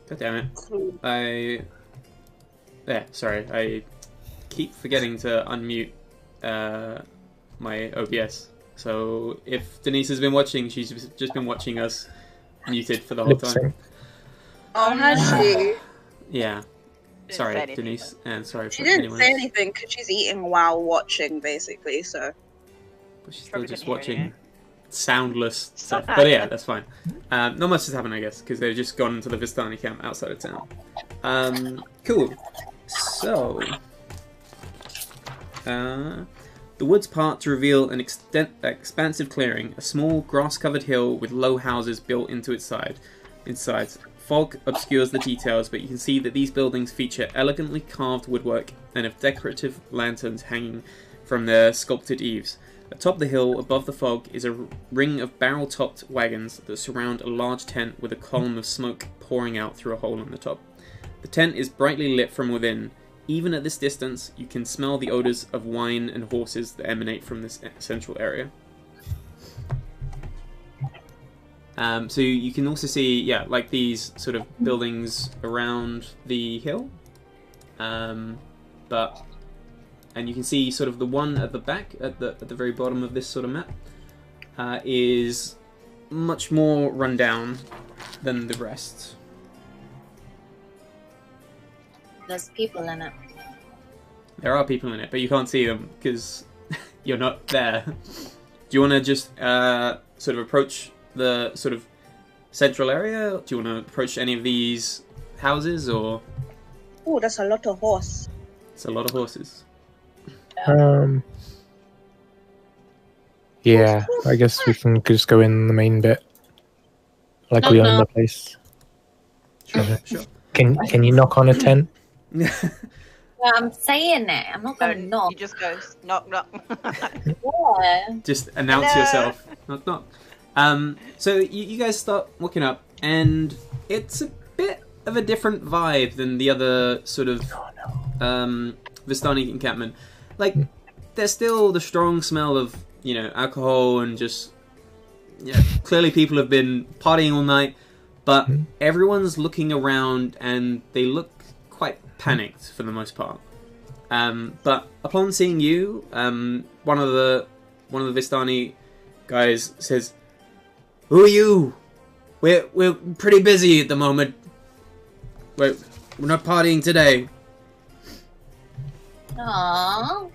God damn it. Sorry. I keep forgetting to unmute my OBS. So if Denise has been watching, she's just been watching us muted for the whole time. Oh, has she? Yeah. Sorry, Denise, and sorry she for anyone else. She didn't say anything because she's eating while watching, basically, so... But she's still just watching soundless stuff. But yeah, that's fine. Not much has happened, I guess, because they've just gone to the Vistani camp outside of town. Cool. So... the woods part to reveal an expansive clearing, a small grass-covered hill with low houses built into its sides. Fog obscures the details, but you can see that these buildings feature elegantly carved woodwork and have decorative lanterns hanging from their sculpted eaves. Atop the hill, above the fog, is a ring of barrel-topped wagons that surround a large tent with a column of smoke pouring out through a hole in the top. The tent is brightly lit from within. Even at this distance, you can smell the odours of wine and horses that emanate from this central area. So you can also see, like these sort of buildings around the hill. And you can see sort of the one at the back, at the very bottom of this sort of map, is much more run down than the rest. There's people in it. There are people in it, but you can't see them because you're not there. Do you want to just sort of approach the sort of central area? Do you want to approach any of these houses, or...? Oh, that's a lot of horse. It's a lot of horses. Yeah, I guess we can just go in the main bit, like we own the place. Sure. Can you knock on a tent? Well, I'm saying it. I'm not going to knock. You just go knock, knock. Yeah. Just announce yourself. Knock, knock. So you guys start walking up, and it's a bit of a different vibe than the other sort of Vistani encampment. Like, there's still the strong smell of, alcohol and just, clearly people have been partying all night, but everyone's looking around and they look quite panicked for the most part. But upon seeing you, one of the Vistani guys says, "Who are you? We're pretty busy at the moment. We're not partying today." Aww.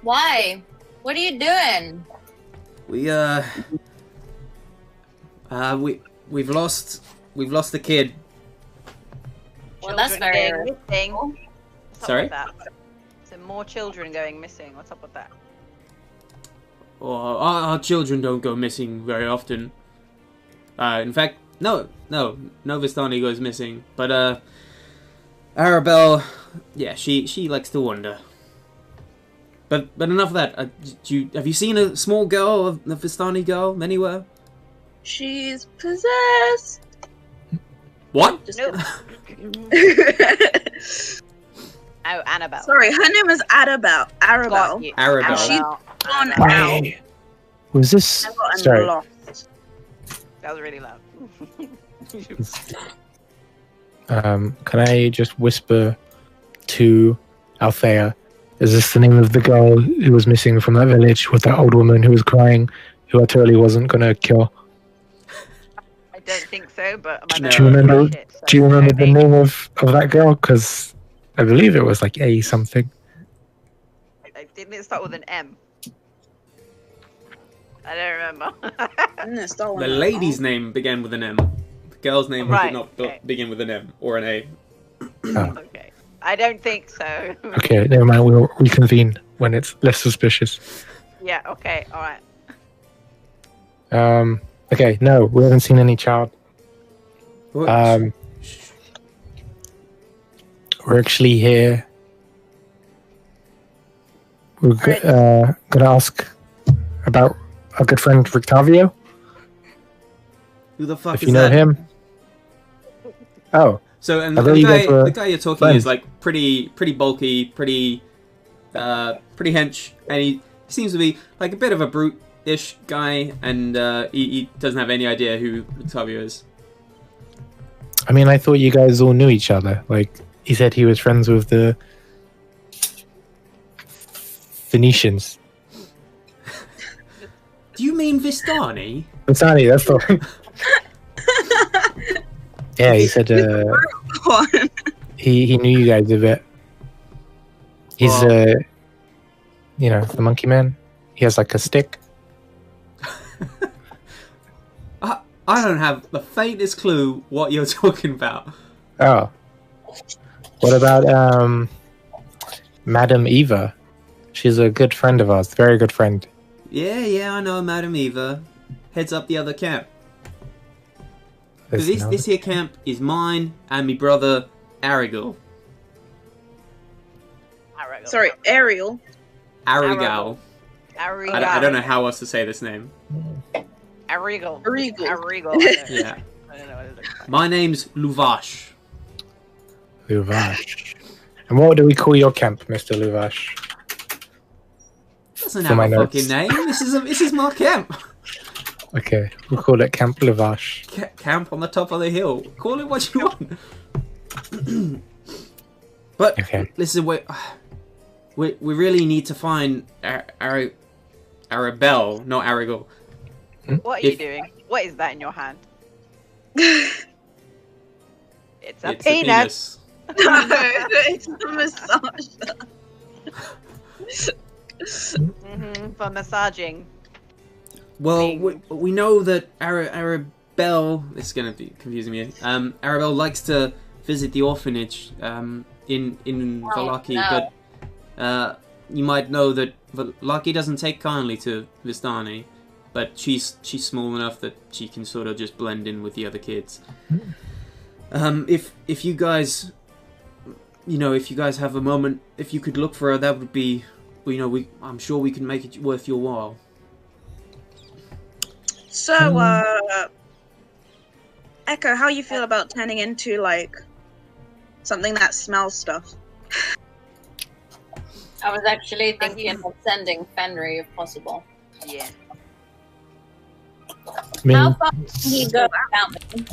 Why? What are you doing? We've lost the kid. Well, that's very missing. Sorry? So more children going missing. What's up with that? Oh, our children don't go missing very often. In fact, no Vistani goes missing. But Arabelle, she likes to wander. But enough of that. Have you seen a small girl, a Vistani girl, anywhere? She's possessed. What? Nope. Oh, Annabelle. Sorry, her name is Arabelle. Arabelle. She's gone out. Wait, was this? And Sorry. lost. That was really loud. Can I just whisper to Althea? Is this the name of the girl who was missing from that village with that old woman who was crying, who I totally wasn't gonna kill? I don't think so, but No. Do you remember? Do you remember the name of that girl? Because I believe it was like A something. Didn't it start with an M? I don't remember. The lady's name began with an M. The girl's name did not begin with an M or an A. Oh. Okay. I don't think so. Okay, never mind. We'll reconvene when it's less suspicious. Yeah. Okay. All right. Okay. No, we haven't seen any child. We're actually here. We're gonna ask about our good friend Rictavio. Who the fuck if is you know that? him. Oh. So, and I thought you guys were the guy you're talking friends. is like pretty bulky, pretty hench, and he seems to be like a bit of a brute-ish guy, and he doesn't have any idea who Octavio is. I mean, I thought you guys all knew each other. Like, he said he was friends with the Phoenicians. Do you mean Vistani? Vistani, that's the one. Yeah, he said he knew you guys a bit. He's Well- you know, the monkey man. He has like a stick. I don't have the faintest clue what you're talking about. Oh. What about Madam Eva? She's a good friend of ours, very good friend. Yeah, I know Madam Eva. Heads up the other camp. There's This here camp is mine and my brother Arigal. Arago. Sorry, Ariel. Arigal. Arigo. I don't know how else to say this name. Arigo. Arigo. Arigo. Yeah. I don't know what it looks like. My name's Luvash. Luvash. And what do we call your camp, Mr. Luvash? Doesn't For have my a notes. fucking name. This is my camp. Okay, we'll call it Camp Luvash. Camp on the top of the hill. Call it what you want. But Okay. listen, we really need to find Arabelle, not Arigal. What are you If- doing? What is that in your hand? No, It's a It's peanut. it's a massage. For massaging. Well, we know that Arabelle. This is going to be confusing me. Arabelle likes to visit the orphanage in Vallaki, no. but you might know that Vallaki doesn't take kindly to Vistani, but she's small enough that she can sort of just blend in with the other kids. If you guys, if you guys have a moment, if you could look for her, that would be, I'm sure we can make it worth your while. So, Echo, how you feel about turning into like something that smells stuff? I was actually thinking of sending Fenry if possible. Yeah. I mean, How far can he go without me?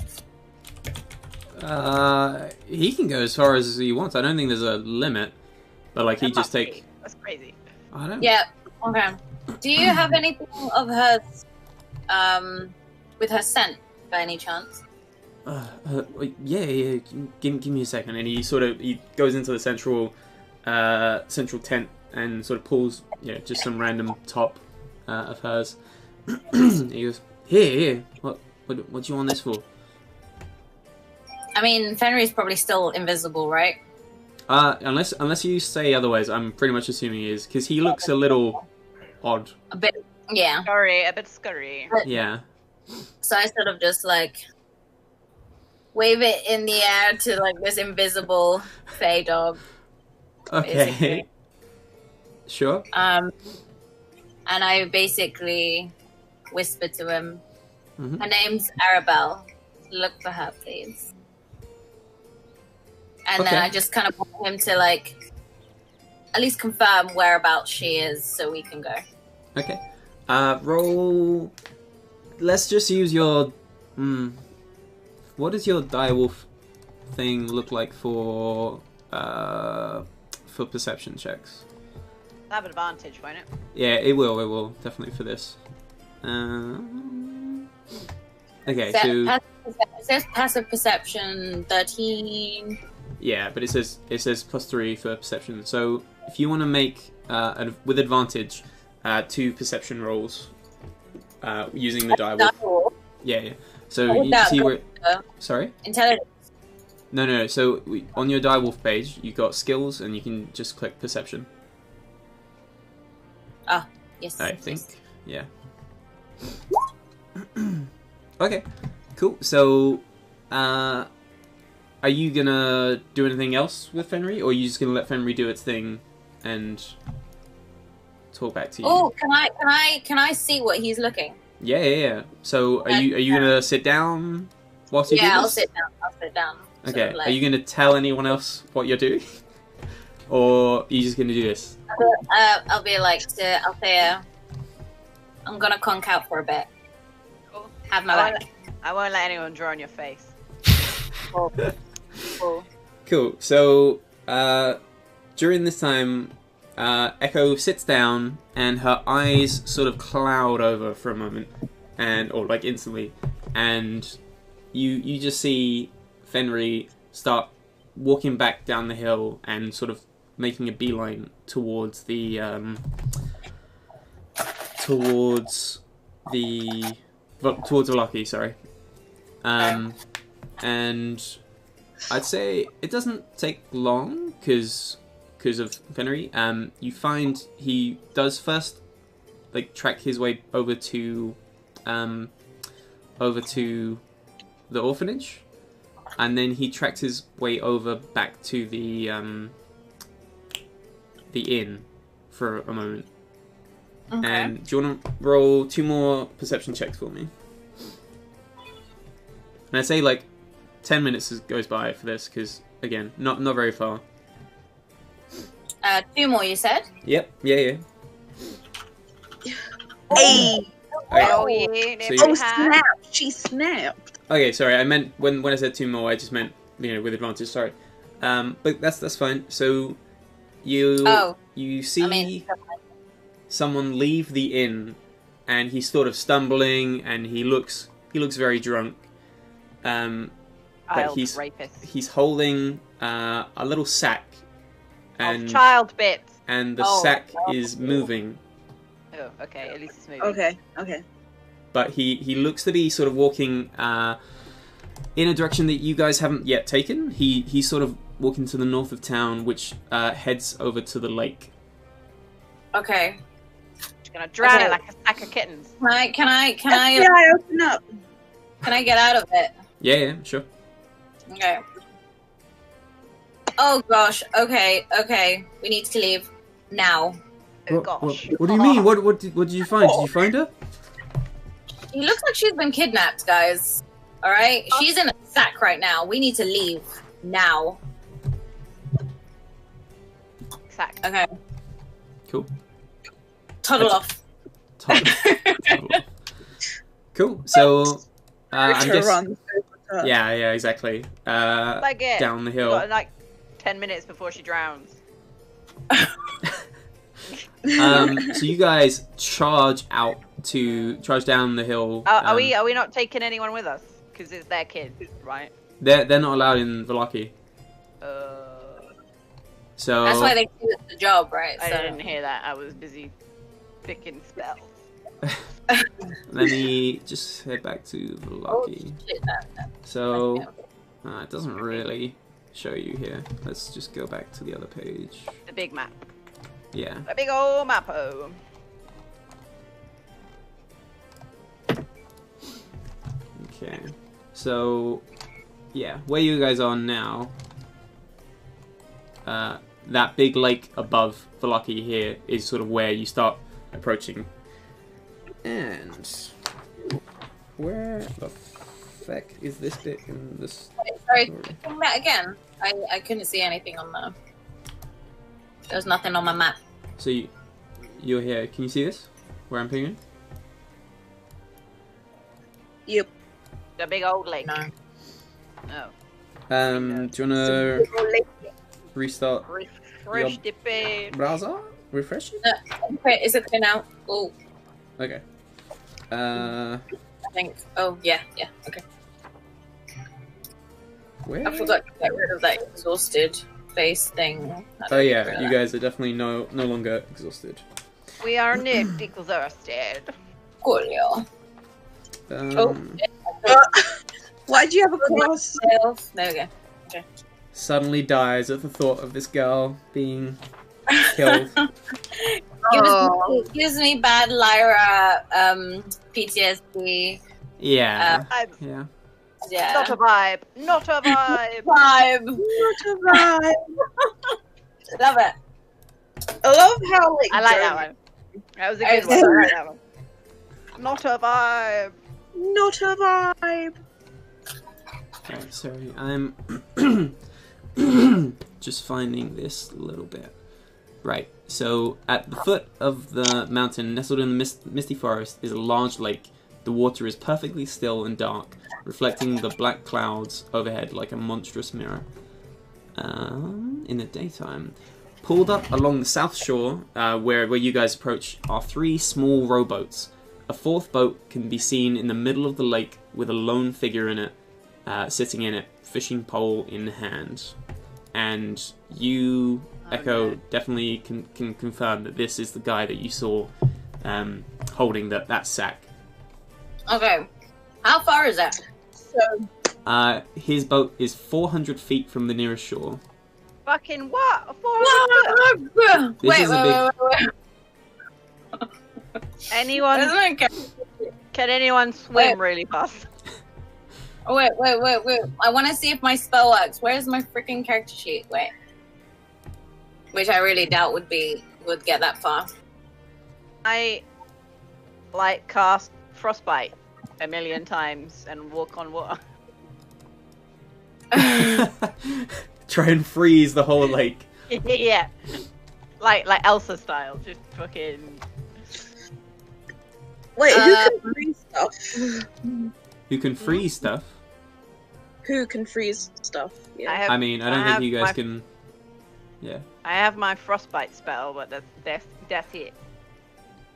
He can go as far as he wants. I don't think there's a limit, but like he That just must take. be- That's crazy. I don't. Yeah. Okay. Do you have anything of hers, with her scent by any chance? Yeah. Give me a second, and he goes into the central tent and sort of pulls just some random top of hers. He goes, here. What do you want this for? I mean, Fenry's probably still invisible, right? Unless you say otherwise, I'm pretty much assuming he is, because he looks a little odd. A bit. Yeah. Scurry, a bit scurry. Yeah. So I sort of just like wave it in the air to like this invisible fey dog. Okay. Basically. Sure. And I basically whisper to him, Mhm. her name's Arabelle. Look for her, please. And then Okay. I just kind of want him to like at least confirm whereabouts she is so we can go. Okay. Roll. Let's just use your. What does your direwolf thing look like for perception checks? Have advantage, won't it? Yeah, it will definitely for this. Okay, so It says passive perception 13. yeah, but it says +3 for perception. So if you want to make with advantage 2 perception rolls using the direwolf. Yeah. So What would you that see go where. for? Sorry. Intelligence. No. So on your direwolf page, you got skills, and you can just click perception. Yes. I think. Yeah. Okay. Cool. So, are you gonna do anything else with Fenry, or are you just gonna let Fenry do its thing and talk back to you? Oh, can I see what he's looking? Yeah. So, are you gonna sit down whilst you do Yeah, this? I'll sit down. Sort Okay. of like- Are you gonna tell anyone else what you're doing, or are you just gonna do this? I'll be like, I'll say, I'm gonna conk out for a bit. Cool. Have my I back. won't let anyone draw on your face. Cool. Cool. So, during this time, Echo sits down and her eyes sort of cloud over for a moment, or like instantly, and you just see Fenry start walking back down the hill and sort of making a beeline towards the towards Vallaki, sorry. And I'd say it doesn't take long because of Fenry. You find he does first like track his way over to the orphanage, and then he tracks his way over back to the inn for a moment. Okay. And do you want to roll 2 more perception checks for me? And I say like 10 minutes goes by for this because again, not very far. 2 more, you said? Yep. Yeah. Hey! Oh, Okay. yeah. So Oh, snap! She snapped. Okay, sorry. I meant when I said 2 more, I just meant with advantage. Sorry. But that's fine. So you see someone leave the inn, and he's sort of stumbling, and he looks very drunk. But he's holding a little sack, and child bits. and the sack is moving. Oh, okay. At least it's moving. Okay. But he looks to be sort of walking in a direction that you guys haven't yet taken. He's sort of walking to the north of town, which heads over to the lake. Okay. She's gonna drown it like a sack of kittens. Can I Open up. can I get out of it? Yeah, sure. Okay. Oh gosh. Okay. We need to leave now. Oh gosh. What do you mean? What did you find? Did you find her? It looks like she's been kidnapped, guys. All right. She's in a sack right now. We need to leave now. Sack. Okay. Cool. Toddle off. Toddle. Cool. So I'm just Run. yeah, exactly. Like it. Down the hill. Got like 10 minutes before she drowns. So you guys charge down the hill. Are we not taking anyone with us? Because it's their kid, right? They're not allowed in Vallaki. So That's why they do the job, right? I So didn't hear that. I was busy picking spells. let me just head back to Vallaki. shit, So it doesn't really show you here. Let's just go back to the other page. The big map. Yeah. A big old map. Oh. Okay. So yeah, where you guys are now, that big lake above Vallaki here is sort of where you start approaching. And where the feck is this bit in this? Sorry, story? saying that again. I couldn't see anything on the. There was nothing on my map. So you're here. Can you see this? Where I'm pinging? Yep. The big old lake. No. Oh. Do you wanna restart Refresh the page. browser? Refresh it? Okay, is it clear now? Oh, Okay. I think. Oh, yeah. Okay. Where? I forgot to get rid of that exhausted face thing. Oh yeah, you guys are definitely no longer exhausted. We are not exhausted. Cool, yeah. Why'd you have a cross? There we go. Suddenly dies at the thought of this girl being killed. Gives me bad Lyra PTSD. Yeah. I'm Yeah. not a vibe. Not a vibe. Vibe. What a vibe. Love it. I love how like I like that one. That was a good one. I like that one. Not a vibe. Not a vibe. Right, sorry, I'm just finding this little bit. Right, so at the foot of the mountain, nestled in the misty forest, is a large lake. The water is perfectly still and dark. reflecting the black clouds overhead like a monstrous mirror. In the daytime. Pulled up along the south shore, where you guys approach, are 3 small rowboats. A 4th boat can be seen in the middle of the lake with a lone figure in it, sitting in it, fishing pole in hand. And you, Echo, definitely can confirm that this is the guy that you saw holding that sack. Okay. How far is that? So, His boat is 400 feet from the nearest shore. Fucking what? 400 foot? Wait. Anyone? Doesn't it Can anyone swim really fast? Oh, wait. I want to see if my spell works. Where's my freaking character sheet? Wait. Which I really doubt would get that far. I cast frostbite 1,000,000 times and walk on water. Try and freeze the whole lake. Yeah, like Elsa style, just fucking. wait, who can freeze stuff? Who can freeze stuff? Who can freeze stuff? Yeah. I mean, I don't think you guys can. Yeah. I have my frostbite spell, but that's it.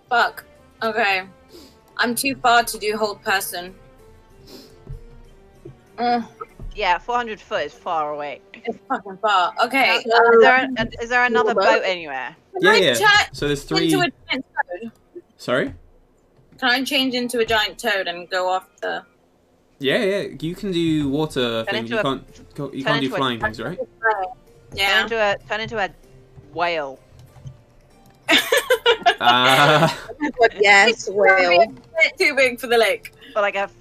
Fuck. Okay. I'm too far to do hold person. Yeah, 400 foot is far away. It's fucking far. Okay. Is there another boat anywhere? Yeah. So there's 3. Into a giant toad? Sorry? Can I change into a giant toad and go off the... Yeah. You can do water things. You can't do flying things, right? Yeah. Turn into a whale. Yes, whale. Too big for the lake. But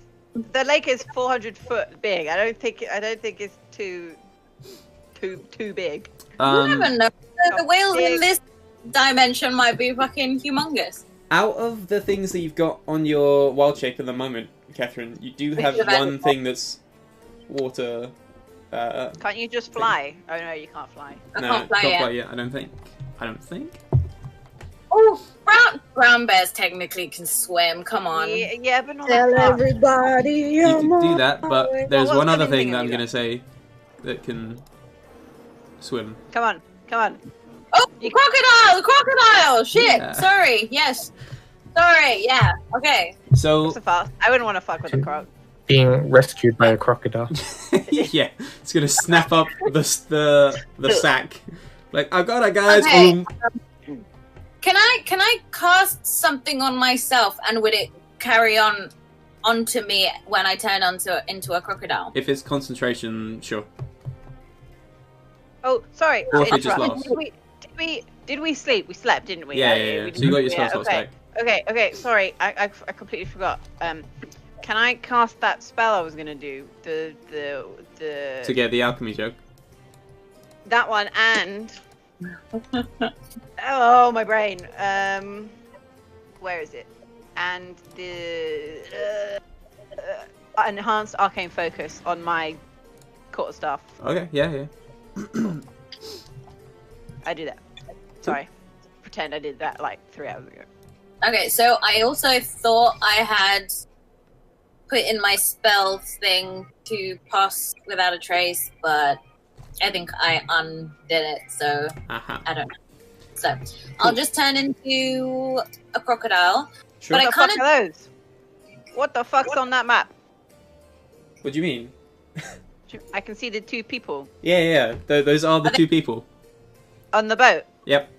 the lake is 400 foot big. I don't think it's too big. You never know. The whales in this dimension might be fucking humongous. Out of the things that you've got on your wild shape at the moment, Catherine, you do have one thing that's water. Can't you just fly? Oh no, you can't fly. I can't fly yet. I don't think. Oh, brown bears technically can swim. Come on. Yeah, but not Tell that far. everybody You can do that, but there's What one other living thing thing that have I'm you gonna say that can swim. Come on. Oh, crocodile! Shit! Yeah. Sorry, yes. Sorry, yeah, okay. So So fast. I wouldn't want to fuck with a croc. Being rescued by a crocodile. yeah, it's gonna snap up the sack. Like, I got it, guys. Okay. Can I cast something on myself, and would it carry on onto me when I turn into a crocodile? If it's concentration, sure. Oh, sorry. Or if it just lasts. Did we sleep? We slept, didn't we? Yeah. So you got your spell slots back. Okay. Sorry, I completely forgot. Can I cast that spell I was gonna do? The To get the alchemy joke. that one and oh my brain. Where is it? And the enhanced arcane focus on my quarterstaff. Okay. Yeah. I do that. Sorry. Pretend I did that like 3 hours ago. Okay, so I also thought I had put in my spell thing to pass without a trace, but I think I undid it, so I don't know. So I'll just turn into a crocodile. Sure. But What the fuck are those? What the fuck's on that map? What do you mean? I can see the 2 people Yeah. Those are the 2 people. on the boat. Yep.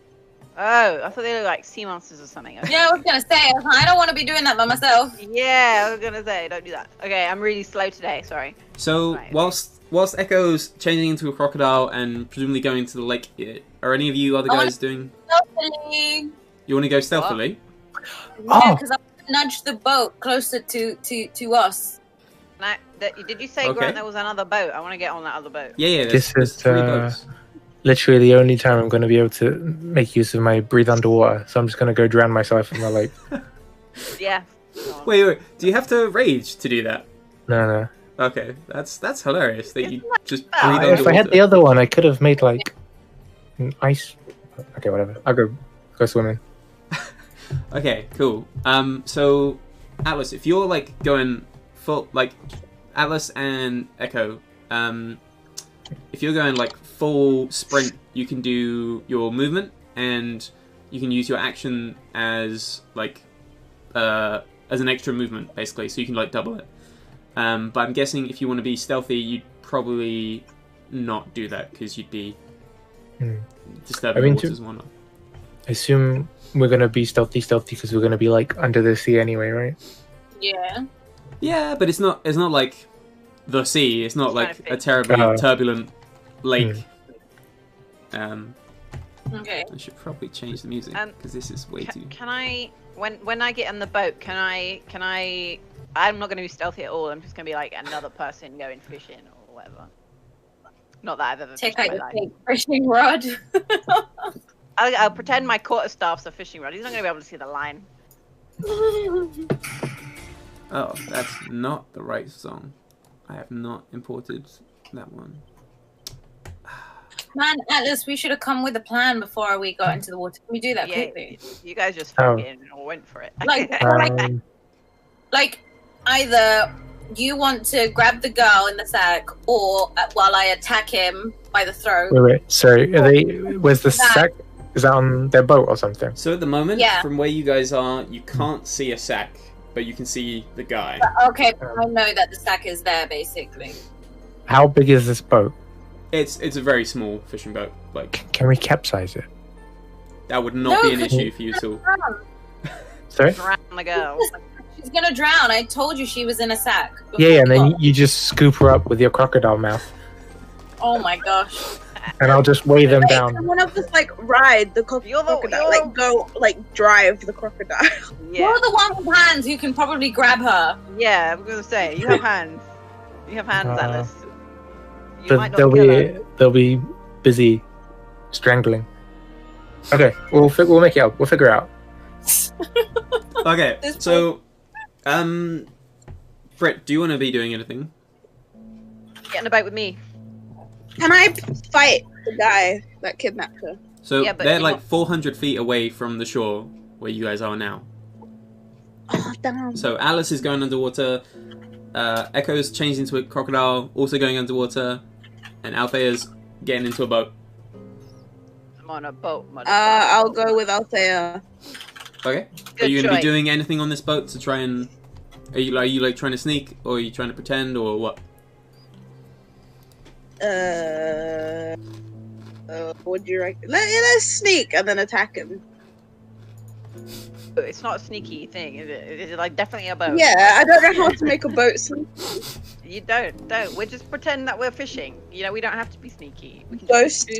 Oh, I thought they looked like sea monsters or something. Okay. Yeah, I was gonna say, I don't want to be doing that by myself. Yeah, I was gonna say, don't do that. Okay, I'm really slow today, sorry. So Right. whilst Echo's changing into a crocodile and presumably going to the lake, are any of you other guys doing? Stealthily. You want to go stealthily? Yeah, because I want to nudge the boat closer to us. Did you say, Okay. Grant, there was another boat? I want to get on that other boat. Yeah. This There's is, 3 boats. Literally the only time I'm going to be able to make use of my breathe underwater. So I'm just going to go drown myself in the lake. Yeah. Wait. Do you have to rage to do that? No. Okay, that's hilarious that you just breathe Oh, underwater. If I had the other one, I could have made like an ice. Okay, whatever. I'll go swimming. Okay, cool. So Atlas, if you're like going full, like Atlas and Echo, if you're going like full sprint, you can do your movement, and you can use your action as like as an extra movement, basically. So you can like double it. But I'm guessing if you want to be stealthy, you'd probably not do that because you'd be disturbing the waters and whatnot. I assume we're gonna be stealthy because we're gonna be like under the sea anyway, right? Yeah. Yeah, but it's not like the sea. It's not like a terribly turbulent lake. Okay. I should probably change the music because this is way too. Can I, when I get on the boat, can I? I'm not going to be stealthy at all. I'm just going to be like another person going fishing or whatever. Not that I've ever Take fished out in my your life. big fishing rod. I'll pretend my quarterstaff's a fishing rod. He's not going to be able to see the line. Oh, that's not the right song. I have not imported that one. Man, Atlas, we should have come with a plan before we got into the water. Can we do that quickly? You guys just fucking went for it. Like, either you want to grab the girl in the sack, or while I attack him by the throat. Wait. So where's the sack? Is that on their boat or something? So at the moment, from where you guys are, you can't see a sack, but you can see the guy. Okay, I know that the sack is there, basically. How big is this boat? It's a very small fishing boat. Like, can we capsize it? That would not be an issue for you two. Sorry? Drown the girl. She's gonna drown. I told you she was in a sack. Yeah, and then you just scoop her up with your crocodile mouth. Oh my gosh. And I'll just weigh them down. One of us like ride the crocodile, like go like drive the crocodile. Yeah. You're the one with hands who can probably grab her. Yeah, I'm gonna say you have hands. You have hands, Atlas. You But might not kill her. they'll be busy strangling. Okay, we'll make it up. We'll figure it out. Okay, so, Britt, do you want to be doing anything? Get in a boat with me. Can I fight the guy that kidnapped her? So Yeah, but they're you like want- 400 feet away from the shore where you guys are now. Oh, damn. So Alice is going underwater. Echo's changed into a crocodile, also going underwater, and Althea's getting into a boat. I'm on a boat. I'll go with Althea. Okay. Good Are you going to be choice. doing anything on this boat to try and? Are you like trying to sneak, or are you trying to pretend, or what? What do you reckon? Let's sneak and then attack him. It's not a sneaky thing, is it? Is it like definitely a boat? Yeah, I don't know how to make a boat sneaky. You don't. We just pretend that we're fishing. You know, we don't have to be sneaky. We can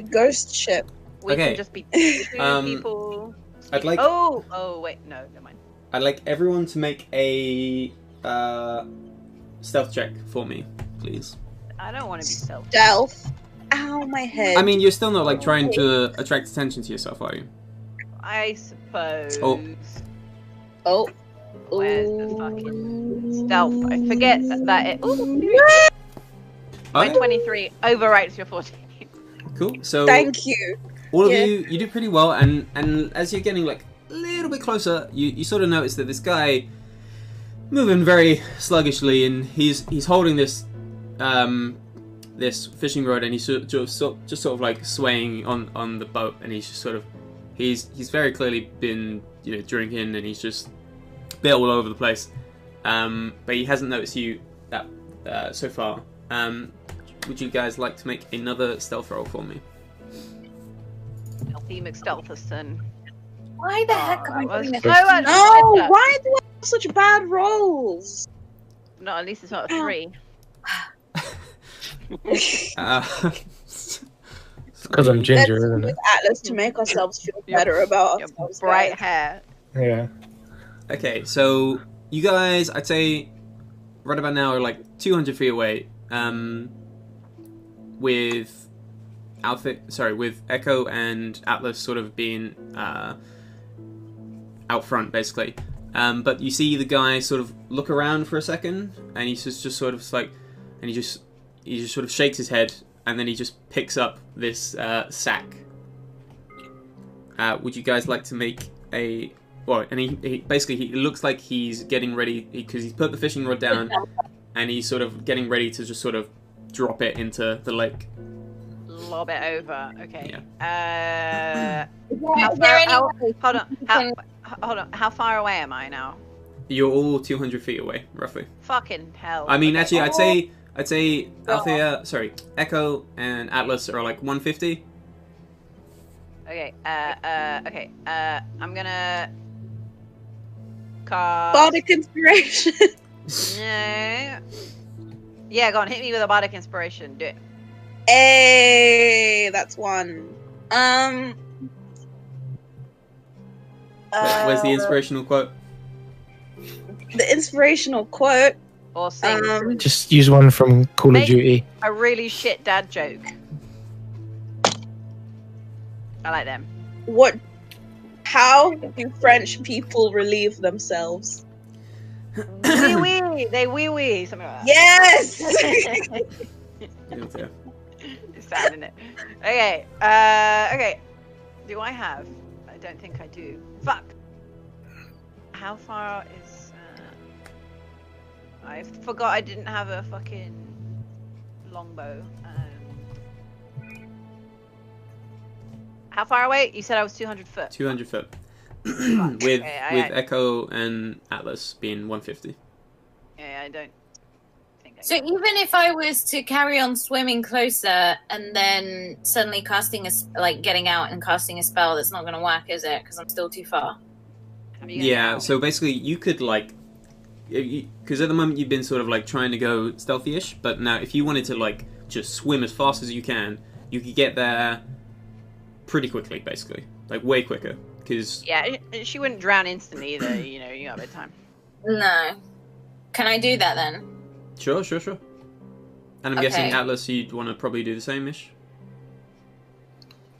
Ghost ship. We Okay. can just be two people. I'd like. Oh wait, no, never mind. I'd like everyone to make a stealth check for me, please. I don't want to be stealthy. Stealth. Ow, my head. I mean, you're still not like trying to attract attention to yourself, are you? I suppose. Oh. Where's the fucking stealth? I forget that it. My Okay. 23 overwrites your 14. Cool. So Thank you. all of Yeah. you do pretty well, and as you're getting like a little bit closer, you sort of notice that this guy moving very sluggishly, and he's holding this this fishing rod, and he's just sort of like swaying on the boat, and he's just sort of he's very clearly been drinking, and he's just a bit all over the place, but he hasn't noticed you that so far. Would you guys like to make another stealth roll for me? Stealthy McStealtherson. Why the heck am I doing this? No, Why do I have such bad rolls? No, at least it's not a 3. Because I'm ginger, isn't it? With Atlas to make ourselves feel better about Your ourselves. bright guys. hair. Yeah. Okay, so you guys, I'd say, right about now are like 200 feet away. With with Echo and Atlas sort of being out front, basically. But you see the guy sort of look around for a second, and he's just sort of like, and he just sort of shakes his head, and then he just picks up this sack. Would you guys like to make a? Well, and he basically he looks like he's getting ready because he's put the fishing rod down, and he's sort of getting ready to just sort of drop it into the lake. Lob it over. Okay. Yeah. Is there any way Hold on. you can- Hold on. How far away am I now? You're all 200 feet away, roughly. Fucking hell. I mean, Okay. actually, I'd say Althea, sorry, Echo and Atlas are like 150. Okay. Okay. I'm gonna cast. Bardic inspiration. No. Yeah, go on. Hit me with a bardic inspiration. Do it. Hey, that's one. Where's the inspirational quote? The inspirational quote. Or sing. Just use one from Call Make- of Duty. A really shit dad joke. I like them. What? How do French people relieve themselves? Wee wee. They wee wee. Something like that. Yes. Althea. It's sad, isn't it? Okay. Okay. Do I have? I don't think I do. Fuck. How far is? I forgot I didn't have a fucking longbow. How far away? You said I was 200 foot. 200 foot. with Okay, with Echo and Atlas being 150. Yeah, I don't think. So even if I was to carry on swimming closer and then suddenly casting getting out and casting a spell, that's not going to work, is it? Because I'm still too far. Yeah, so basically you could like, because at the moment you've been sort of like trying to go stealthy-ish, but now if you wanted to like just swim as fast as you could get there pretty quickly, basically, like way quicker. Because yeah, she wouldn't drown instantly either. You know, you got a bit of time. No. Can I do that then? Sure. And I'm Okay. guessing Atlas, you'd want to probably do the same-ish.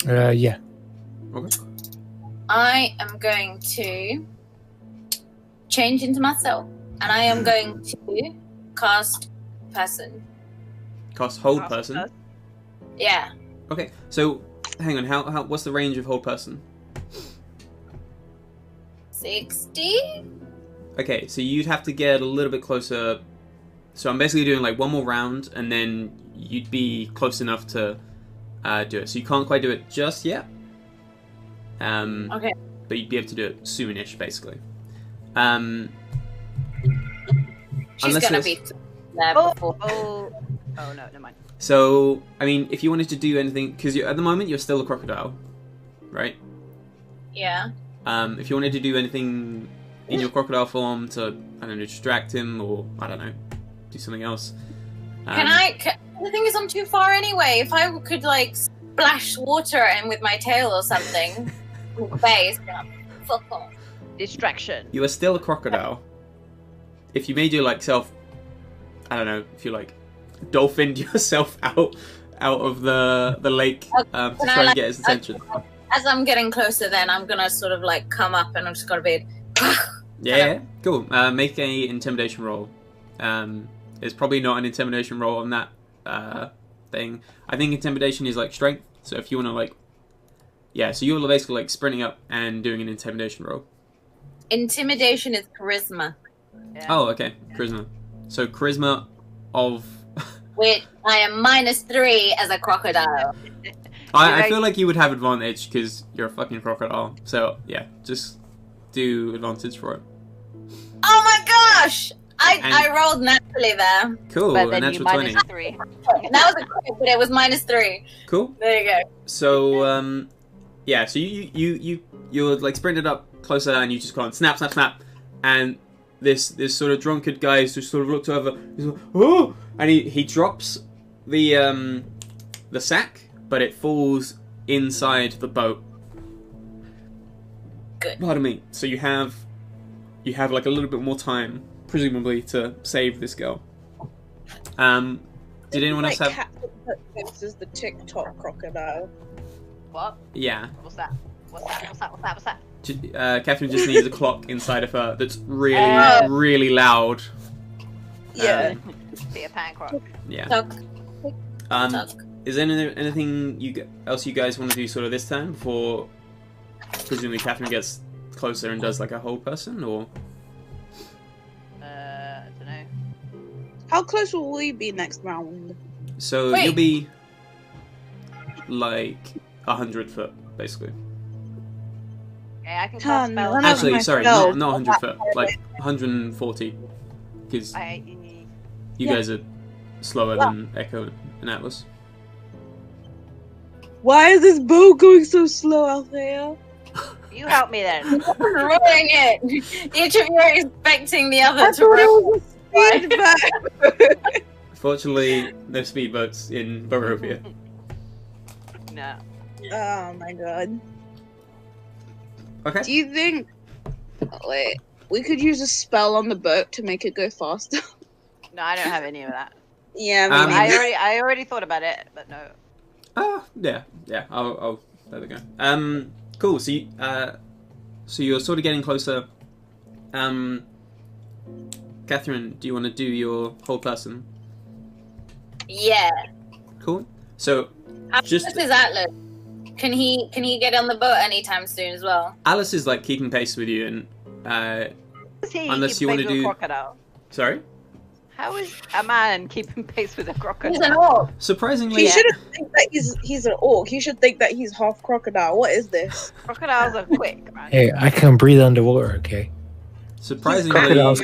Yeah. Okay. I am going to change into myself, and I am going to cast person. Cast hold person. Yeah. Okay. So hang on. How what's the range of hold person? 60? Okay, so you'd have to get a little bit closer. So I'm basically doing like one more round, and then you'd be close enough to do it. So you can't quite do it just yet. Okay. But you'd be able to do it soonish, basically. She's Unless gonna there's- be there Oh, before. oh no, never mind. So I mean, if you wanted to do anything, because at the moment you're still a crocodile, right? Yeah. If you wanted to do anything in your crocodile form to, I don't know, distract him, or I don't know, do something else. The thing is, I'm too far anyway. If I could, like, splash water in with my tail or something, face, fuck off. Distraction. You are still a crocodile. If you made your like self, I don't know, if you like dolphined yourself out of the lake to Can try I, and like, get his attention. As I'm getting closer, then I'm gonna sort of like come up, and I'm just gonna be. Yeah, cool. Make a intimidation roll. It's probably not an intimidation roll on that thing. I think intimidation is like strength. So if you want to like, yeah, so you're basically like sprinting up and doing an intimidation roll. Intimidation is charisma, Yeah. Oh, okay, charisma. So charisma of. which I am -3 as a crocodile. I feel like you would have advantage because you're a fucking crocodile. So yeah, just do advantage for it. Oh my gosh! I And- rolled naturally there. Cool, But a then you natural 20. -3. That was a crit, but it was -3. Cool. There you go. So yeah, so you're like sprinted up closer and you just gone snap, and this sort of drunkard guy has just sort of looked over. He's like, oh, and he drops the sack, but it falls inside the boat. Good. Pardon me. So you have like a little bit more time, presumably, to save this girl. Did anyone else have? Captain Hook is the TikTok crocodile. What? Yeah. What's that? What's that? Catherine just needs a clock inside of her that's really, Oh. really loud. Yeah. Be a pancroc. Yeah. Tuck, tuck. Is there anything else you guys want to do sort of this time before presumably Catherine gets closer and does like a whole person, or? I don't know. How close will we be next round? So Wait. you'll be like 100 foot, basically. Okay, I can cast Turn, spells. run over Actually, my sorry, spells. not 100 foot, like 140, because you Yeah. guys are slower than Echo and Atlas. Why is this bow going so slow, Althea? You help me then. Ruining it. Each of you are expecting the other I to thought run. it was a speedback. Fortunately, no speedboats in Barovia. No. Oh my god. Okay. Do you think... Wait. We could use a spell on the boat to make it go faster? No, I don't have any of that. Yeah, Um, maybe. I already thought about it, but no. Yeah. I'll there we go. Cool. So you're sort of getting closer. Catherine, do you want to do your whole person? Yeah. Cool. So How Just- close is Atlas? Can he get on the boat anytime soon as well? Alice is like keeping pace with you, and Unless you want wanna to do- crocodile. sorry. How is a man keeping pace with a He's crocodile? an orc. Surprisingly, He shouldn't think that he's an orc. He should think that he's half crocodile. What is this? Crocodiles are quick, man. Hey, I can breathe underwater, okay? surprisingly, Crocodiles.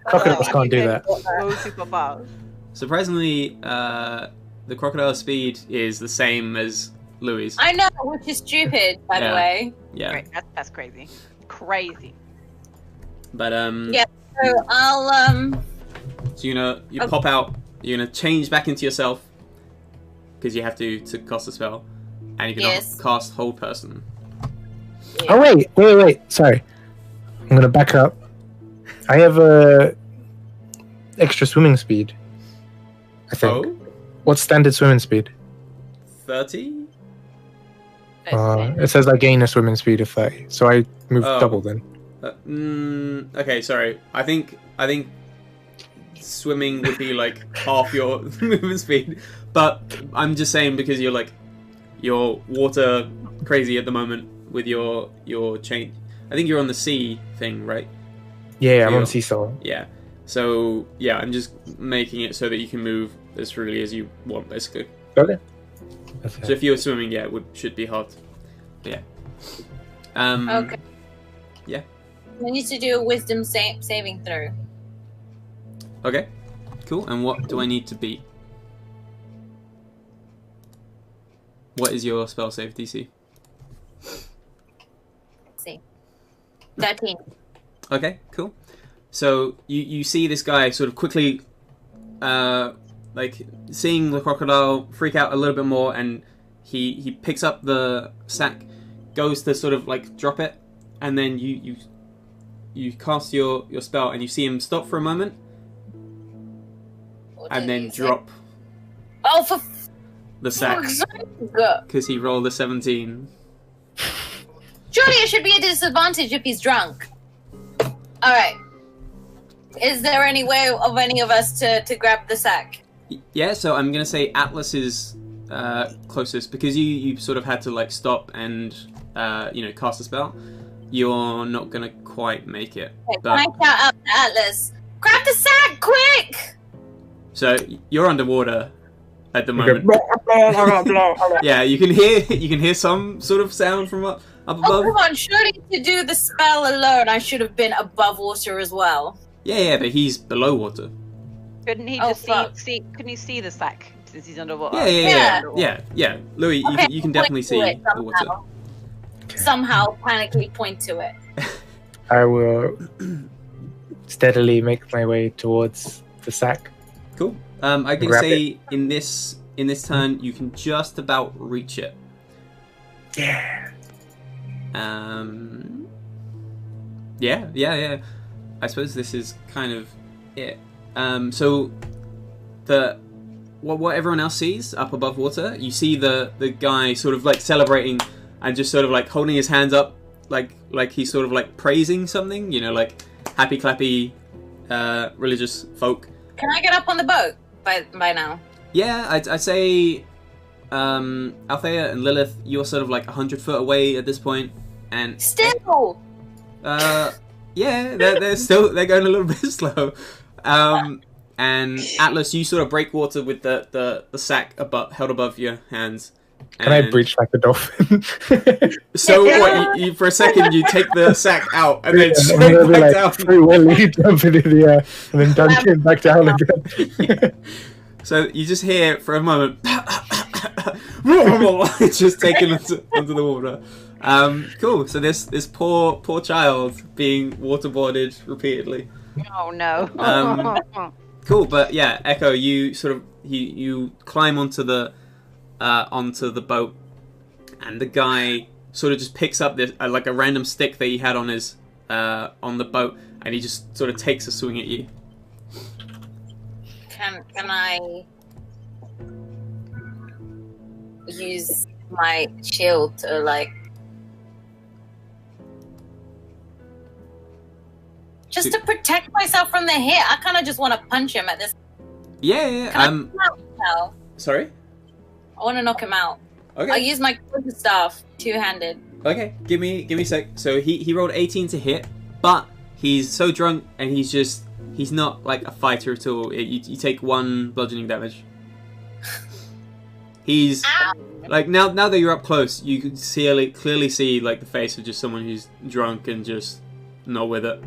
Crocodiles Oh, can't do you that. Go super fast. surprisingly, the crocodile speed is the same as Louis. I know, which is stupid, by Yeah. the way. Yeah, Great, that's crazy. Crazy. but Yeah. So I'll so you Okay. pop out. You're gonna change back into yourself because you have to cast a spell, and you're gonna Yes. cast hold person. yeah. Oh wait! Sorry, I'm gonna back up. I have extra swimming speed. I think. Oh, What's standard swimming speed? 30? It says I gain a swimming speed of 30, so I move Oh. double then. Okay, sorry. I think swimming would be like half your movement speed, but I'm just saying because you're water crazy at the moment with your change. I think you're on the sea thing, right? Yeah, I'm Feel. on seesaw. Yeah. So yeah, I'm just making it so that you can move as freely as you want, basically. Okay. That's So if you're swimming, yeah, should be hard. Yeah. Okay. Yeah. We need to do a wisdom saving throw. Okay. Cool. And what do I need to beat? What is your spell save DC? Let's see. 13. Okay, cool. So you see this guy sort of quickly, like seeing the crocodile freak out a little bit more, and he picks up the sack, goes to sort of like drop it, and then you cast your spell, and you see him stop for a moment, What and did then you say? drop Oh, for the sack fuck's sake. because he rolled a 17. Surely it should be a disadvantage if he's drunk. Alright. Is there any way of any of us to grab the sack? Yeah, so I'm gonna say Atlas is closest because you sort of had to like stop and cast a spell. You're not gonna quite make it. Okay, But can I shout out to Atlas? Grab the sack, quick! so you're underwater at the You moment. go, Yeah, you can hear some sort of sound from up Oh, above. come on, surely to do the spell alone, I should have been above water as well. Yeah, but he's below water. Couldn't he Oh, just fuck. see? Couldn't he see the sack since he's underwater? Yeah. Louis, Okay, you can point definitely to see it the water. Somehow panically point to it. I will steadily make my way towards the sack. Cool. I can Grab say in this turn you can just about reach it. Yeah. Yeah. I suppose this is kind of it. So what everyone else sees up above water, you see the guy sort of like celebrating and just sort of like holding his hands up like he's sort of like praising something, like happy clappy religious folk. Can I get up on the boat by now? Yeah, I'd say Althea and Lilith, you're sort of like 100 foot away at this point, and Still! yeah, they're going a little bit slow. And Atlas, you sort of break water with the sack held above your hands. Can I breach like a dolphin? So what? You for a second you take the sack out and then And straight then back like, down. Free Willy jumping in the air and then dunking back down again. So you just hear for a moment, it's just taken onto the water. Cool. So this poor child being waterboarded repeatedly. Oh no. Cool, but yeah, Echo, you sort of you climb onto the boat, and the guy sort of just picks up this like a random stick that he had on his on the boat, and he just sort of takes a swing at you. Can I use my shield to like just to protect myself from the hit? I kind of just want to punch him at this. Yeah. Can I knock him out now? Sorry. I want to knock him out. Okay. I use my staff two-handed. Okay. Give me a sec. So he rolled 18 to hit, but he's so drunk and he's not like a fighter at all. You take 1 bludgeoning damage. He's like now that you're up close, you can clearly see like the face of just someone who's drunk and just not with it.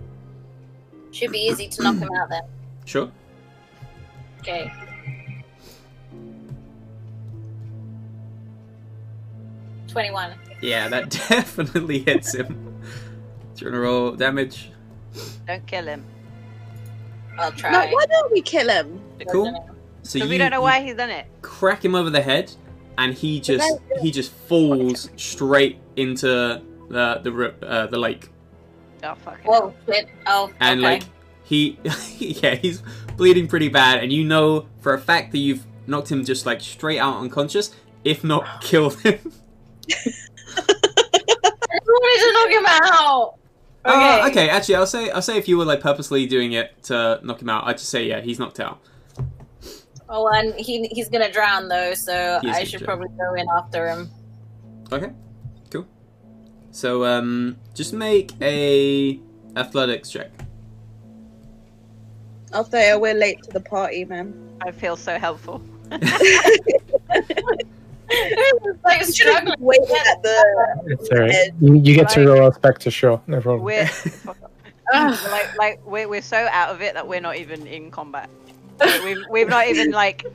Should be easy to knock him out then. Sure. Okay. $21. Yeah, that definitely hits him. Do you want to roll damage? Don't kill him. I'll No, try. why don't we kill him? Cool. So Because we don't know why he's done it. crack him over the head, and he just falls straight into the lake. Oh fuck. Whoa, shit. Oh, And okay. like he's bleeding pretty bad, and you know for a fact that you've knocked him just like straight out unconscious, if not killed him. I wanted to knock him out. Okay. Okay. Actually, I'll say if you were like purposely doing it to knock him out, I'd just say yeah, he's knocked out. Oh, and he's gonna drown though, so He is I gonna should drown. probably go in after him. Okay. Cool. So just make a athletics check. Althea, we're late to the party, man. I feel so helpful. Like struggling. Waiting at the It's alright. You get to roll us back to shore. No problem. We're we're so out of it that we're not even in combat. Like, we've not even like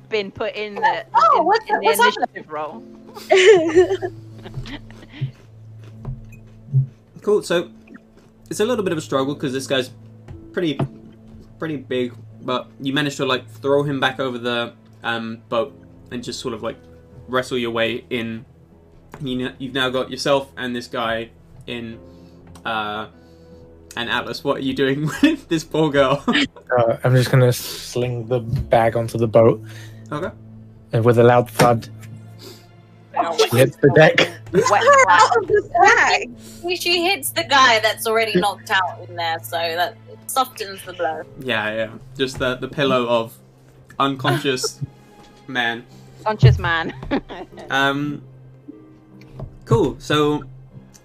been put in the what's the happening? initiative role. Cool. So it's a little bit of a struggle because this guy's pretty big, but you managed to like throw him back over the boat and just sort of like wrestle your way in. You've now got yourself and this guy in. And Atlas, what are you doing with this poor girl? I'm just gonna sling the bag onto the boat, Okay. and with a loud thud, she hits the deck. Wet Her flat. out of the bag. She hits the guy that's already knocked out in there, so that softens the blow. Yeah. Just the pillow of unconscious man. Conscious man. Cool. So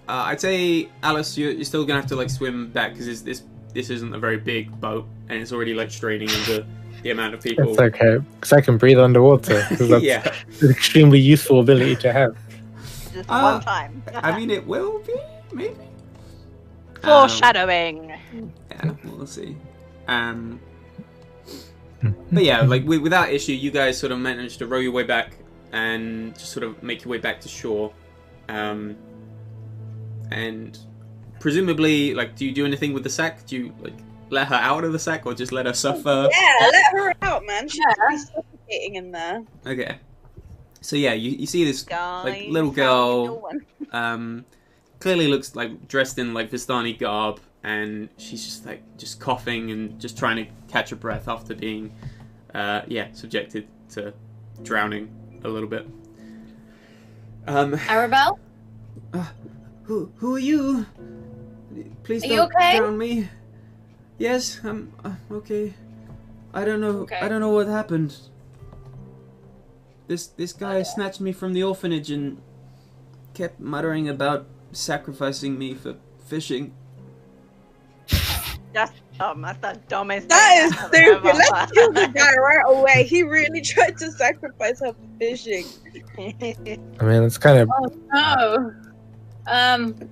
I'd say Alice, you're still gonna have to like swim back because this isn't a very big boat and it's already like straining into the amount of people. It's okay, because I can breathe underwater. 'Cause that's Yeah. an extremely useful ability to have. Just one time. I mean, it will be maybe. Foreshadowing. Yeah, we'll see. But yeah, like without issue, you guys sort of managed to row your way back and just sort of make your way back to shore. And presumably, like, do you do anything with the sack? Do you like let her out of the sack or just let her suffer? Yeah, let her out, man. She's Yeah. suffocating in there. Okay. So yeah, you see this Guys, like little girl, clearly looks like dressed in like Vistani garb, and she's just coughing and just trying to catch her breath after being subjected to drowning a little bit. Arabelle? Who are you? Please Are you don't okay? drown me. Yes, I'm okay. I don't know. Okay. I don't know what happened. This guy snatched me from the orphanage and kept muttering about sacrificing me for fishing. That's dumb. That's the dumbest That is thing I've stupid. ever Let's kill the guy right away. He really tried to sacrifice her for fishing. I mean, it's kind of. Oh no.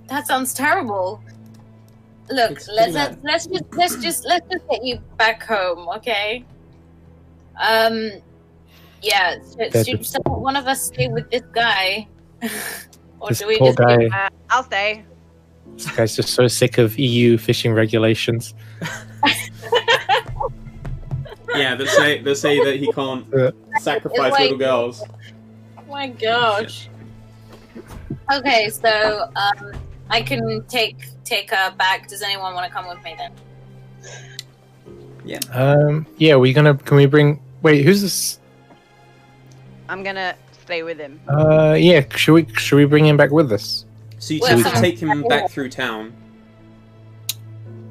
That sounds terrible. Look, It's pretty bad. let's just get you back home, okay? Yeah. Should one of us stay with this guy, or This do we poor just? guy. I'll stay. This guy's just so sick of EU fishing regulations. Yeah, they say that he can't sacrifice It's like- little girls. Oh my gosh. Okay, so I can take her back. Does anyone want to come with me then? Yeah, can we bring, wait, who's this? I'm gonna stay with him. Yeah, should we bring him back with us? So you Well, can take him back through town.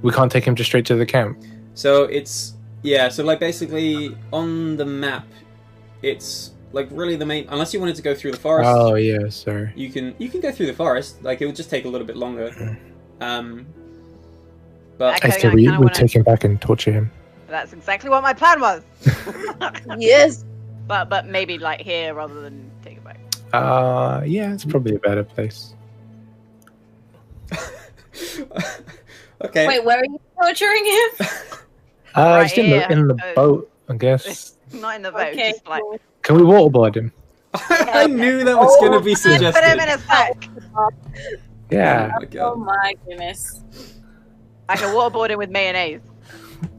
We can't take him just straight to the camp. So it's so like basically on the map, it's like really the main. Unless you wanted to go through the forest, Oh, yeah, sorry. you can go through the forest. Like it would just take a little bit longer. But I Okay, said I we kinda would wanna- take him back and torture him. That's exactly what my plan was. Yes. But maybe like here rather than take it back. Yeah, it's probably a better place. okay. Wait, where are you torturing him? Right Just in here. the boat, I guess. Not in the boat. Okay, Just like cool. Can we waterboard him? I knew that was going to be put him suggested. in a sack. Yeah. Oh my Oh God. my goodness. I can waterboard him with mayonnaise.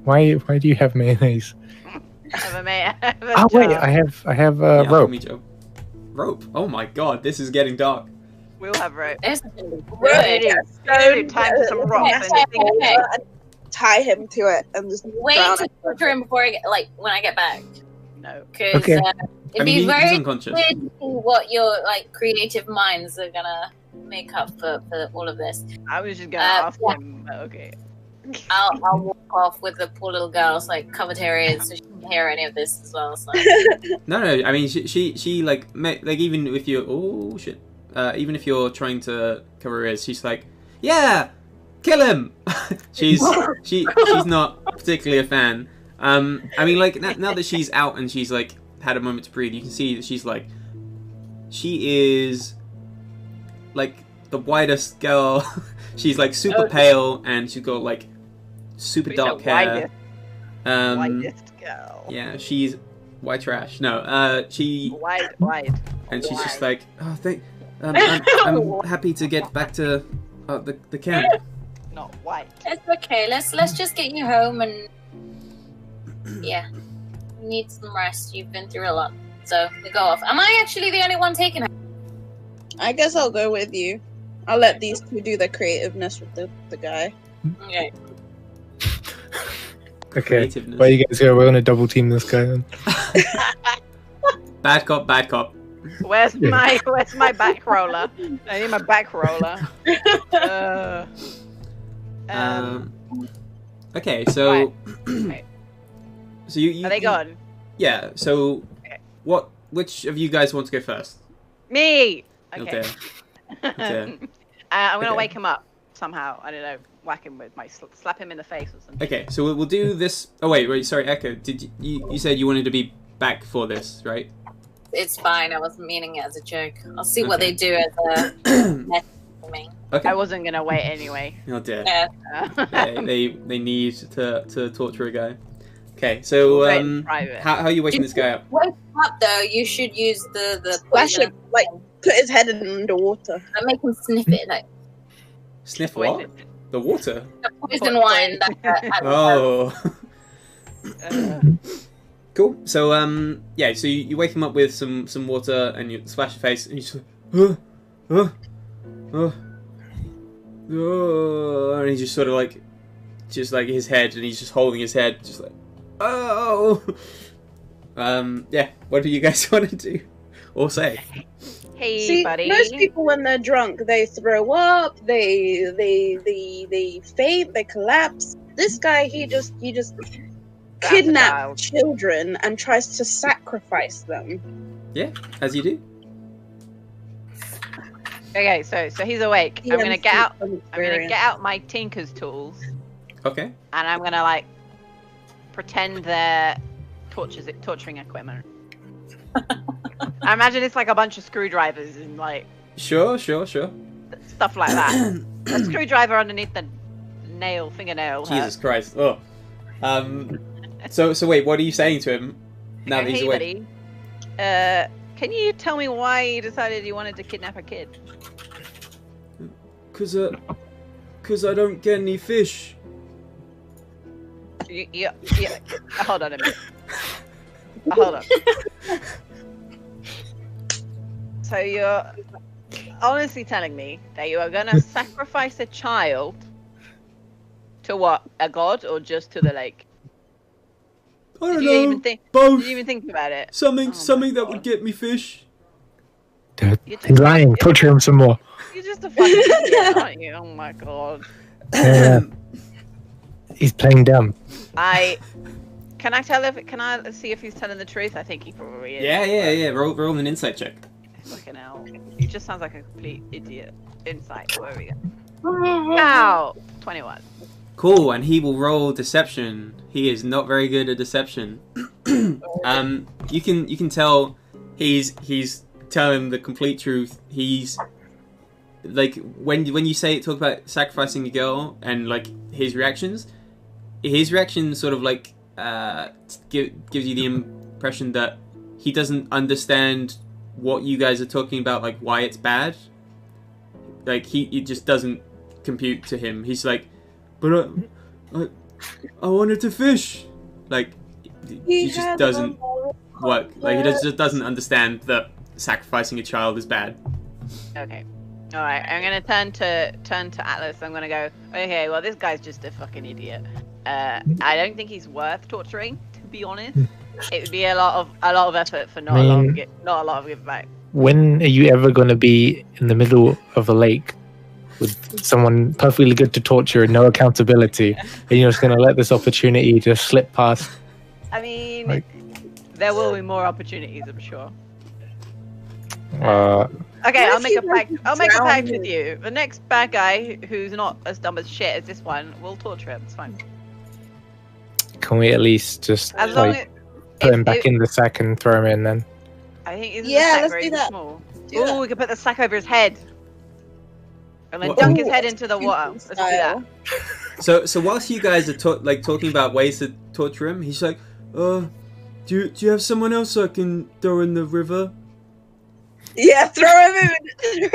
Why do you have mayonnaise? I have a have a Oh wait, jar. I have Yeah, rope. me too. Rope. Oh my God, this is getting dark. We'll have rope. This is gonna be Really? good. Time for some rock. Okay, okay. Tie him to it and just Wait drown to him. torture him before when I get back. No. Because Okay. it'd I mean, be he's very unconscious. weird to see what your creative minds are gonna make up for all of this. I was just gonna ask yeah. him, but okay. I'll walk off with the poor little girl's covered her ears so she can't hear any of this as well. So. No, I mean, she like even if you're even if you're trying to cover her ears, she's like, yeah, kill him. she's not particularly a fan. I mean, like now that she's out and she's like had a moment to breathe, you can see that she is like the whitest girl. She's like super pale and she's got like super She's dark the hair. Whitest girl. Yeah, she's white trash. No, she White. and she's just like, oh, I'm happy to get back to the camp. Not white. It's okay. Let's just get you home and yeah, you need some rest. You've been through a lot, so we go off. Am I actually the only one taking her? I guess I'll go with you. I'll let these two do the creativeness with the guy. Okay. Okay. Creativeness. Where you guys go? We're gonna double team this guy then. Bad cop, bad cop. Where's my back roller? I need my back roller. Okay, so Right. so you Are they gone? Yeah. So Okay. which of you guys want to go first? Me. Okay. Okay. Okay. I'm gonna Okay. wake him up somehow. I don't know. Whack him with my slap him in the face or something. Okay, so we'll do this. Oh wait, sorry, Echo. Did you said you wanted to be back for this, right? It's fine. I wasn't meaning it as a joke. I'll see what Okay. they do as a message for me. Okay. I wasn't gonna wait anyway. Oh dear. Yeah. They need to torture a guy. Okay, so Right in private. how are you waking this guy up? Wake up though. You should use the Splash poison. him, like put his head in underwater. I make him sniff it, like Sniff what? The water. the poison wine. That Oh. Uh, Cool. So yeah. So you wake him up with some water and you splash your face and you just like, and he's just sort of like his head and he's just holding his head just like oh. Yeah. What do you guys want to do or say? hey, See, buddy. most people when they're drunk, they throw up, they faint, they collapse. This guy, he just kidnaps children and tries to sacrifice them. Yeah, as you do. Okay, so he's awake. He I'm gonna has get out. some I'm gonna experience. get out my tinker's tools Okay. And I'm gonna like pretend they're torturing equipment. I imagine it's like a bunch of screwdrivers and like Sure. stuff like that. A screwdriver underneath the fingernail. Jesus Christ. Oh. So wait, what are you saying to him now that he's Hey, awake? buddy. Can you tell me why you decided you wanted to kidnap a kid? Cause I don't get any fish. Yeah. Hold on a minute. Hold on. So you're honestly telling me that you are gonna sacrifice a child to what? A god or just to the lake? I don't Did you know. even think? Both. Did you even think about it? Something Oh my that God. would get me fish. Dude, he's lying. Torture him some more. You're just a fucking idiot, aren't you? Oh my god. Yeah. He's playing dumb. Can I see if he's telling the truth? I think he probably is. Yeah. Roll an insight check. Fucking hell. He just sounds like a complete idiot. Insight, where we go? Ow! 21. Cool, and he will roll deception. He is not very good at deception. You can tell he's telling the complete truth. He's like when you talk about sacrificing a girl and like his reactions sort of like gives you the impression that he doesn't understand what you guys are talking about, like why it's bad. Like it just doesn't compute to him. He's like, but I wanted to fish. Like he just doesn't work. Like he just doesn't understand that sacrificing a child is bad. Okay. Alright, I'm gonna turn to Atlas. I'm gonna go, okay, well this guy's just a fucking idiot. I don't think he's worth torturing, to be honest. It would be a lot of effort for not a lot of give back. When are you ever going to be in the middle of a lake with someone perfectly good to torture and no accountability, and you're just going to let this opportunity just slip past? I mean, Like- there will be more opportunities, I'm sure. What Okay, I'll if make he a pact. was I'll make a pact drowning? with you. The next bad guy who's not as dumb as shit as this one, we'll torture him. It's fine. Can we at least just As long like as put him back in the sack and throw him in then? I think isn't Yeah, the sack let's very do that. small. Do Oh, that. we could put the sack over his head, and then What? dunk his Ooh, head into the water. Let's do that. So whilst you guys are talking about ways to torture him, he's like, do you have someone else I can throw in the river? Yeah, throw him in.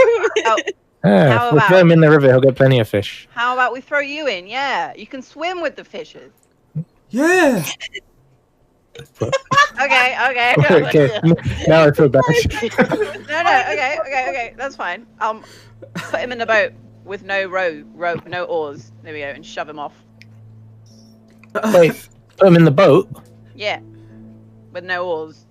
Oh, Yeah, How we'll throw about- him in the river, he'll get plenty of fish. how about we throw you in? Yeah, you can swim with the fishes. Yeah. Okay. Okay, now I feel bad. No. Okay. That's fine. Put him in the boat with no rope, no oars. There we go, and shove him off. Wait, put him in the boat? Yeah, with no oars.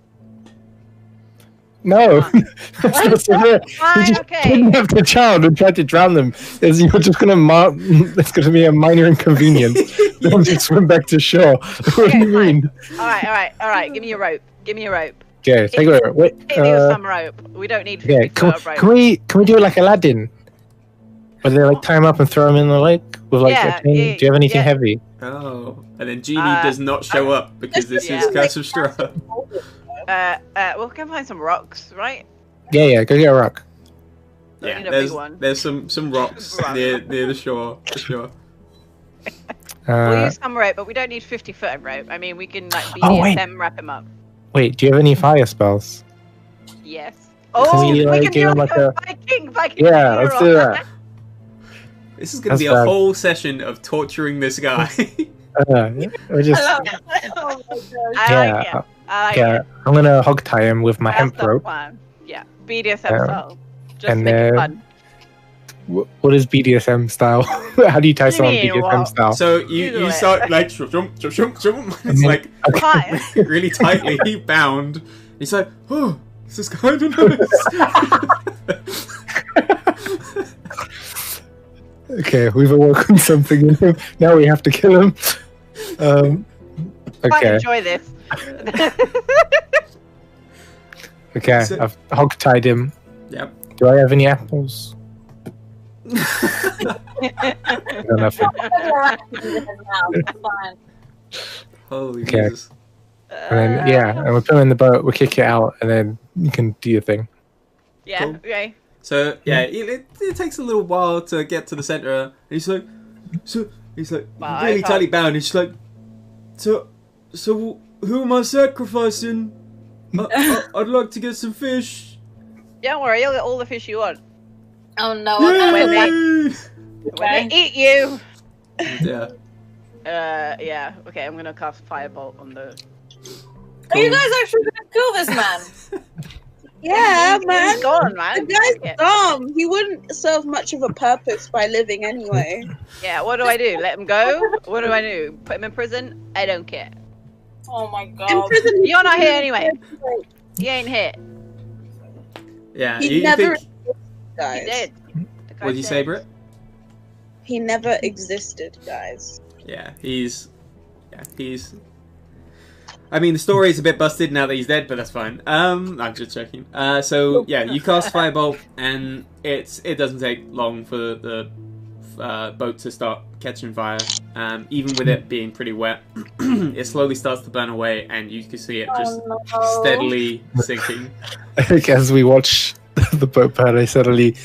No. Fine. That's not severe. Fine, You just okay. kidnapped a child and tried to drown them. You're just gonna it's gonna be a minor inconvenience. They'll just swim back to shore. What do Okay, you fine. mean? All right. Give me a rope. Okay, take it over. Wait, Hit me with some rope. We don't need 50 okay, foot of rope. can we do it like Aladdin? Where they like tie him up and throw him in the lake with like Yeah, a chain? yeah, Do you have anything yeah. heavy? Oh, and then Genie Uh, does not show up because this yeah. is Curse of Strahd. We'll go find some rocks, right? Yeah, go get a rock. Don't Yeah, need a big one. there's some rocks near the shore, for sure. We'll use some rope, but we don't need 50 foot of rope. I mean, we can like Oh, wait. BDSM wrap him up. Wait, do you have any fire spells? Yes. Can Oh, we, we like, can give do him, like like, a a- Viking. Yeah, let's do funeral. that. This is going to be That's a bad. whole session of torturing this guy. We just Oh my gosh. I like it. I like yeah. it. I'm gonna hog tie him with my That's hemp the rope. plan. Yeah, BDSM Yeah. style. Just And make it then- fun. What is BDSM style? How do you tie What do someone you mean, BDSM what? style? So Google you it. start like shum. It's then- like Hi. really tightly bound. He's like, oh, this is kind of nice. Okay, we've awoken something in him. Now we have to kill him. I Okay, enjoy this. okay. So- I've hog tied him. Yep. Do I have any apples? nothing. Fine. Holy Okay. Jesus. And then, and we put him in the boat, we kick it out, and then you can do your thing. Yeah. Cool. Okay. So yeah, it takes a little while to get to the center, and he's like, Well, really I tightly bound. He's like, so who am I sacrificing? I'd like to get some fish. Don't worry, you'll get all the fish you want. Oh no, I can't go back. Yay! When they eat you. Yeah. Yeah. Okay, I'm gonna cast Firebolt on the. Are you guys actually gonna kill this man? Yeah, man. He's gone, man. The guy's Yeah. dumb. He wouldn't serve much of a purpose by living anyway. Yeah, what do I do? Let him go? What do I do? Put him in prison? I don't care. Oh my In god. prison, You're not here anyway. He ain't here. Yeah. he You never think? existed, guys. He did. What did you say, Britt? He never existed, guys. Yeah. He's. I mean, the story's a bit busted now that he's dead, but that's fine. I'm just joking. So yeah, you cast Firebolt, and it doesn't take long for the boat to start catching fire. Even with it being pretty wet, it slowly starts to burn away, and you can see it just steadily sinking. I think as we watch the boat burn, I suddenly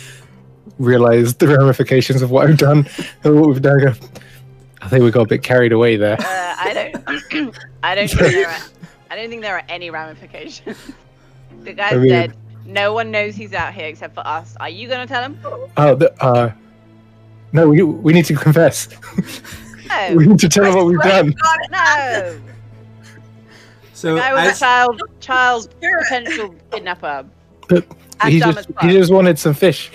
realised the ramifications of what I've done and what we've done. I think we got a bit carried away there. I don't think there are any ramifications. The guy's dead. No one knows he's out here except for us. Are you gonna tell him? No, we need to confess. No. We need to tell him what we've done. No. So The guy was a child potential kidnapper. He just wanted some fish.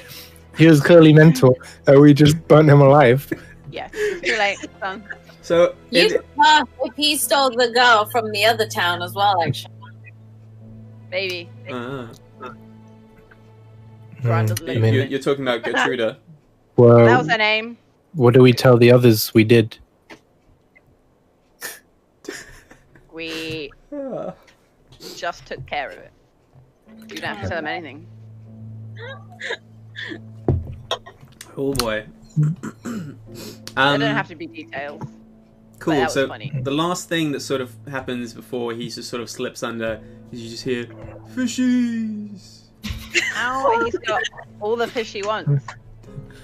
He was clearly mental, and we just burnt him alive. Yeah, it's too late, son. So You could ask if he stole the girl from the other town as well, actually. Maybe. uh, Strahd doesn't live mean- with me. you're talking about Gertruda. Well, That was her name. what do we tell the others we did? We just took care of it. You don't have to tell them anything. Oh boy. They don't have to be details. Cool. that was So funny. the last thing that sort of happens before he just sort of slips under is you just hear fishies. Now he's got all the fish he wants.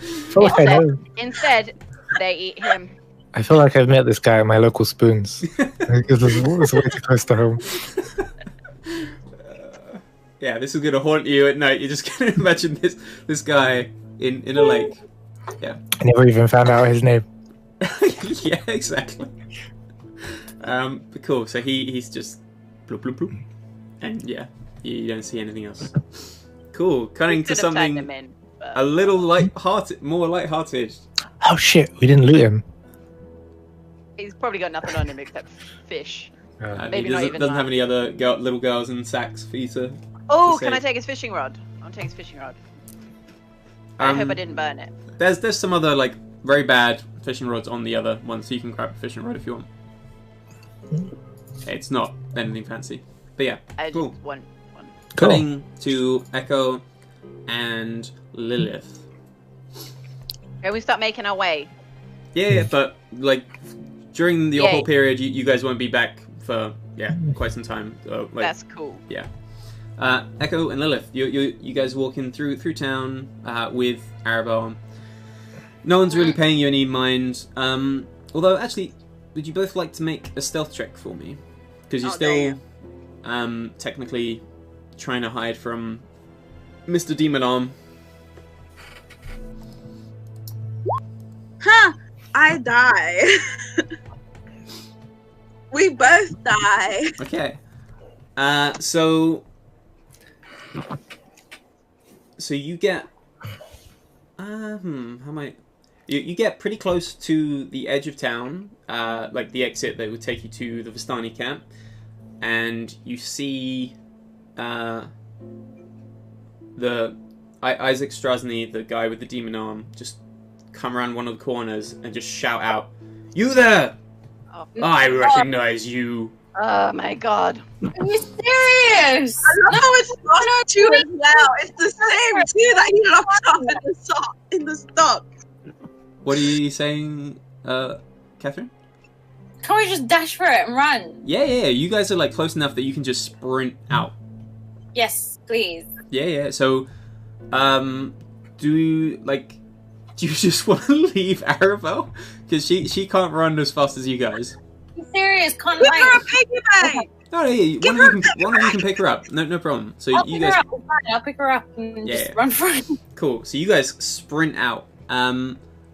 I feel like I know. Instead, they eat him. I feel like I've met this guy at my local spoons. Because it's way too close to home. Yeah, this is gonna haunt you at night. You're just gonna imagine this guy in a lake. Yeah. I never even found out his name. Yeah, exactly. But cool. So he's just bloop bloop bloop, and yeah, you don't see anything else. Cool. Cutting to Could have tagged him something in, but a little more light-hearted. Oh shit, we didn't loot him. he's probably got nothing on him except fish. Maybe He not doesn't, even doesn't that. have any other little girls in sacks for you to. Oh, to can I save. take his fishing rod? I'll take his fishing rod. I hope I didn't burn it. There's some other like very bad fishing rods on the other one, so you can grab a fishing rod if you want. It's not anything fancy, but yeah, I cool. just want one. Cool. Cutting to Echo and Lilith. Can we start making our way? Yeah, but like during the Yay. whole period, you guys won't be back for quite some time. So, like, That's cool. Echo and Lilith, you guys walking through town with Arabelle. No one's really paying you any mind. Although, actually, would you both like to make a stealth check for me? Because you're still technically trying to hide from Mr. Demon Arm. Huh! I die. We both die. Okay. So you get how might you get pretty close to the edge of town, like the exit that would take you to the Vistani camp, and you see the Isaac Strahd, the guy with the demon arm, just come around one of the corners and just shout out, "You there! Oh, I recognize you." oh my god. Are you serious? No, it's not too as well. It's the same too that he locked up in the stock. What are you saying, Catherine? Can't we just dash for it and run? Yeah. You guys are like close enough that you can just sprint out. Yes, please. Yeah. So, do you just want to leave Arabelle? Because she can't run as fast as you guys. I'm serious, can't Give her a I? piggyback! No, one of you can pick her up. No problem. So I'll you pick guys, her up. It's fine. I'll pick her up and Yeah. just run for it. cool. So you guys sprint out.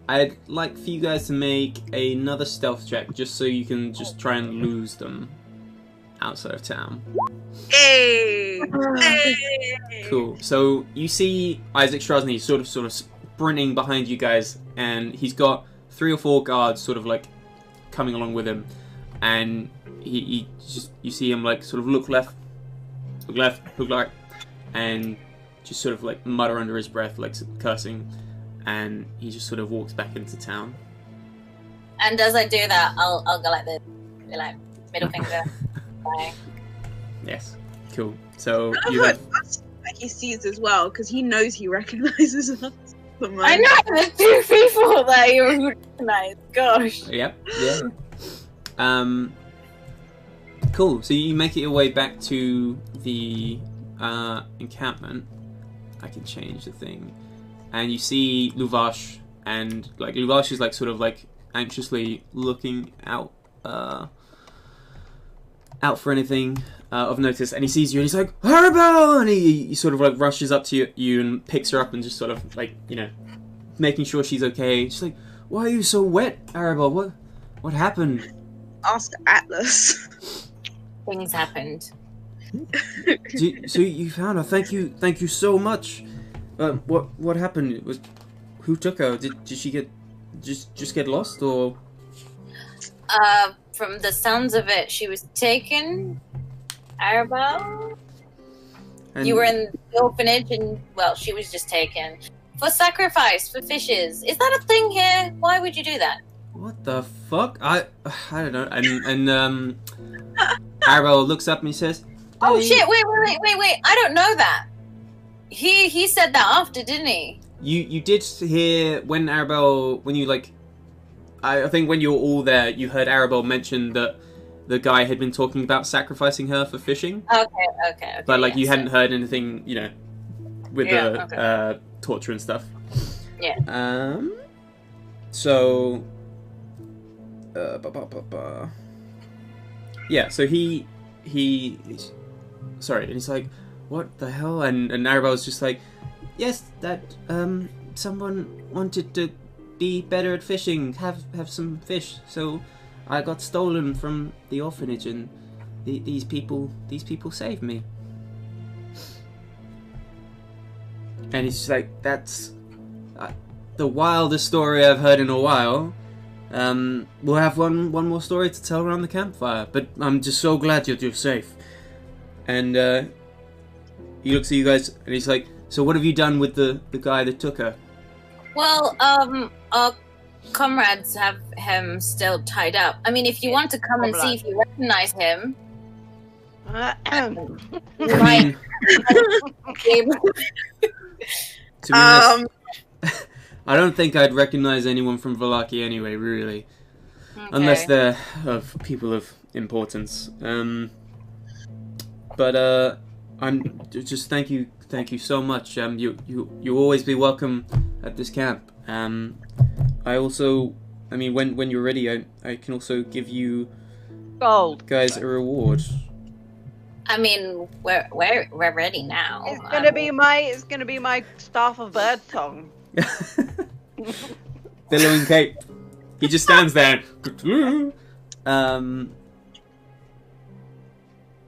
I'd like for you guys to make another stealth check, just so you can just try and lose them outside of town. Hey! Cool. So you see Isaac Strasny sort of sprinting behind you guys, and he's got 3 or 4 guards sort of like coming along with him, and he just, you see him like sort of look left, look right, and just sort of like mutter under his breath, like cursing, and he just sort of walks back into town. And as I do that, I'll go like this, be like middle finger. Bye. Yes. Cool. So I you love have, how like he sees as well, because he knows he recognizes us. The moment. I know there's 2 people that you recognize. Gosh. yeah. Cool. So you make it your way back to the encampment. I can change the thing, and you see Luvash, and like Luvash is like sort of like anxiously looking out for anything of notice, and he sees you, and he's like, Arabelle! And he sort of like rushes up to you and picks her up, and just sort of like, you know, making sure she's okay. She's like, why are you so wet, Arabelle? What happened? Ask Atlas. Things happened. So you found her. Thank you so much. What happened? Who took her? Did she get just get lost, or? From the sounds of it, she was taken. Arabelle? And You were in the orphanage, and well, she was just taken for sacrifice for fishes. Is that a thing here? Why would you do that? what the fuck? I don't know. And Arabelle looks up and he says, Oh "Daddy." shit! Wait! I don't know that. He said that after, didn't he? You did hear when Arabelle, when you like, I think when you were all there, you heard Arabelle mention that the guy had been talking about sacrificing her for fishing. Okay. But like you yes. hadn't heard anything, you know, with the torture and stuff. Yeah. So. Yeah. So he's sorry, and he's like, "What the hell?" And Arabelle's just like, "Yes, that someone wanted to be better at fishing, have some fish. So I got stolen from the orphanage, and these people saved me." And he's just like, "That's the wildest story I've heard in a while. We'll have one more story to tell around the campfire, but I'm just so glad you're safe." And he looks at you guys, and he's like, "So what have you done with the guy that took her?" Well, our comrades have him still tied up. I mean, if you want to come and see if you recognize him, you might be able To be honest, I don't think I'd recognize anyone from Vallaki anyway, really. Unless they're of people of importance. But I'm just thank you so much. You always be welcome at this camp. I also, I mean, when you're ready, I can also give you Gold. guys a reward. I mean, we're ready now. It's gonna be my staff of bird tongue. Billowing cape. He just stands there.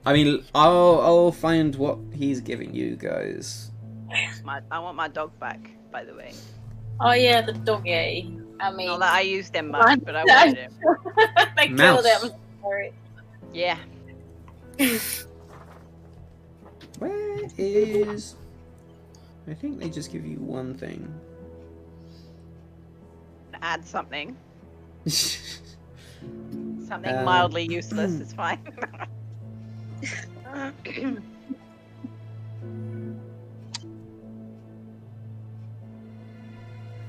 I mean, I'll find what he's giving you guys. I want my dog back, by the way. Oh yeah, the doggy. I mean, Not that I used him much, but I wanted him. I Mouse. killed him. Sorry. Yeah. Where is... I think they just give you one thing. Add something. Something Um, mildly useless is fine.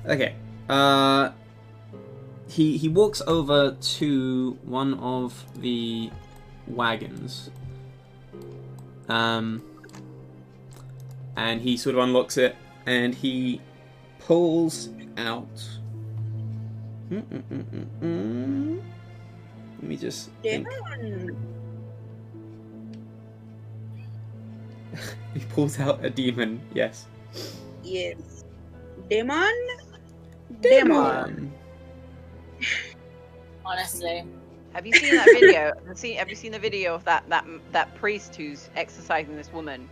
Okay. he walks over to one of the wagons, and he sort of unlocks it, and he pulls out. Let me just think. He pulls out a demon. Yes. Yes. Demon. Honestly. Have you seen that video? Have you seen the video of that priest who's exorcising this woman?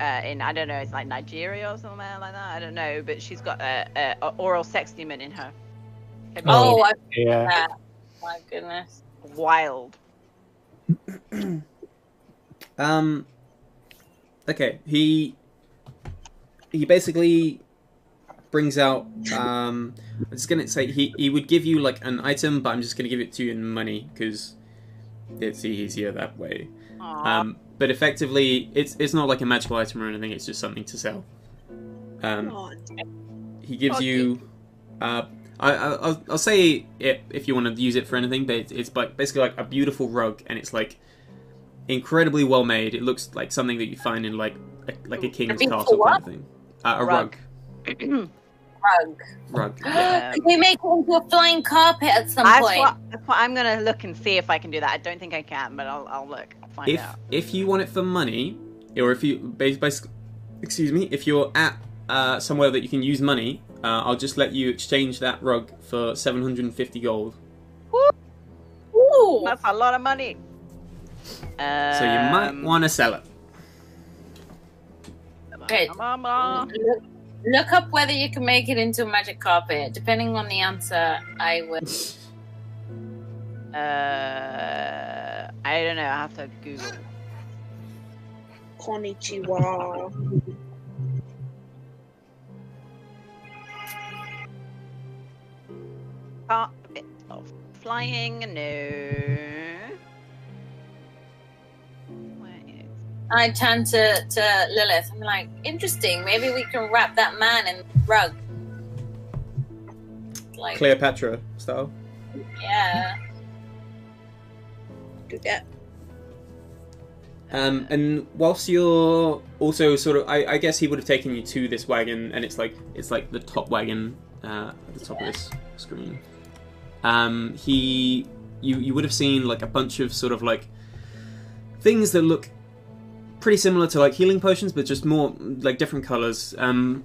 In, I don't know, it's like Nigeria or somewhere like that. I don't know, but she's got a oral sex demon in her. Oh, I yeah. that. My goodness. Wild. Okay. He basically brings out. I'm just gonna say he would give you like an item, but I'm just gonna give it to you in money because it's easier that way. Aww. But effectively, it's not like a magical item or anything. It's just something to sell. He gives you. I'll say it if you want to use it for anything, but it's like basically like a beautiful rug, and it's like incredibly well made. It looks like something that you find in like a king's castle kind of thing. A rug. Rug. Yeah. Can we make it into a flying carpet at some point? That's what I'm gonna look and see if I can do that. I don't think I can, but I'll look. I'll find out. If you want it for money, or if you if you're at somewhere that you can use money, I'll just let you exchange that rug for 750 gold. Ooh. That's a lot of money. So you might want to sell it. Okay. Look up whether you can make it into a magic carpet. Depending on the answer, I will. I don't know. I have to Google. Konnichiwa. Carpet of flying, no. I turn to Lilith. I'm like, interesting. Maybe we can wrap that man in the rug. Like Cleopatra style. Yeah. Do that. And whilst you're also sort of, I guess he would have taken you to this wagon, and it's like the top wagon at the top of this screen. You would have seen like a bunch of sort of like things that look pretty similar to like healing potions, but just more like different colors. And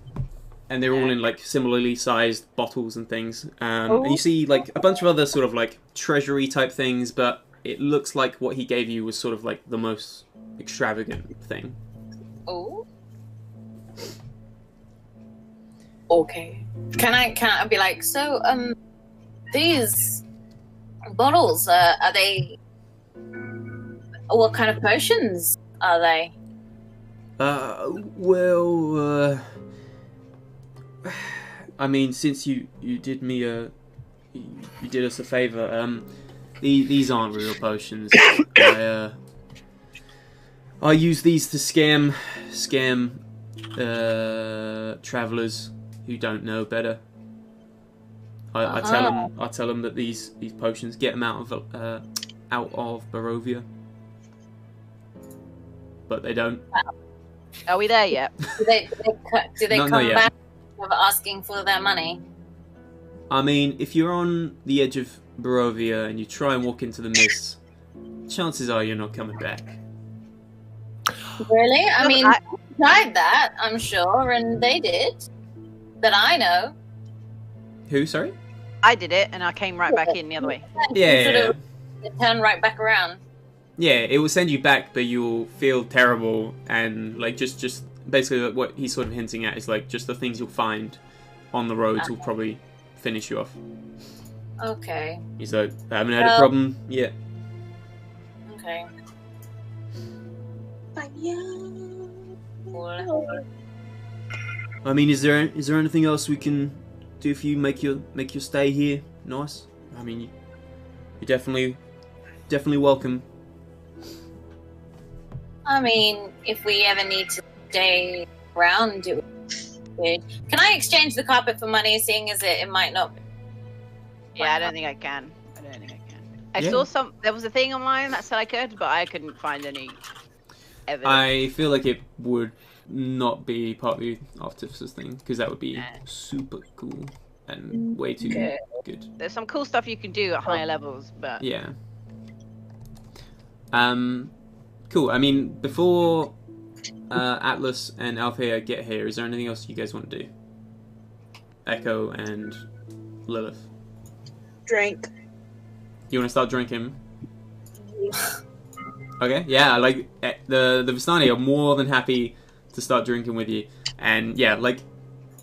they're all in like similarly sized bottles and things. And you see like a bunch of other sort of like treasury type things, but it looks like what he gave you was sort of like the most extravagant thing. Oh. Okay. Can I be like, so these bottles are they? What kind of potions are they? Well, I mean, since you did me you did us a favor. These aren't real potions. I use these to scam travelers who don't know better. I tell them that these potions get them out of Barovia, but they don't. Are we there yet? Do they come back with asking for their money? I mean, if you're on the edge of Barovia and you try and walk into the mist, chances are you're not coming back. Really? I mean, I tried that, I'm sure, and they did. That I know. Who, sorry? I did it, and I came right back in the other way. Yeah. Turn right back around. Yeah, it will send you back, but you'll feel terrible, and like just basically what he's sort of hinting at is like just the things you'll find on the roads will probably finish you off. Okay. He's like, I haven't had a problem yet. Okay. I mean, is there anything else we can do for you? Make your stay here nice? I mean, you're definitely welcome. I mean, if we ever need to stay around, can I exchange the carpet for money, seeing as it might not be? Yeah, I don't think I can. I Yeah. saw there was a thing online that said I could, but I couldn't find any evidence. I feel like it would not be part of the artificer's thing because that would be super cool and way too good. There's some cool stuff you can do at higher levels, but Yeah. Cool. I mean, before Atlas and Althea get here, is there anything else you guys want to do? Echo and Lilith. Drink. You want to start drinking? Okay. Yeah. Like the Vistani are more than happy to start drinking with you, and yeah, like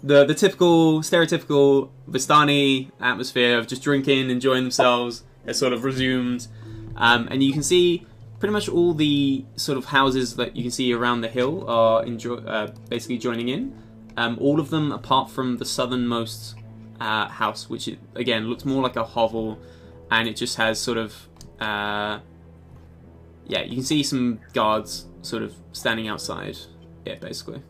the typical stereotypical Vistani atmosphere of just drinking, enjoying themselves is sort of resumed, and you can see pretty much all the sort of houses that you can see around the hill are basically joining in. All of them apart from the southernmost house, which again looks more like a hovel, and it just has sort of you can see some guards sort of standing outside. Yeah, basically.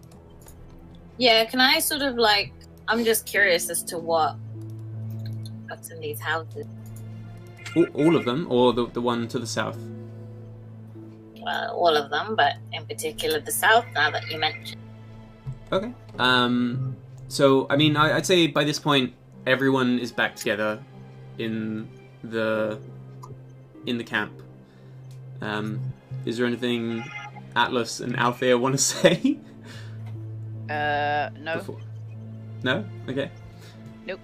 Yeah, can I sort of like... I'm just curious as to what's in these houses. All of them, or the one to the south? All of them, but in particular the south, now that you mentioned. Okay. So, I mean, I'd say by this point, everyone is back together in the camp. Is there anything Atlas and Althea want to say? No. Before? No? Okay. Nope.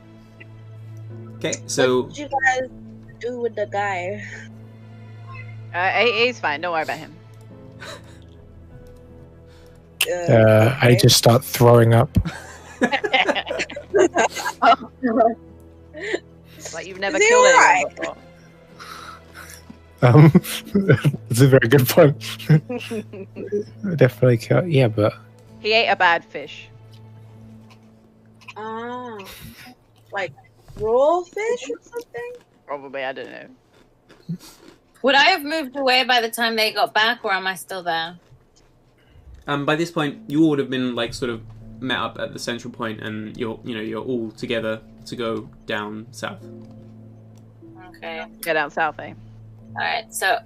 Okay, so... What did you guys do with the guy? He's fine. Don't worry about him. I just start throwing up. Like you've never Is he killed alright? anyone before. That's a very good point. Definitely kill. Yeah, but He ate a bad fish. Ah, like raw fish or something? Probably, I don't know. Would I have moved away by the time they got back, or am I still there? by this point, you all would have been, like, sort of met up at the central point, and you're all together to go down south. Okay. Go down south, eh? Alright, so...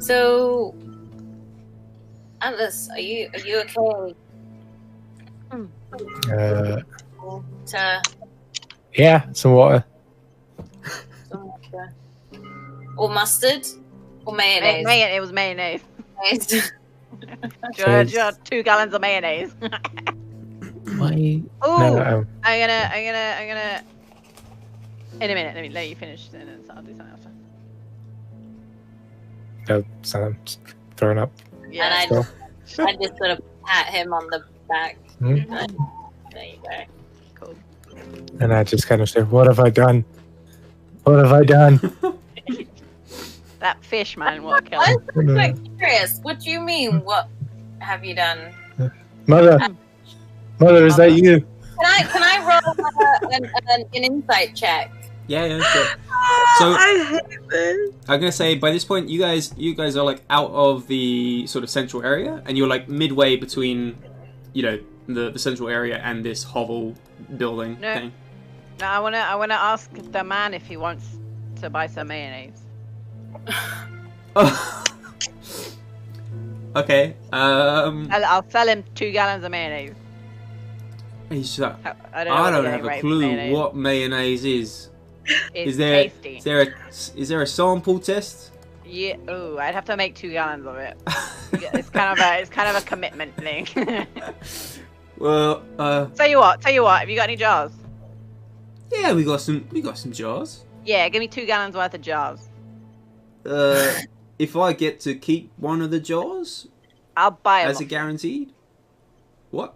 So... Atlas, are you okay to... yeah, some water. Or mustard? Or mayonnaise? It was mayonnaise. Mayonnaise. Sure, 2 gallons of mayonnaise. Why? Ooh, No, I'm gonna. In a minute, let me let you finish, and then I'll do something else. I'm throwing up. Yeah. And I just sort of pat him on the back. Hmm? There you go. Cool. And I just kind of say, "What have I done? What have I done?" That fish, man, what a I'm killer. quite curious. What do you mean? What have you done? Mother, is that you? Can I roll an insight check? Yeah, sure. Oh, So- I hate this. I'm gonna say by this point, you guys are like out of the sort of central area, and you're like midway between, the central area and this hovel building No. thing. No, I wanna ask the man if he wants to buy some mayonnaise. Oh. Okay. I'll sell him 2 gallons of mayonnaise. He's like, I don't, know I what don't the have a rate for clue mayonnaise what mayonnaise is. It's Is there tasty. is there a sample test? Yeah. Ooh, I'd have to make 2 gallons of it. It's kind of a commitment thing. Well, Tell you what. Have you got any jars? yeah, we got some jars. Yeah, give me 2 gallons worth of jars. If I get to keep one of the jars I'll buy them. as a guaranteed. What?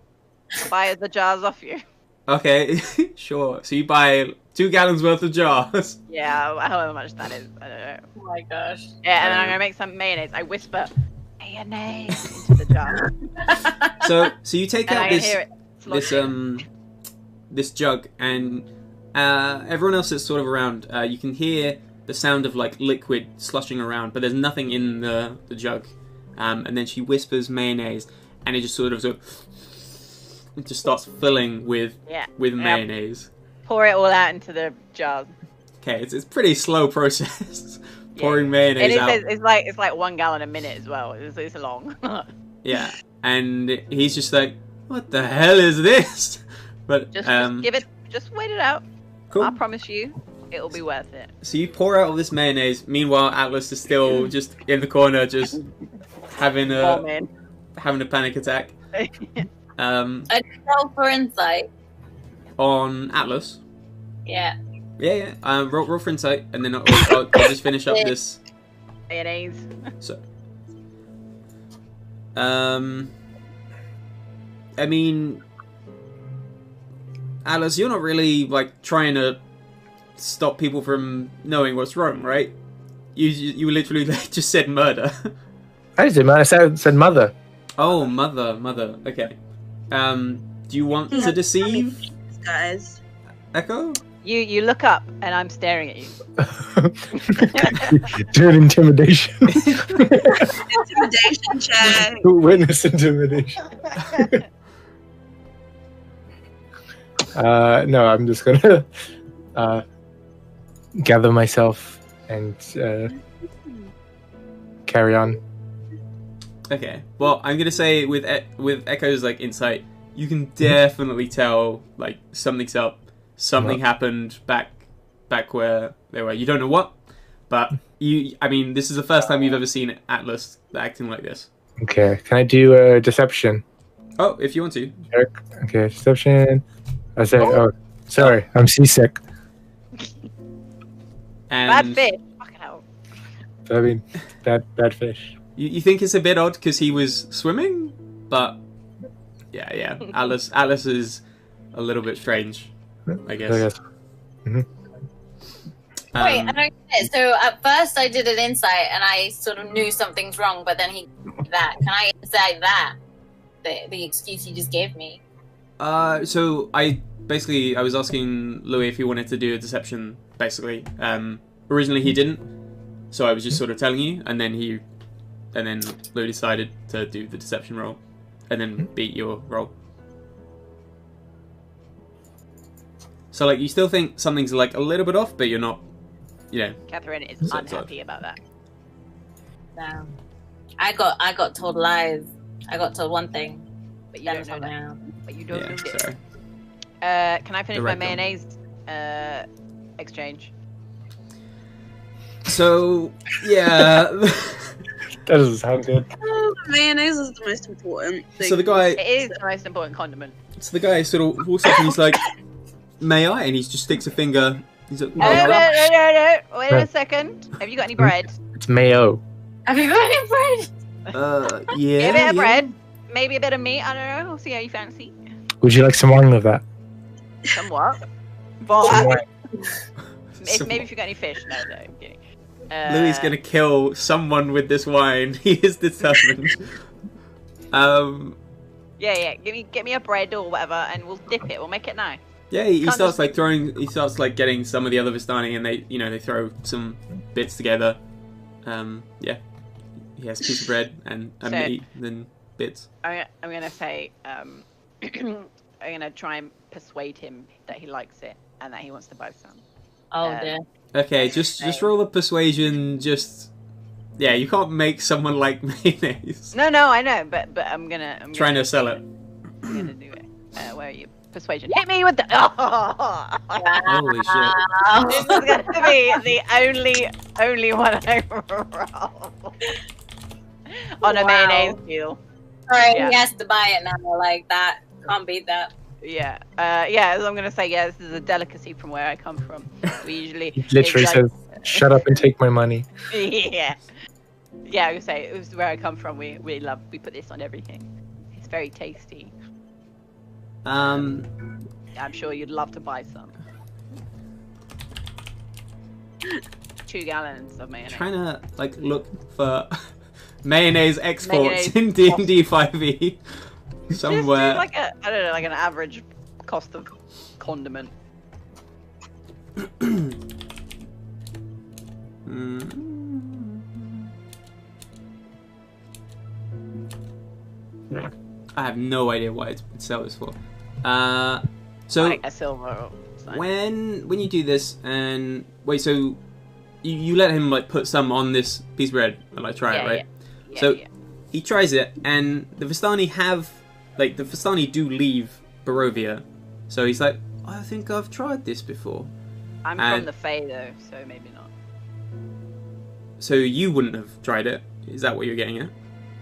I'll buy the jars off you. Okay, sure. So you buy 2 gallons worth of jars. Yeah, however much that is. I don't know. Oh my gosh. Yeah, and then I'm gonna make some mayonnaise. I whisper mayonnaise into the jar, So you take and out I can hear it. this jug, and everyone else that's sort of around, you can hear the sound of like liquid slushing around, but there's nothing in the jug. And then she whispers mayonnaise, and it just sort of it just starts filling with Yeah. mayonnaise. pour it all out into the jars. Okay, it's pretty slow process. Pouring mayonnaise out. It's like 1 gallon a minute as well. It's long. Yeah, and he's just like, "What the hell is this?" But just wait it out. cool. I promise you, it'll be worth it. So you pour out all this mayonnaise. Meanwhile, Atlas is still just in the corner, just having a panic attack. I roll for insight. On Atlas. Yeah. Yeah. Roll for insight, and then I'll just finish up this. Mayonnaise. So, I mean, Alice, you're not really like trying to stop people from knowing what's wrong, right? You literally just said murder. I did, man. I said mother. Oh, mother. Okay. Do you want to deceive, Guys. Echo? You look up and I'm staring at you. Do an intimidation. Intimidation check. Witness intimidation. No, I'm just gonna gather myself and carry on. Okay. Well, I'm gonna say with Echo's like insight, you can definitely tell like something's up. Something happened back where they were. You don't know what, but I mean, this is the first time you've ever seen Atlas acting like this. Okay. Can I do a deception? Oh, if you want to. Okay, deception. I say, sorry, I'm seasick. Bad And fish. Fucking hell. I mean, bad fish. you think it's a bit odd because he was swimming, but yeah. Atlas is a little bit strange, I guess. Wait, I don't get it. So at first I did an insight and I sort of knew something's wrong, but then he that. Can I insight that? The excuse you just gave me. So I was asking Louis if he wanted to do a deception, basically. Originally he didn't, so I was just sort of telling you, and then Louis decided to do the deception roll, and then beat your roll. So like you still think something's like a little bit off, but you're not, Catherine is unhappy about that. No. I got told lies. I got told one thing. But you don't know that. now. But you don't know this. Sorry. Can I finish my Direct mayonnaise exchange? So yeah. That doesn't sound good. Oh, mayonnaise is the most important thing. So the guy. It is the most important condiment. So the guy sort of walks up and he's like, "May I?" And he just sticks a finger. He's like, No. Wait a second. Have you got any bread? It's mayo. Have you got any bread? Yeah. A bit of bread. Maybe a bit of meat. I don't know. We'll see how you fancy. Would you like some wine with that? Somewhat. Some But wine. maybe if you got any fish. No, I'm kidding. Louis gonna kill someone with this wine. He is determined. Yeah. Get me a bread or whatever, and we'll dip it. We'll make it nice. Yeah, he Can't starts just- he starts getting some of the other Vistani, and they throw some bits together. Yeah, he has a piece of bread and So- meat, then bits. I'm gonna say I'm gonna try and persuade him that he likes it and that he wants to buy some. Oh dear. Okay, just roll a persuasion. Yeah, you can't make someone like mayonnaise. No, I know, but I'm Trying to sell it. I'm gonna do it. Where are you? Persuasion. Hit me with the. Oh! Holy shit! This is gonna be the only one I roll on a Wow. mayonnaise deal. Alright, Yeah. he has to buy it now. Like that. Can't beat that. Yeah, so I'm gonna say this is a delicacy from where I come from. We usually It literally it's says, "Shut up and take my money." yeah, I would say it was where I come from. We put this on everything. It's very tasty. I'm sure you'd love to buy some. 2 gallons of mayonnaise. Trying to look for mayonnaise exports Mayonnaise in D&D 5e Just somewhere. do like an average cost of condiment. I have no idea what it'd sell this for. So Like a silver fine. when you do this, and wait, so you let him like put some on this piece of bread and like try it, right? Yeah, So yeah. he tries it, and the Vistani do leave Barovia. So he's like, I think I've tried this before. I'm from the Fae though, so maybe not. So you wouldn't have tried it? Is that what you're getting at?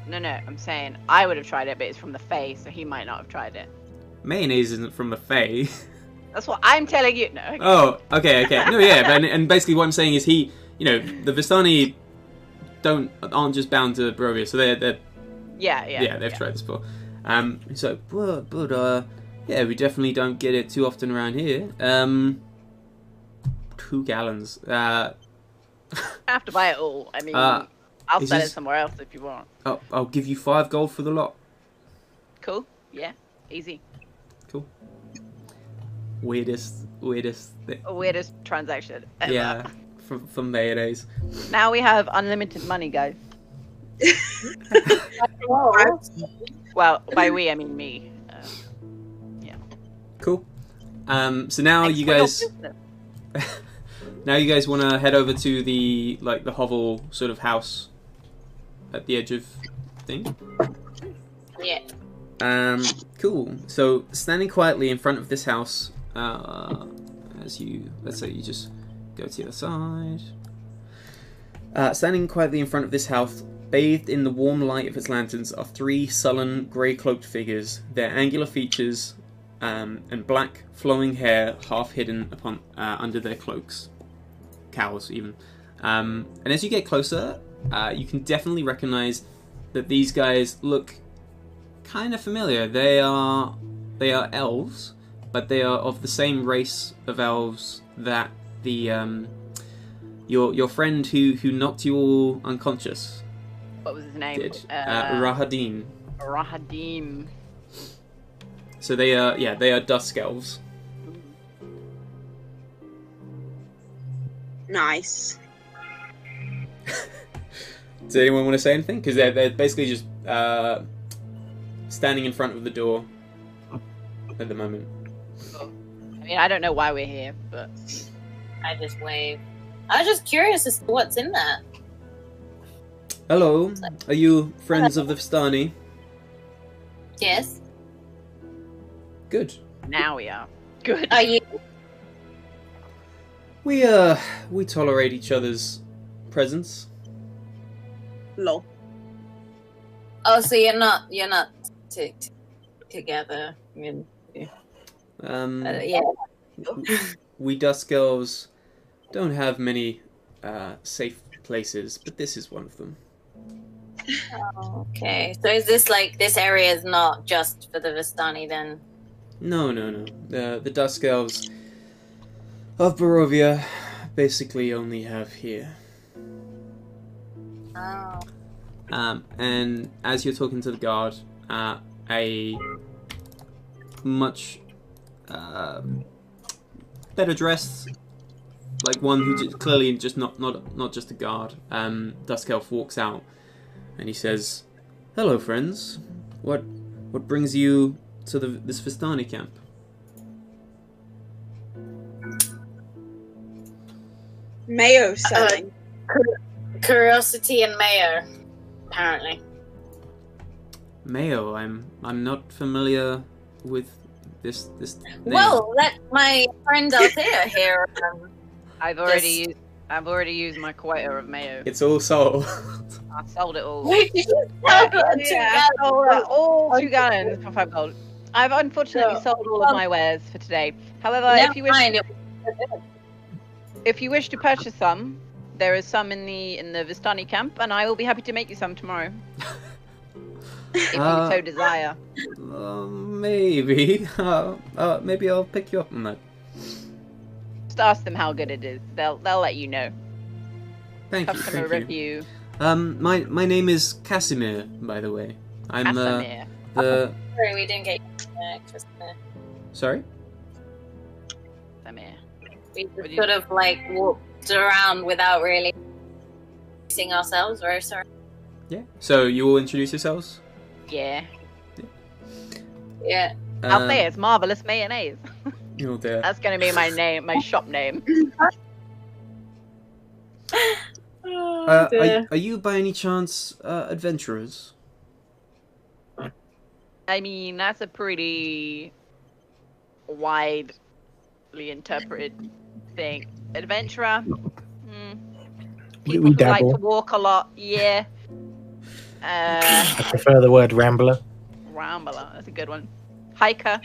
No, I'm saying I would have tried it, but it's from the Fae, so he might not have tried it. Mayonnaise isn't from the Fae. That's what I'm telling you. No. Okay. Oh, okay. No, yeah, and basically what I'm saying is the Vistani aren't just bound to Barovia, so they're they've tried this before. So, but yeah, we definitely don't get it too often around here. 2 gallons. I have to buy it all. I mean, I'll sell it somewhere else if you want. Oh, I'll give you 5 gold for the lot. Cool. Yeah. Easy. Cool. Weirdest thing. Weirdest transaction ever. Yeah, from mayonnaise. Now we have unlimited money, guys. Well, by we I mean me. Yeah. Cool. So now you guys want to head over to the hovel sort of house at the edge of thing. Yeah. Cool. So standing quietly in front of this house, let's say you just go to the other side. Standing quietly in front of this house, bathed in the warm light of its lanterns, are 3 sullen, grey-cloaked figures. Their angular features and black, flowing hair half hidden upon under their cloaks, cowls even. And as you get closer, you can definitely recognise that these guys look kind of familiar. They are elves, but they are of the same race of elves that the your friend who knocked you all unconscious. What was his name? Did Rahadim. Rahadim. So they are dusk elves. Nice. Does anyone want to say anything? Because they're basically just standing in front of the door at the moment. I mean, I don't know why we're here, but I just wave. I was just curious as to what's in that. Hello, are you friends of the Vistani? Yes. Good. now we are. Good. Are you? We tolerate each other's presence. Lol. Oh, so you're not together. I mean, yeah. We dusk elves don't have many safe places, but this is one of them. Oh, okay. So is this like this area is not just for the Vistani then? No. The dusk elves of Barovia basically only have here. Oh. And as you're talking to the guard, a much better dressed, like one who clearly just not just a guard, dusk elf walks out, and he says, "Hello, friends. What brings you to this Vistani camp?" Mayo selling. Curiosity and mayo, apparently. Mayo. I'm not familiar with this name. Well, let my friend Althea here. I've already used my quota of mayo. It's all sold. I sold it all. Wait, did you I sold all 2 gallons for 5 gold. I've unfortunately sold all of my wares for today. However, if you wish to purchase some, there is some in the Vistani camp, and I will be happy to make you some tomorrow. If you so desire. Maybe. Maybe I'll pick you up on that. Just ask them how good it is. They'll let you know. Thank Customer you. review. My name is Casimir, by the way. I'm Casimir. Sorry, we didn't get you. Sorry? Casimir. We just sort of like walked around without really introducing ourselves. Very sorry. Yeah. So you all introduce yourselves? Yeah. Yeah. I'll say it's marvelous mayonnaise. Oh dear. That's gonna be my name, my shop name. Oh, dear. Are you by any chance adventurers? I mean, that's a pretty widely interpreted thing. Adventurer? People We who like dabble. to walk a lot, yeah. I prefer the word rambler. Rambler, that's a good one. Hiker.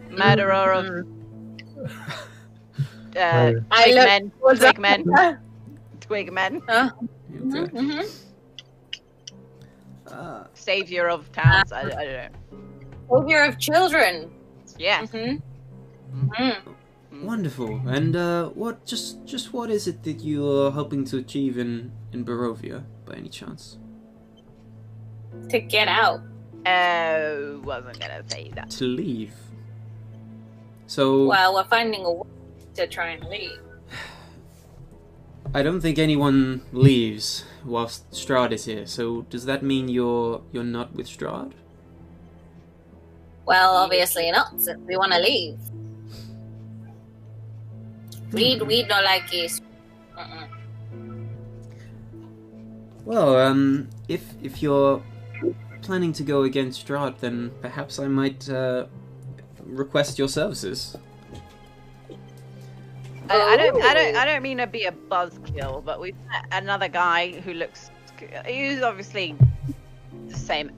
Murderer of I twig look- men. what's Twig that? men. Twig men. Okay. Mm-hmm. Savior of towns. I don't know. Savior of children. Yes. Mm-hmm. Mm-hmm. Wonderful. And what just what is it that you are hoping to achieve in Barovia, by any chance? To get out. Oh, wasn't gonna say that. To leave. So Well, we're finding a way to try and leave. I don't think anyone leaves whilst Strahd is here. So does that mean you're not with Strahd? Well, obviously not, since we want to leave. We don't like it. Mm-mm. Well, if you're planning to go against Strahd, then perhaps I might request your services. I don't mean to be a buzzkill, but we've met another guy who looks. He's obviously the same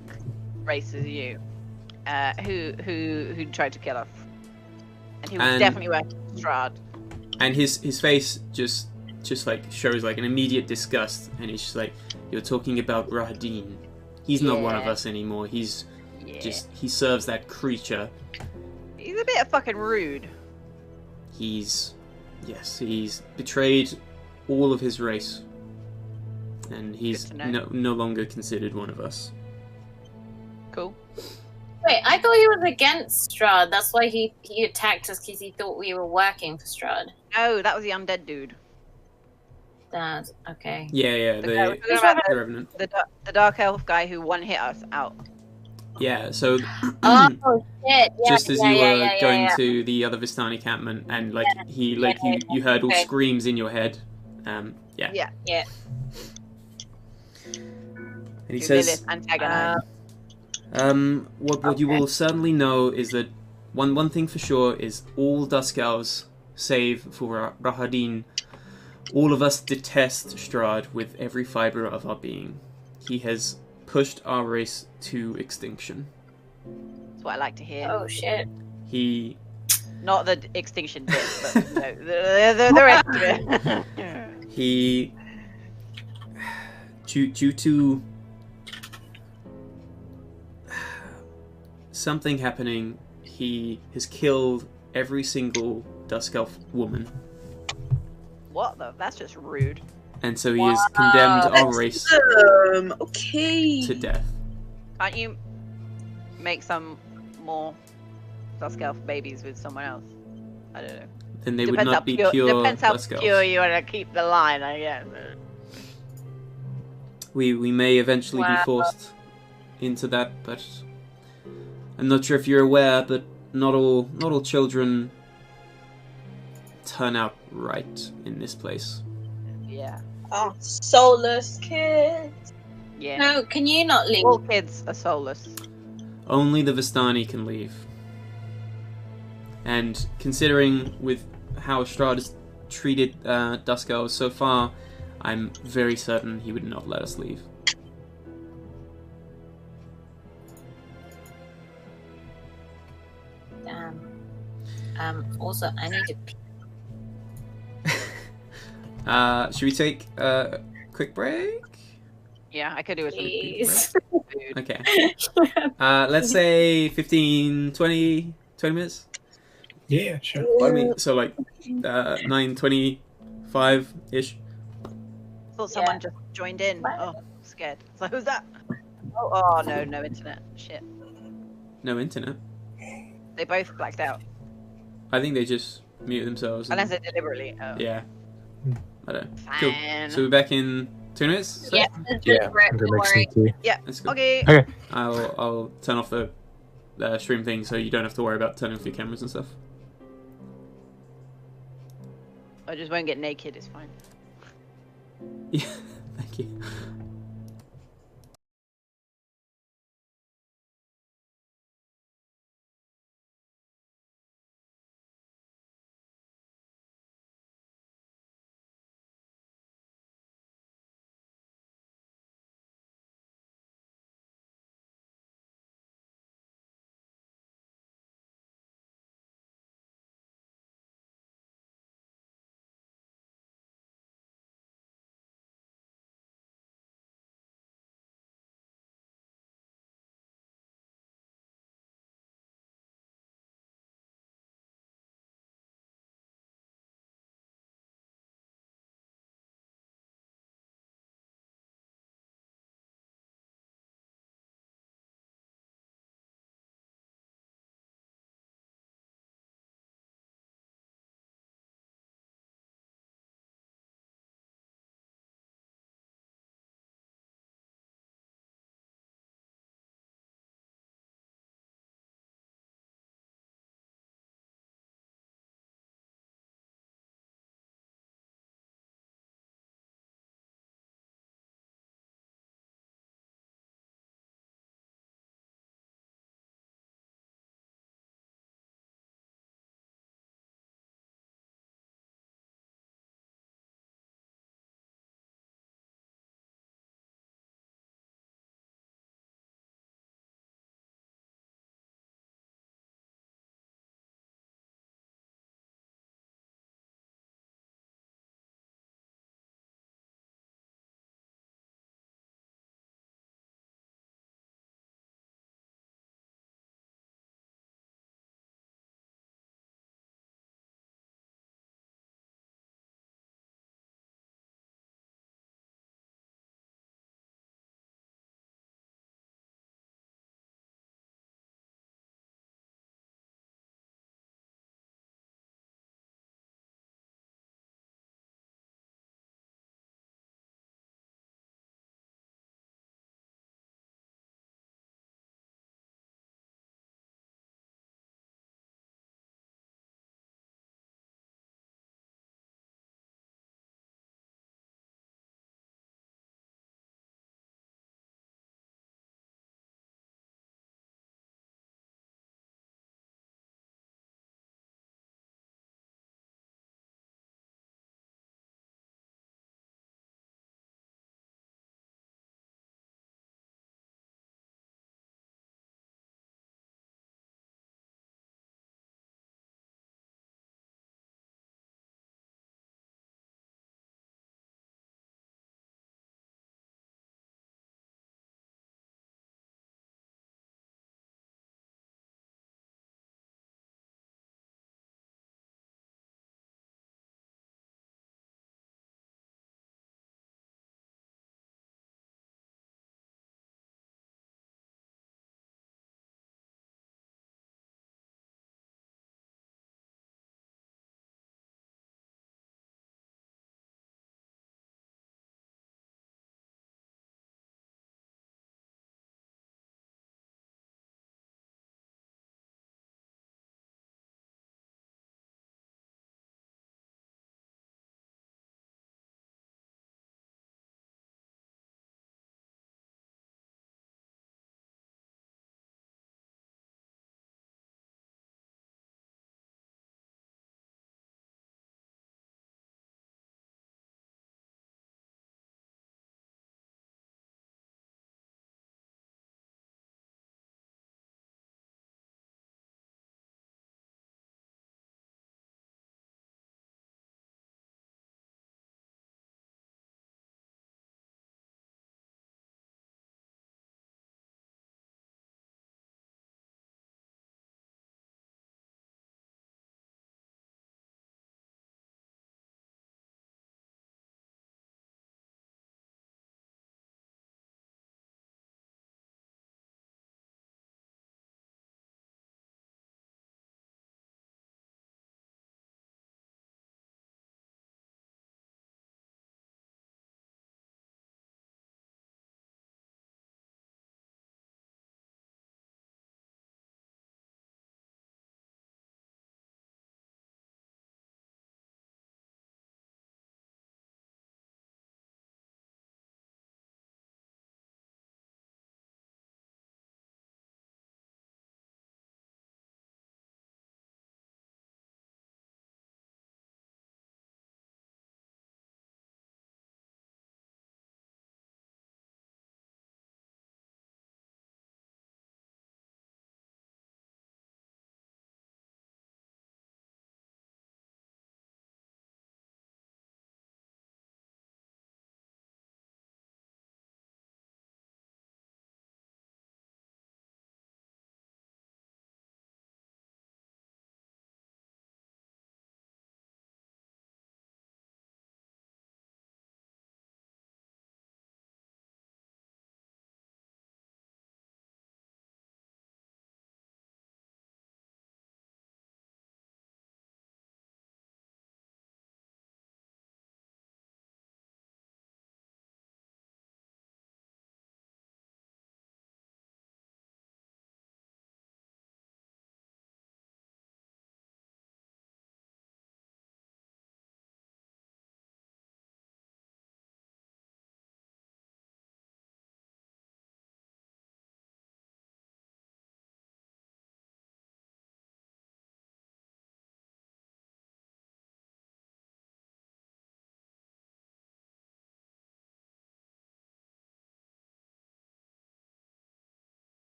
race as you, who tried to kill us, and he was And- definitely working with Strahd. And his face just like shows like an immediate disgust, and he's just like, "You're talking about Rahadin. He's not one of Yeah. us anymore. He's Yeah. he serves that creature. He's a bit fucking rude. He's betrayed all of his race, and he's Good to know. no longer considered one of us." Cool. Wait, I thought he was against Strahd. That's why he attacked us, because he thought we were working for Strahd. Oh, that was the undead dude. That's okay. Yeah, The guy- the we're talking about the Revenant. the dark elf guy who one hit us out. Yeah, so Oh shit! Yeah, just as yeah, you yeah, were yeah, going yeah. to the other Vistani campment, and like you heard all Okay. screams in your head. Yeah. Yeah. And he Who says, Lilith antagonized. what you will certainly know is that one thing for sure is all Dusk Elves, save for Rahadin, all of us detest Strahd with every fibre of our being. He has pushed our race to extinction. That's what I like to hear. Oh shit! He Not the extinction bit, but no, the rest of it. He, due to something happening, he has killed every single Dusk Elf woman, What the? That's just rude. and so he has condemned our race Okay. to death. Can't you make some more Dusk Elf babies with someone else? I don't know. Then they would not be pure Depends how Dusk Elves. pure you want to keep the line, I guess. We may eventually be Wow. forced into that, but I'm not sure if you're aware, but not all children turn out right in this place. Yeah. Oh, soulless kids. Yeah. No, can you not leave? All kids are soulless. Only the Vistani can leave. And considering with how Strahd has treated Dusk Elves so far, I'm very certain he would not let us leave. Also, I need to pee. Should we take a quick break? Yeah, I could do with some Please. food. Okay. Let's say 15, 20 minutes? Yeah, sure. I mean, so like 9:25-ish. Thought someone just joined in. Oh, scared. So who's that? Oh, no internet. Shit. No internet. They both blacked out. I think they just muted themselves. and- Unless they deliberately. Oh. Yeah. I don't know. Cool. Fine. So we're back in 2 minutes? So Yeah, Yeah, Brett, I'm don't gonna make worry. some tea. Let's go. Okay. I'll turn off the stream thing so you don't have to worry about turning off your cameras and stuff. I just won't get naked. It's fine. Yeah, thank you.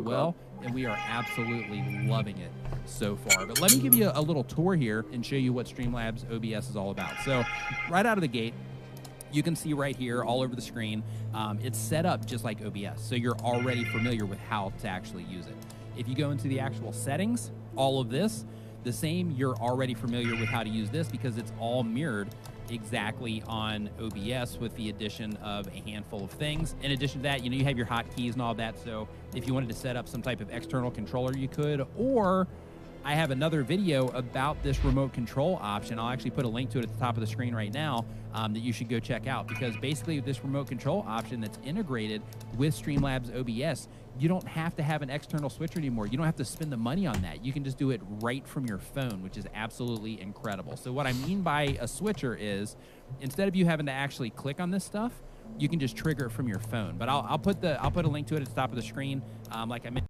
well, and we are absolutely loving it so far. But let me give you a little tour here and show you what Streamlabs OBS is all about. So right out of the gate, you can see right here all over the screen, it's set up just like OBS. So you're already familiar with how to actually use it. If you go into the actual settings, all of this, the same, you're already familiar with how to use this because it's all mirrored exactly on OBS with the addition of a handful of things. In addition to that, you know, you have your hotkeys and all that. So if you wanted to set up some type of external controller, you could, or I have another video about this remote control option. I'll actually put a link to it at the top of the screen right now that you should go check out, because basically this remote control option that's integrated with Streamlabs OBS, you don't have to have an external switcher anymore. You don't have to spend the money on that. You can just do it right from your phone, which is absolutely incredible. So what I mean by a switcher is, instead of you having to actually click on this stuff, you can just trigger it from your phone. But I'll put a link to it at the top of the screen. Like I mentioned.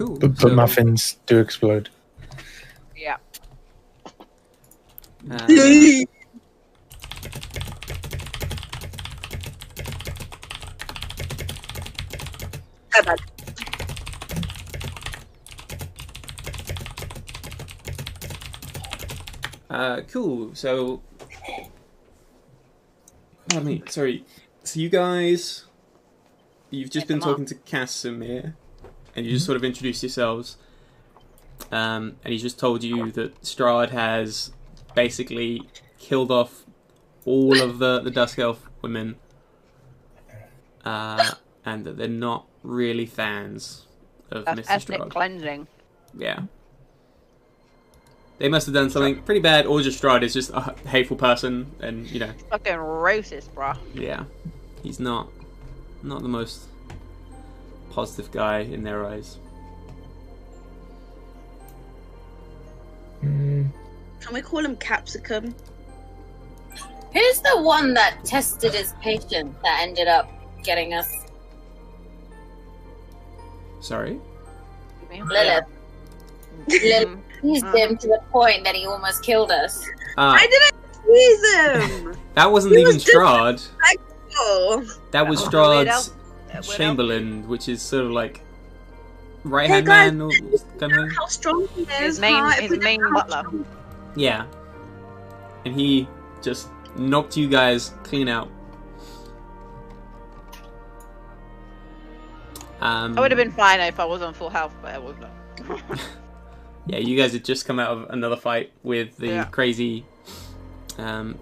Cool. But So, muffins do explode. Yeah. How bad? Cool. So, pardon me. Sorry. So you guys, you've just been talking to Casimir, and you just sort of introduced yourselves. And he's just told you that Strahd has basically killed off all of the Dusk Elf women, and that they're not really fans of That's Mr. ethnic Strahd. cleansing. Yeah. They must have done something pretty bad, or just Strahd is just a hateful person, and, you know, Fucking racist, bruh. yeah. He's not the most positive guy in their eyes. Can we call him Capsicum? Who's the one that tested his patient that ended up getting us? Sorry? Lilith. Lilith teased him to the point that he almost killed us. I didn't tease him! That wasn't He even was just- Strahd. Oh. That was Strahd's Chamberlain, which is sort of like right-hand Hey, guys, man, or kind of. How strong he is. His main, huh? If his we don't main know how butler. strong- Yeah. And he just knocked you guys clean out. I would have been fine if I was on full health, but I wasn't. Yeah, you guys had just come out of another fight with the Yeah. crazy guy.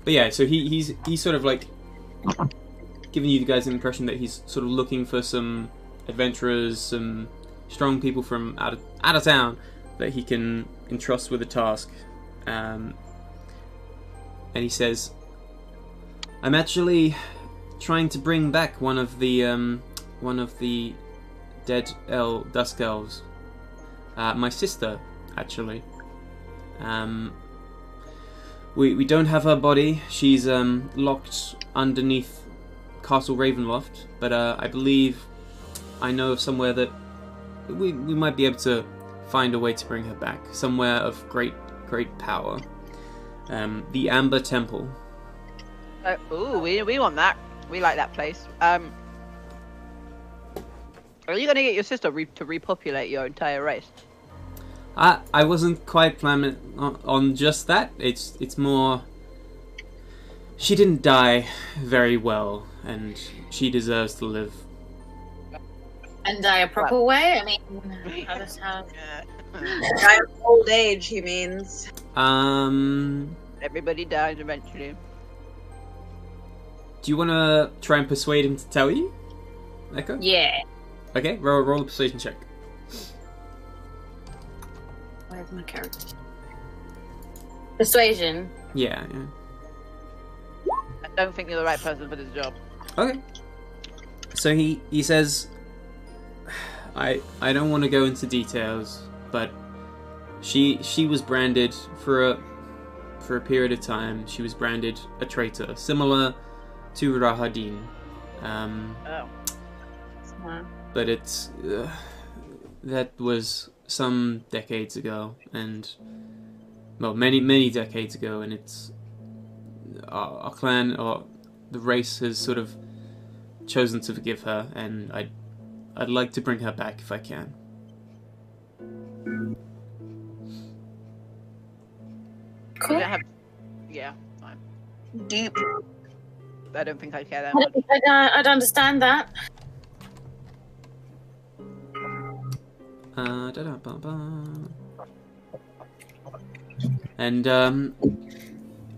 But yeah, so he's sort of like giving you guys the impression that he's sort of looking for some adventurers, some strong people from out of town that he can entrust with a task. And he says, "I'm actually trying to bring back one of the dead dusk elves. My sister, actually. We don't have her body. She's locked underneath Castle Ravenloft, but I believe I know of somewhere that we might be able to find a way to bring her back. Somewhere of great power. The Amber Temple." Ooh, we want that. We like that place. Are you gonna get your sister to repopulate your entire race? I wasn't quite planning on just that. It's more. She didn't die very well, and she deserves to live. And die a proper way? I mean, how does how? Die of old age, he means. Everybody dies eventually. Do you want to try and persuade him to tell you, Echo? Yeah. Okay, roll a persuasion check. Where's my character? Persuasion. Yeah. I don't think you're the right person for this job. Okay. So he says, I don't want to go into details, but she was branded for a period of time. She was branded a traitor, similar to Rahadin. Oh. But it's that was some decades ago, and well, many decades ago, and it's our clan or the race has sort of chosen to forgive her, and I'd like to bring her back if I can. Cool. Yeah, fine. Deep. I don't think I care that much. I'd understand that. And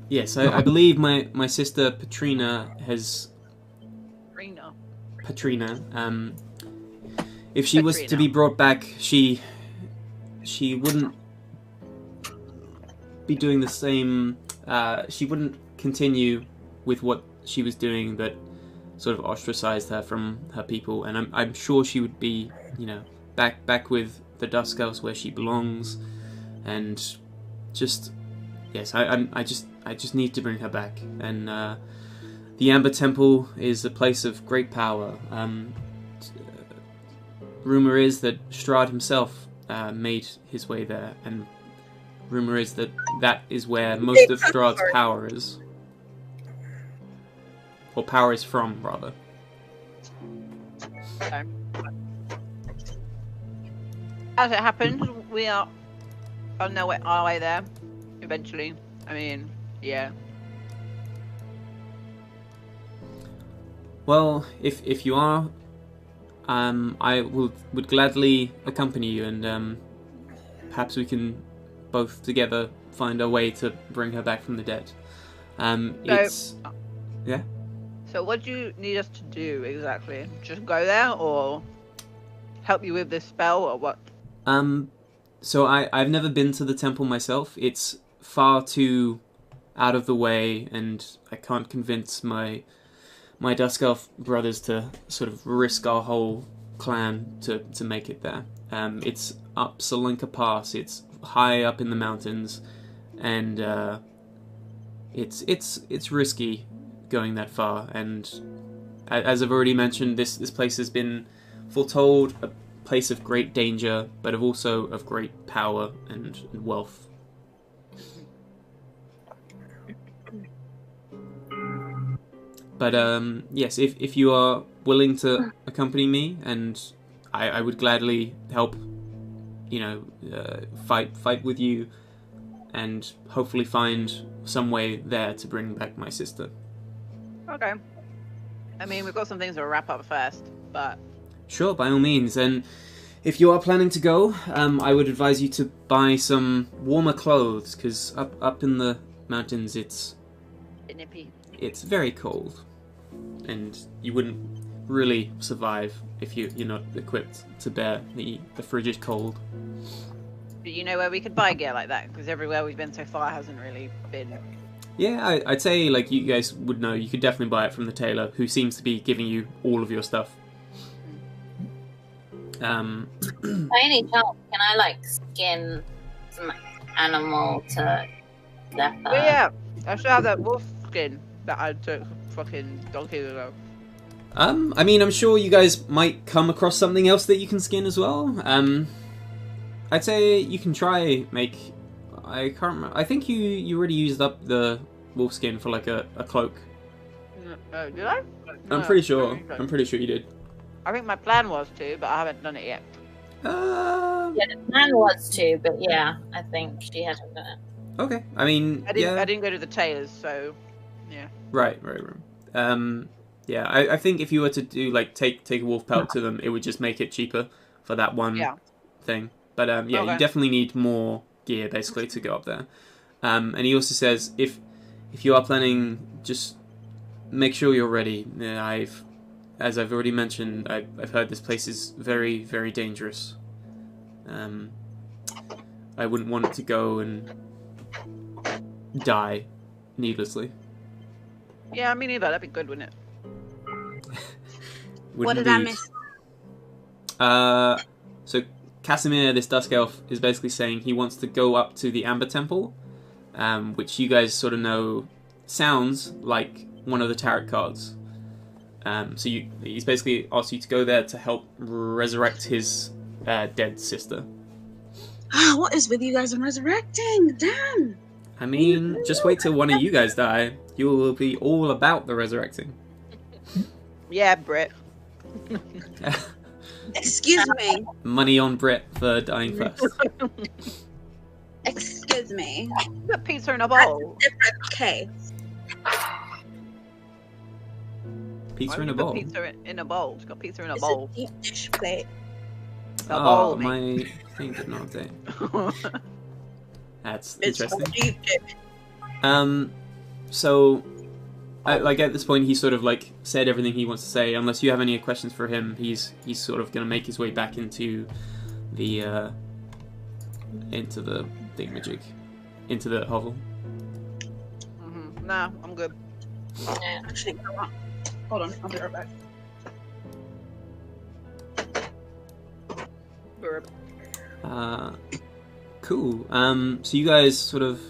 yes, I believe my sister Patrina has. Patrina. If she was to be brought back, she wouldn't be doing the same. She wouldn't continue with what she was doing, but sort of ostracized her from her people. And I'm sure she would be, back with the Dusk Elves where she belongs. And just yes, I just need to bring her back. And the Amber Temple is a place of great power. Rumor is that Strahd himself made his way there, and rumor is that that is where most of Strahd's power is. Or power is from, rather. Okay. As it happens, we are on our way there, eventually. I mean, yeah. Well, if you are, I would gladly accompany you, and perhaps we can both together find a way to bring her back from the dead. Yeah. So what do you need us to do exactly? Just go there, or help you with this spell, or what? So I've never been to the temple myself. It's far too out of the way, and I can't convince my Dusk Elf brothers to sort of risk our whole clan to make it there. It's up Salinka Pass. It's high up in the mountains, and it's risky going that far. And as I've already mentioned, this place has been foretold a place of great danger, but also of great power and wealth. But yes, if you are willing to accompany me, and I would gladly help, fight with you, and hopefully find some way there to bring back my sister. Okay. I mean, we've got some things to wrap up first, but... Sure, by all means. And if you are planning to go, I would advise you to buy some warmer clothes, because up in the mountains it's nippy. It's very cold, and you wouldn't really survive if you're not equipped to bear the frigid cold. Do you know where we could buy gear like that? Because everywhere we've been so far hasn't really been... Yeah, I'd say you guys would know. You could definitely buy it from the tailor, who seems to be giving you all of your stuff. By any chance, can I skin some animal to leopard? Oh yeah, I still have that wolf skin that I took fucking donkeys ago. I mean, I'm sure you guys might come across something else that you can skin as well. I'd say you can try make... I can't remember. I think you already used up the wolf skin for a cloak. Did I? I'm pretty sure. I'm pretty sure you did. I think my plan was to, but I haven't done it yet. Yeah, the plan was to, but yeah, I think she hasn't done it. Okay, I mean, I didn't go to the tailors, so yeah. Right. Yeah, I think if you were to do take a wolf pelt to them, it would just make it cheaper for that one thing. But yeah, Okay. You definitely need more gear basically to go up there. And he also says if you are planning, just make sure you're ready. As I've already mentioned, I've heard this place is very, very dangerous. I wouldn't want to go and die needlessly. Yeah, me neither. That'd be good, wouldn't it? What did I miss? So Casimir, this Dusk Elf, is basically saying he wants to go up to the Amber Temple, which you guys sort of know sounds like one of the tarot cards. So he's basically asked you to go there to help resurrect his dead sister. What is with you guys and resurrecting? Damn! I mean, just wait till one of you guys die. You will be all about the resurrecting. Yeah, Brit. Excuse me. Money on Brit for dying first. Excuse me. You got pizza in a bowl. Different case. Pizza Why in a would you bowl. put pizza in a bowl. It's got pizza in a It's bowl. a deep dish plate. A Oh, bowl, mate. my thing did not update. That's It's a interesting. deep dish. So, at this point, he sort of said everything he wants to say. Unless you have any questions for him, he's sort of going to make his way back into the thingamajig, into the hovel. Nah, I'm good. Yeah. Actually, hold on. I'll be right back. Burp. Cool. So you guys sort of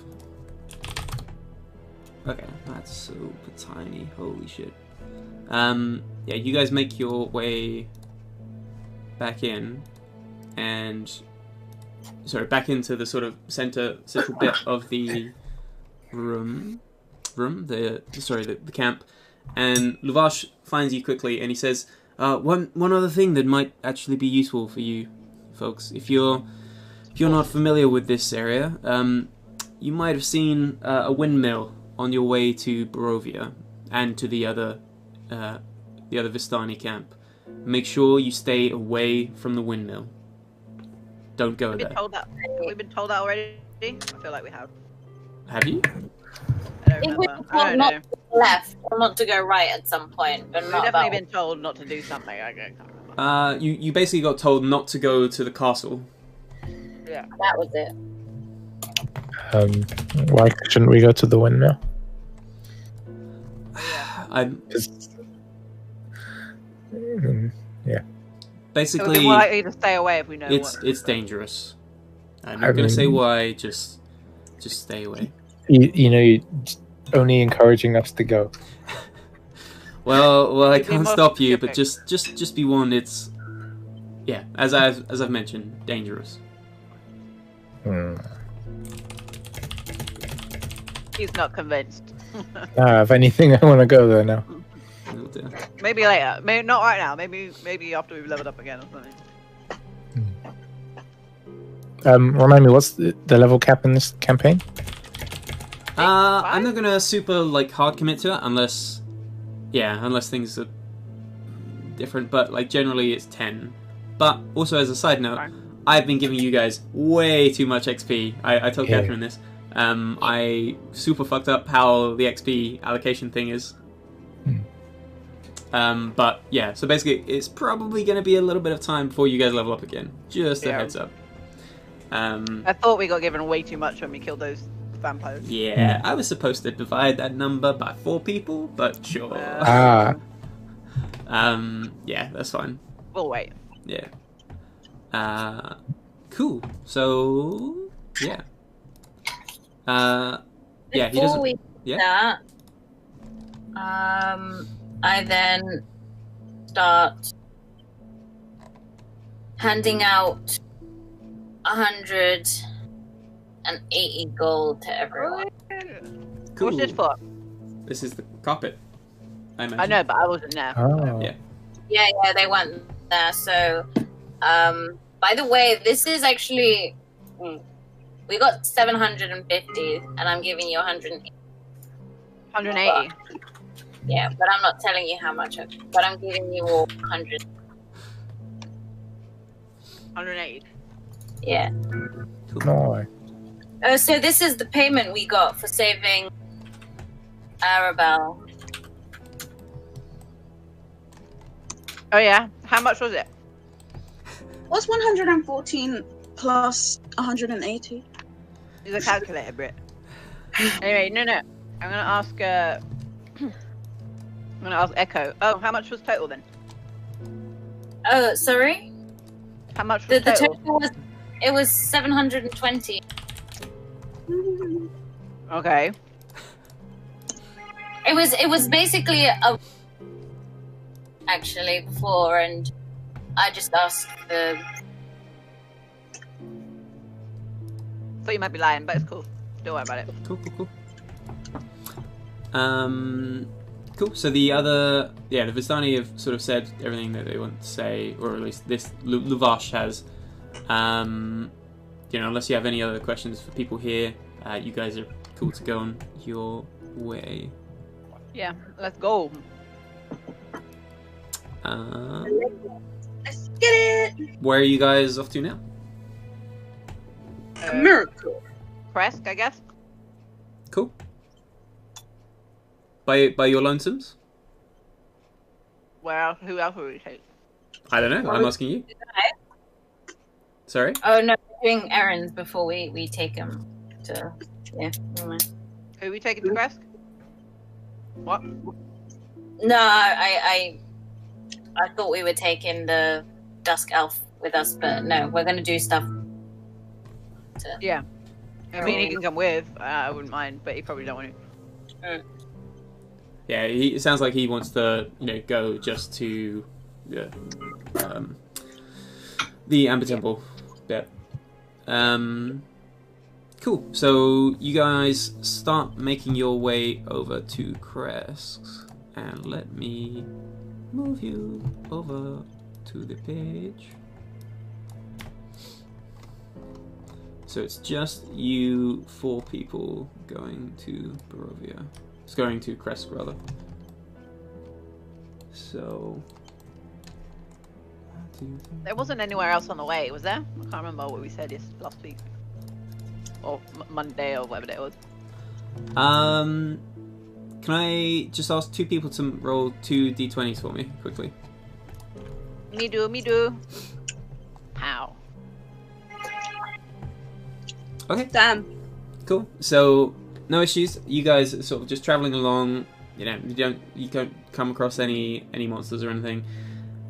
Okay, that's super tiny. Holy shit. Yeah, you guys make your way back in, and back into the sort of central bit of the the camp. And Luvash finds you quickly, and he says, one other thing that might actually be useful for you folks, if you're not familiar with this area, you might have seen a windmill on your way to Barovia and to the other Vistani camp. Make sure you stay away from the windmill. Don't go there. Have we been told that already? I feel like we have. Have you? I don't remember. I don't know. Not to go left or not to go right at some point, but We've not definitely about... been told not to do something. I can't remember. You basically got told not to go to the castle. Yeah. That was it. Why shouldn't we go to the windmill? Yeah. Basically, So we're likely to stay away if we know it's dangerous. I'm not going to say why. Just stay away. You're only encouraging us to go. Well, I Be can't more stop you, specific. but just be warned. It's as I've mentioned, dangerous. He's not convinced. If anything, I want to go there now. Oh dear. Maybe later. Maybe not right now. Maybe after we've leveled up again or something. Remind me, what's the level cap in this campaign? I'm not gonna super hard commit to it unless things are different. But generally it's 10. But also as a side note, I've been giving you guys way too much XP. I told Catherine this. I super fucked up how the XP allocation thing is. But yeah, so basically it's probably going to be a little bit of time before you guys level up again. Just a heads up. I thought we got given way too much when we killed those vampires. Yeah, I was supposed to divide that number by 4 people, but sure. Ah. Yeah, that's fine. We'll wait. Yeah. Cool. So, yeah. Yeah, he Before doesn't. we do Yeah. that, I then start handing out 180 gold to everyone. Cool. What's this for? This is the carpet. I imagine. I know, but I wasn't there. Oh. Yeah. Yeah, they went there. So, by the way, this is actually we got 750, and I'm giving you 180. 180. Yeah, but I'm not telling you how much. But I'm giving you all 100. 180. Yeah. No. So this is the payment we got for saving Arabelle. Oh yeah. How much was it? What's 114 plus 180? Use a calculator, Brit. Anyway, no. I'm gonna ask. I'm gonna ask Echo. Oh, how much was total then? Oh, sorry. How much was The total? total was 720. Okay. It was basically actually before, and I just asked the. Thought you might be lying, but it's cool. Don't worry about it. Cool. Cool. So the Vistani have sort of said everything that they want to say, or at least this Luvash has. Unless you have any other questions for people here, you guys are cool to go on your way. Yeah, let's go. Let's get it! Where are you guys off to now? A miracle. Kresk, I guess. Cool. By your lonesomes? Where else? Who else would we take? I don't know. I'm asking you. Sorry? Oh no, we're doing errands before we take him to. Yeah. Never mind. Who are we taking to Kresk? What? No, I thought we were taking the Dusk Elf with us, but no, we're gonna do stuff. Yeah. I mean, he can come with. I wouldn't mind, but he probably don't want to. Yeah, it sounds like he wants to, go just to the Amber Temple bit. Cool. So you guys start making your way over to Kresk, and let me move you over to the page. So it's just you 4 people going to Barovia. It's going to Kresk, rather. So... There wasn't anywhere else on the way, was there? I can't remember what we said last week. Or Monday, or whatever it was. Can I just ask 2 people to roll 2 d20s for me, quickly? Me do. How? Okay. Damn. Cool. So, no issues. You guys are sort of just traveling along. You don't come across any monsters or anything.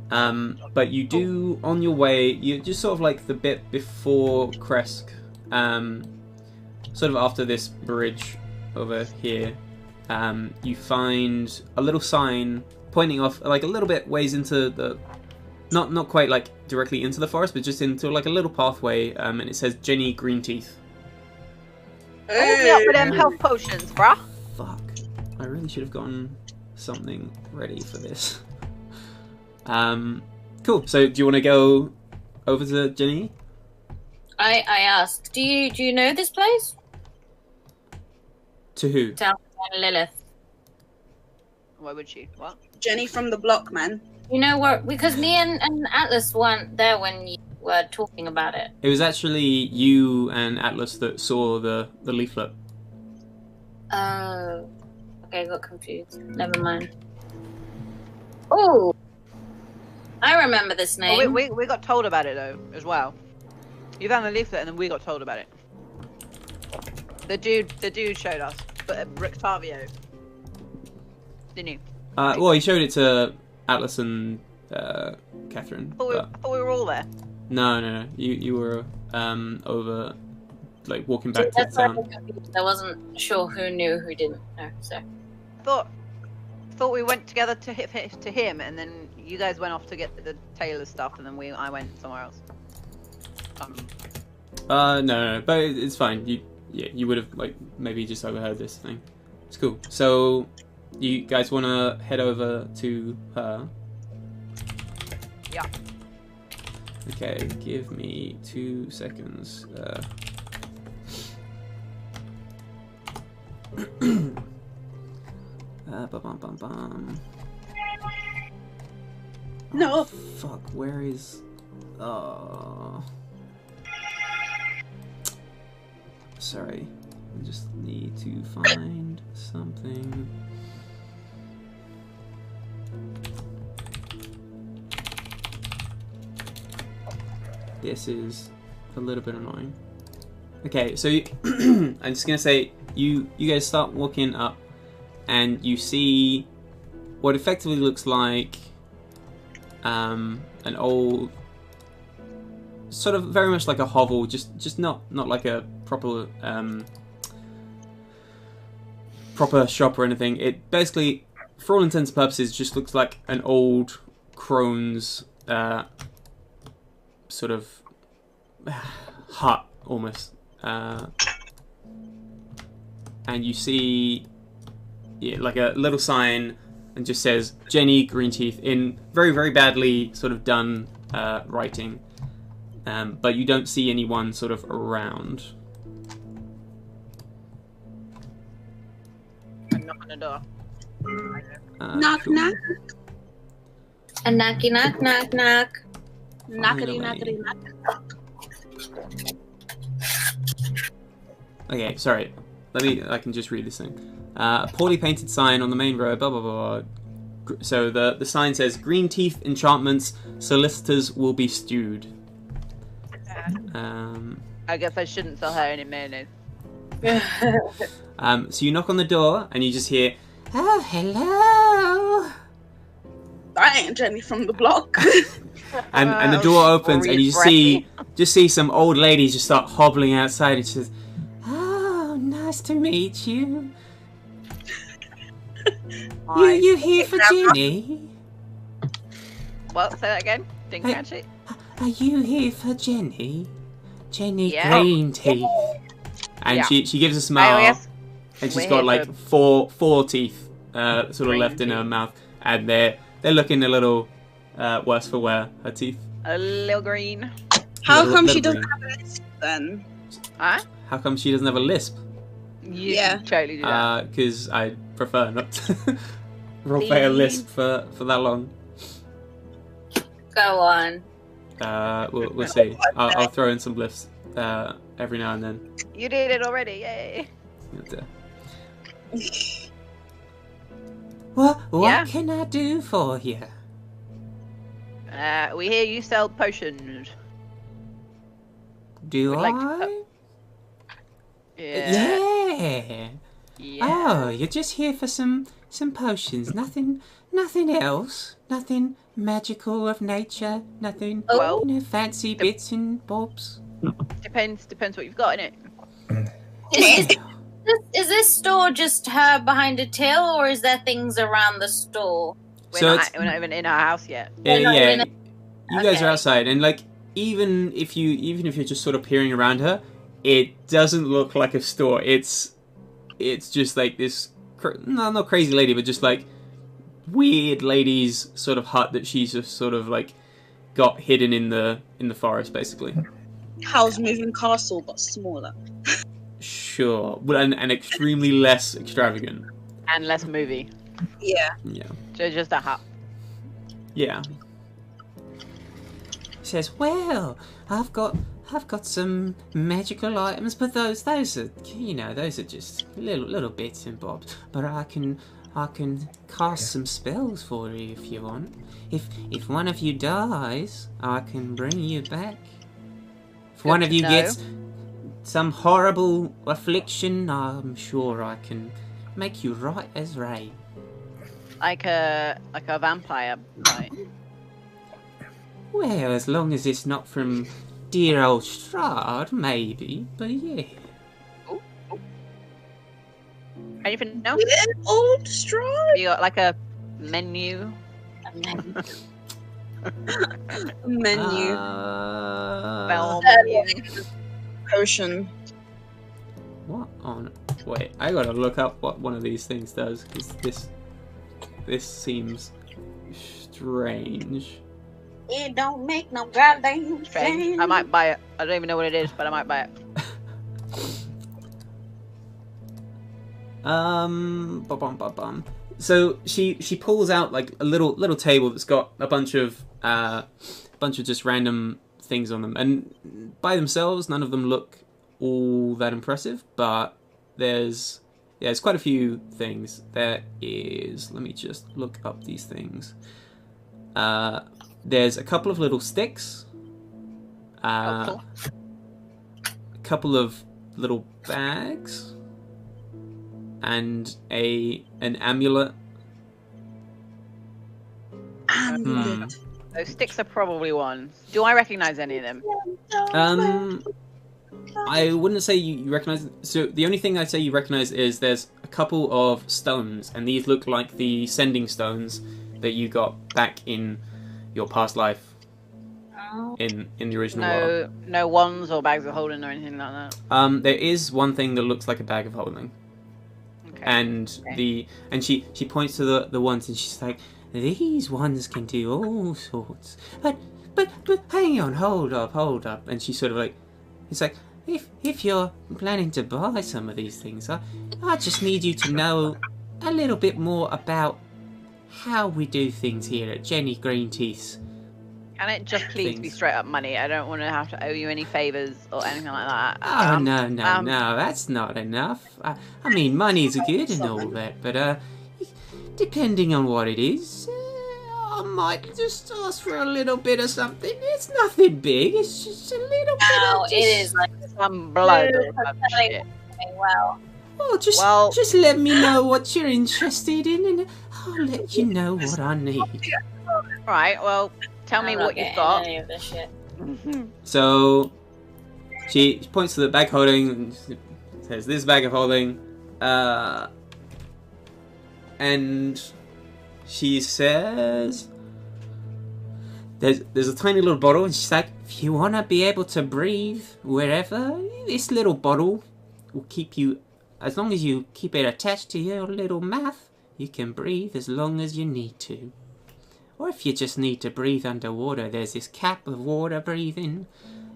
But you do, on your way, you just sort of like the bit before Kresk, sort of after this bridge over here, you find a little sign pointing off like a little bit ways into the, not quite like directly into the forest, but just into like a little pathway, and it says Jenny Greenteeth. Hold me up with them health potions, bruh. Fuck. I really should have gotten something ready for this. Cool. So, do you want to go over to Jenny? I asked, do you know this place? To who? Tell Lilith. Why would she? What? Jenny from the block, man. You know what? Because me and Atlas weren't there when you were talking about it. It was actually you and Atlas that saw the leaflet. Oh. Okay, I got confused. Never mind. Oh! I remember this name. Oh, we got told about it, though, as well. You found the leaflet, and then we got told about it. The dude showed us. But Rictavio. Didn't you? Well, he showed it to Atlas and Catherine. I thought we were all there. No. You were over, like, walking back to the That's why I town. was confused. I wasn't sure who knew, who didn't know, so... Thought we went together to him, and then you guys went off to get the tailor stuff, and then I went somewhere else. No, but it's fine. You would have, like, maybe just overheard this thing. It's cool. So, you guys want to head over to her? Yeah. Okay, give me 2 seconds. Ba-bum-bum-bum. No. Oh, fuck, where is... Sorry. I just need to find something. This is a little bit annoying. Okay, so I'm just gonna say you guys start walking up, and you see what effectively looks like an old, sort of very much like a hovel, just not like a proper proper shop or anything. It basically, for all intents and purposes, just looks like an old crone's sort of hut almost, and you see like a little sign and just says Jenny Greenteeth in very, very badly sort of done writing, but you don't see anyone sort of around. Knock on the door. Knock, cool. knock. A knocky knock knock knock. Knockity, Finally. knockity, knock. Okay, sorry. I can just read this thing. A poorly painted sign on the main road, blah, blah, blah. So the sign says, Greenteeth enchantments, solicitors will be stewed. I guess I shouldn't sell her any mayonnaise. So you knock on the door, and you just hear, oh, hello. I ain't Jenny from the block. And the door opens, and you just see some old lady just start hobbling outside, and she says, oh, nice to meet you. You here for Jenny? What? Say that again. Didn't catch it. Are you here for Jenny? Jenny Yeah. Green Teeth. And Yeah. she gives a smile. Oh, yes. And she's We're got here like for four teeth sort of Green left in her teeth. mouth. And they're looking a little worse for wear, her teeth. A little green. How Little- come she little doesn't green. have a lisp then? Huh? How come she doesn't have a lisp? You Yeah. totally do that. Because I prefer not to roleplay a lisp for that long. Go on. We'll see. I'll throw in some lifts every now and then. You did it already. Yay. What Yeah. can I do for you? We hear you sell potions. Do Would I? like to- Yeah. Yeah. Yeah. Oh, you're just here for some potions. Nothing else. Nothing magical of nature. Nothing. Well, Fancy bits and bobs. depends what you've got in it. Is this store just her behind a till, or is there things around the store? So it's- We're not even in our house yet. We're not yeah. even- You guys are Okay. outside, and like even if you're just sort of peering around her, it doesn't look like a store. It's just like this not crazy lady, but just like weird lady's sort of hut that she's just sort of like got hidden in the forest, basically. How's Moving Castle but smaller? Sure, but and extremely less extravagant. And less movie. Yeah. Yeah, So just a hut. yeah. He says, "Well, I've got some magical items, but those are those are just little bits and bobs. But I can cast some spells for you if you want. If one of you dies, I can bring you back. If one of you know. gets some horrible affliction, I'm sure I can make you right as rain." Like a vampire, right? Well, as long as it's not from dear old Strahd, maybe. But yeah. Anything else? With old Strahd? You got like a menu? Menu. Bell Uh, menu? Potion. What on? Wait, I gotta look up what one of these things does, because this seems strange. It don't make no goddamn Strange. sense. I might buy it. I don't even know what it is, but I might buy it. Bum. So she pulls out like a little table that's got a bunch of just random things on them, and by themselves none of them look all that impressive, but there's quite a few things. There is, let me just look up these things. There's a couple of little sticks, a couple of little bags, and an amulet. Amulet. Those sticks are probably ones. Do I recognize any of them? I wouldn't say you recognize. So the only thing I'd say you recognize is there's a couple of stones, and these look like the sending stones that you got back in your past life in the original world. No wands or bags of holding or anything like that. There is one thing that looks like a bag of holding, Okay. and she points to the ones, and she's like, "These ones can do all sorts, but hang on, hold up," and she's sort of like, it's like, if you're planning to buy some of these things, I just need you to know a little bit more about how we do things here at Jenny Greenteeth's. Can it just please be things. straight up money? I don't want to have to owe you any favors or anything like that. Oh, no, that's not enough. I mean, money's good and all that, but depending on what it is, I might just ask for a little bit of something. It's nothing big, it's just a little bit No, of it is like Some blood or You're some telling shit. me, well. Oh, Well- just let me know what you're interested in, and I'll let you know what I need. Right, well, tell me I'm not what you've getting got. Any of this shit. So, she points to the bag holding and says, "This bag of holding," and and she says, "There's a tiny little bottle," and she's like, "If you want to be able to breathe wherever, this little bottle will keep you. As long as you keep it attached to your little mouth, you can breathe as long as you need to. Or if you just need to breathe underwater, there's this cap of water breathing.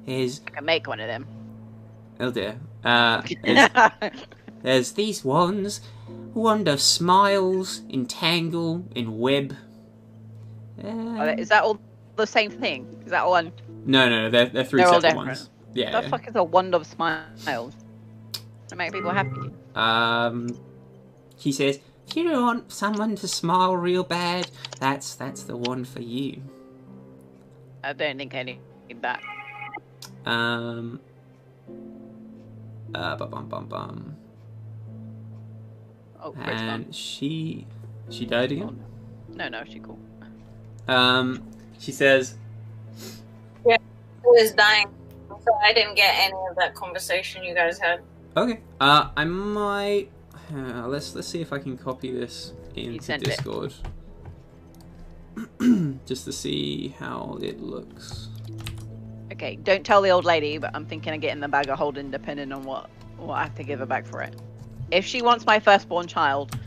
I can make one of them. Oh dear. There's these ones. Wand of smiles, entangle, and web. Is that all the same thing? Is that one? No, they're three They're all separate different. ones. Yeah. What the fuck is a wand of smiles? To make people happy. She says, if you want someone to smile real bad, that's the one for you. I don't think I need that. Bum. Oh, Chris And she died again. No, she cool. She says, I was dying, so I didn't get any of that conversation you guys had. okay. I might. Let's see if I can copy this into sent it. Discord. Just to see how it looks. Okay, don't tell the old lady, but I'm thinking of getting the bag of holding depending on what I have to give her back for it. If she wants my firstborn child,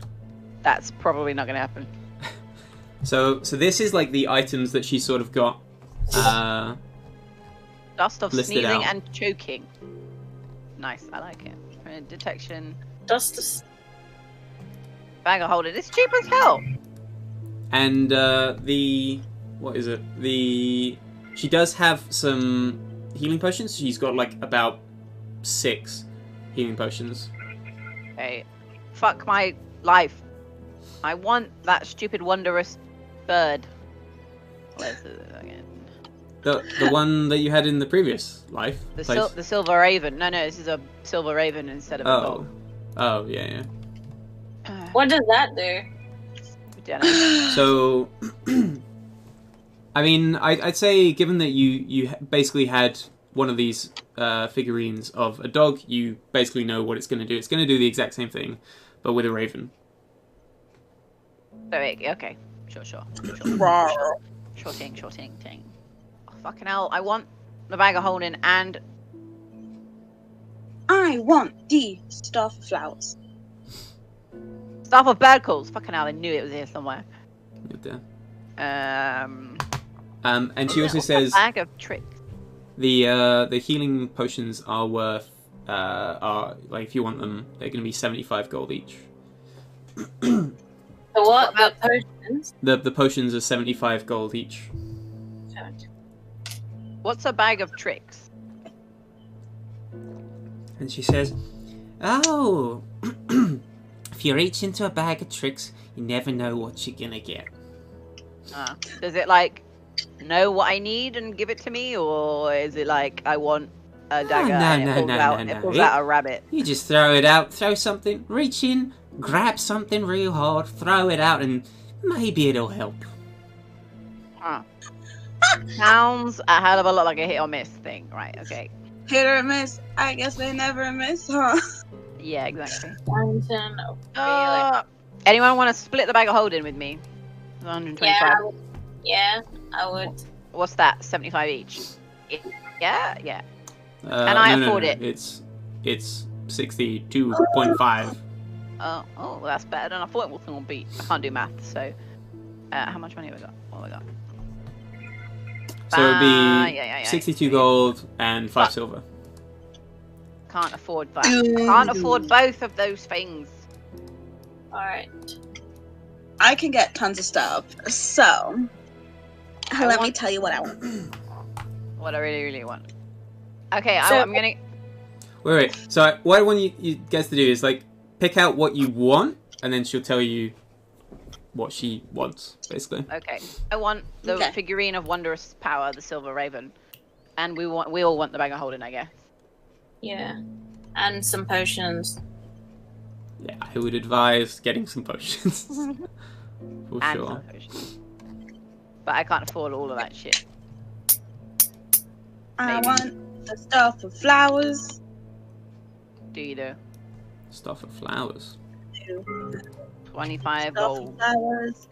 that's probably not going to happen. So this is like the items that she sort of got. Dust of listed sneezing out. and choking. Nice, I like it. Detection. Just Bag of holding. It's cheap as hell. And what is it? She does have some healing potions. She's got like about 6 healing potions. Okay. Fuck my life. I want that stupid wondrous bird. Where's it again? The one that you had in the previous life. The silver raven. No, this is a silver raven instead of a dog. Oh, yeah. what does that do? Don't know. So, I mean, I'd say given that you basically had one of these figurines of a dog, you basically know what it's going to do. It's going to do the exact same thing, but with a raven. Okay. Sure. Sure thing. Oh, fucking hell, I want the bag of holding and... I want the staff of flowers. Staff of bird calls. Fucking hell, I knew it was here somewhere. Right there. And she also says bag of tricks. the healing potions are worth are like if you want them, they're going to be 75 gold each. So what? The potions? The potions are 75 gold each. What's a bag of tricks? And she says, "Oh, if you reach into a bag of tricks, you never know what you're gonna get." Does it like know what I need and give it to me, or is it like I want a dagger and it pulls out a rabbit? You just throw it out, throw something, reach in, grab something real hard, throw it out, and maybe it'll help. Sounds a hell of a lot like a hit or miss thing, right? Okay. Hit or miss. I guess they never miss, huh? Yeah, exactly. Yeah, Anyone want to split the bag of holding with me? 125. Yeah, I would. What's that? 75 each. Yeah. Can I afford it? It's 62.5. Oh, well, that's better than I thought it was going to be. I can't do math, so how much money have we got? What have we got? So it'd be 62 gold and 5 silver. Can't afford that. Can't afford both of those things. Alright. I can get tons of stuff. So, let me tell you what I want. What I really, really want. Okay, So- I'm gonna... Wait. So what I want you guys to do is like pick out what you want, and then she'll tell you what she wants, basically. Okay, I want the figurine of wondrous power, the silver raven, and we all want the bag of holding, I guess. Yeah. And some potions. Yeah, I would advise getting some potions. For And sure. some potions. But I can't afford all of that shit. I Maybe. want the stuff of flowers. Do you do? Stuff of flowers. to 25 stuff gold. flowers.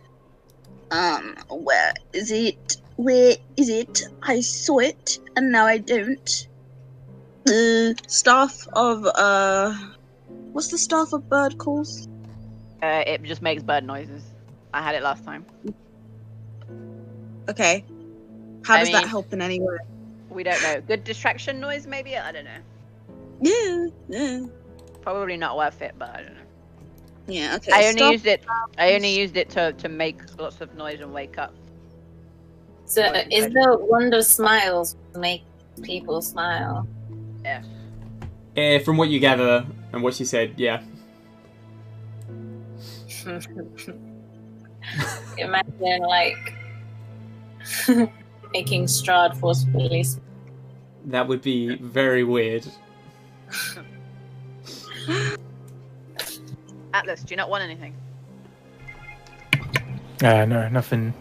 Where is it? Where is it? I saw it, and now I don't. The staff of what's the staff of bird calls? It just makes bird noises. I had it last time. Okay. How I does that mean- help in any way? We don't know. Good distraction noise, maybe? I don't know. Yeah. Probably not worth it, but I don't know. Yeah, okay. I only staff- used it to make lots of noise and wake up. So, is the wonder smiles make people smile? From what you gather and what she said, yeah. Imagine, like, making Strahd forcefully. That would be very weird. Atlas, do you not want anything? No, nothing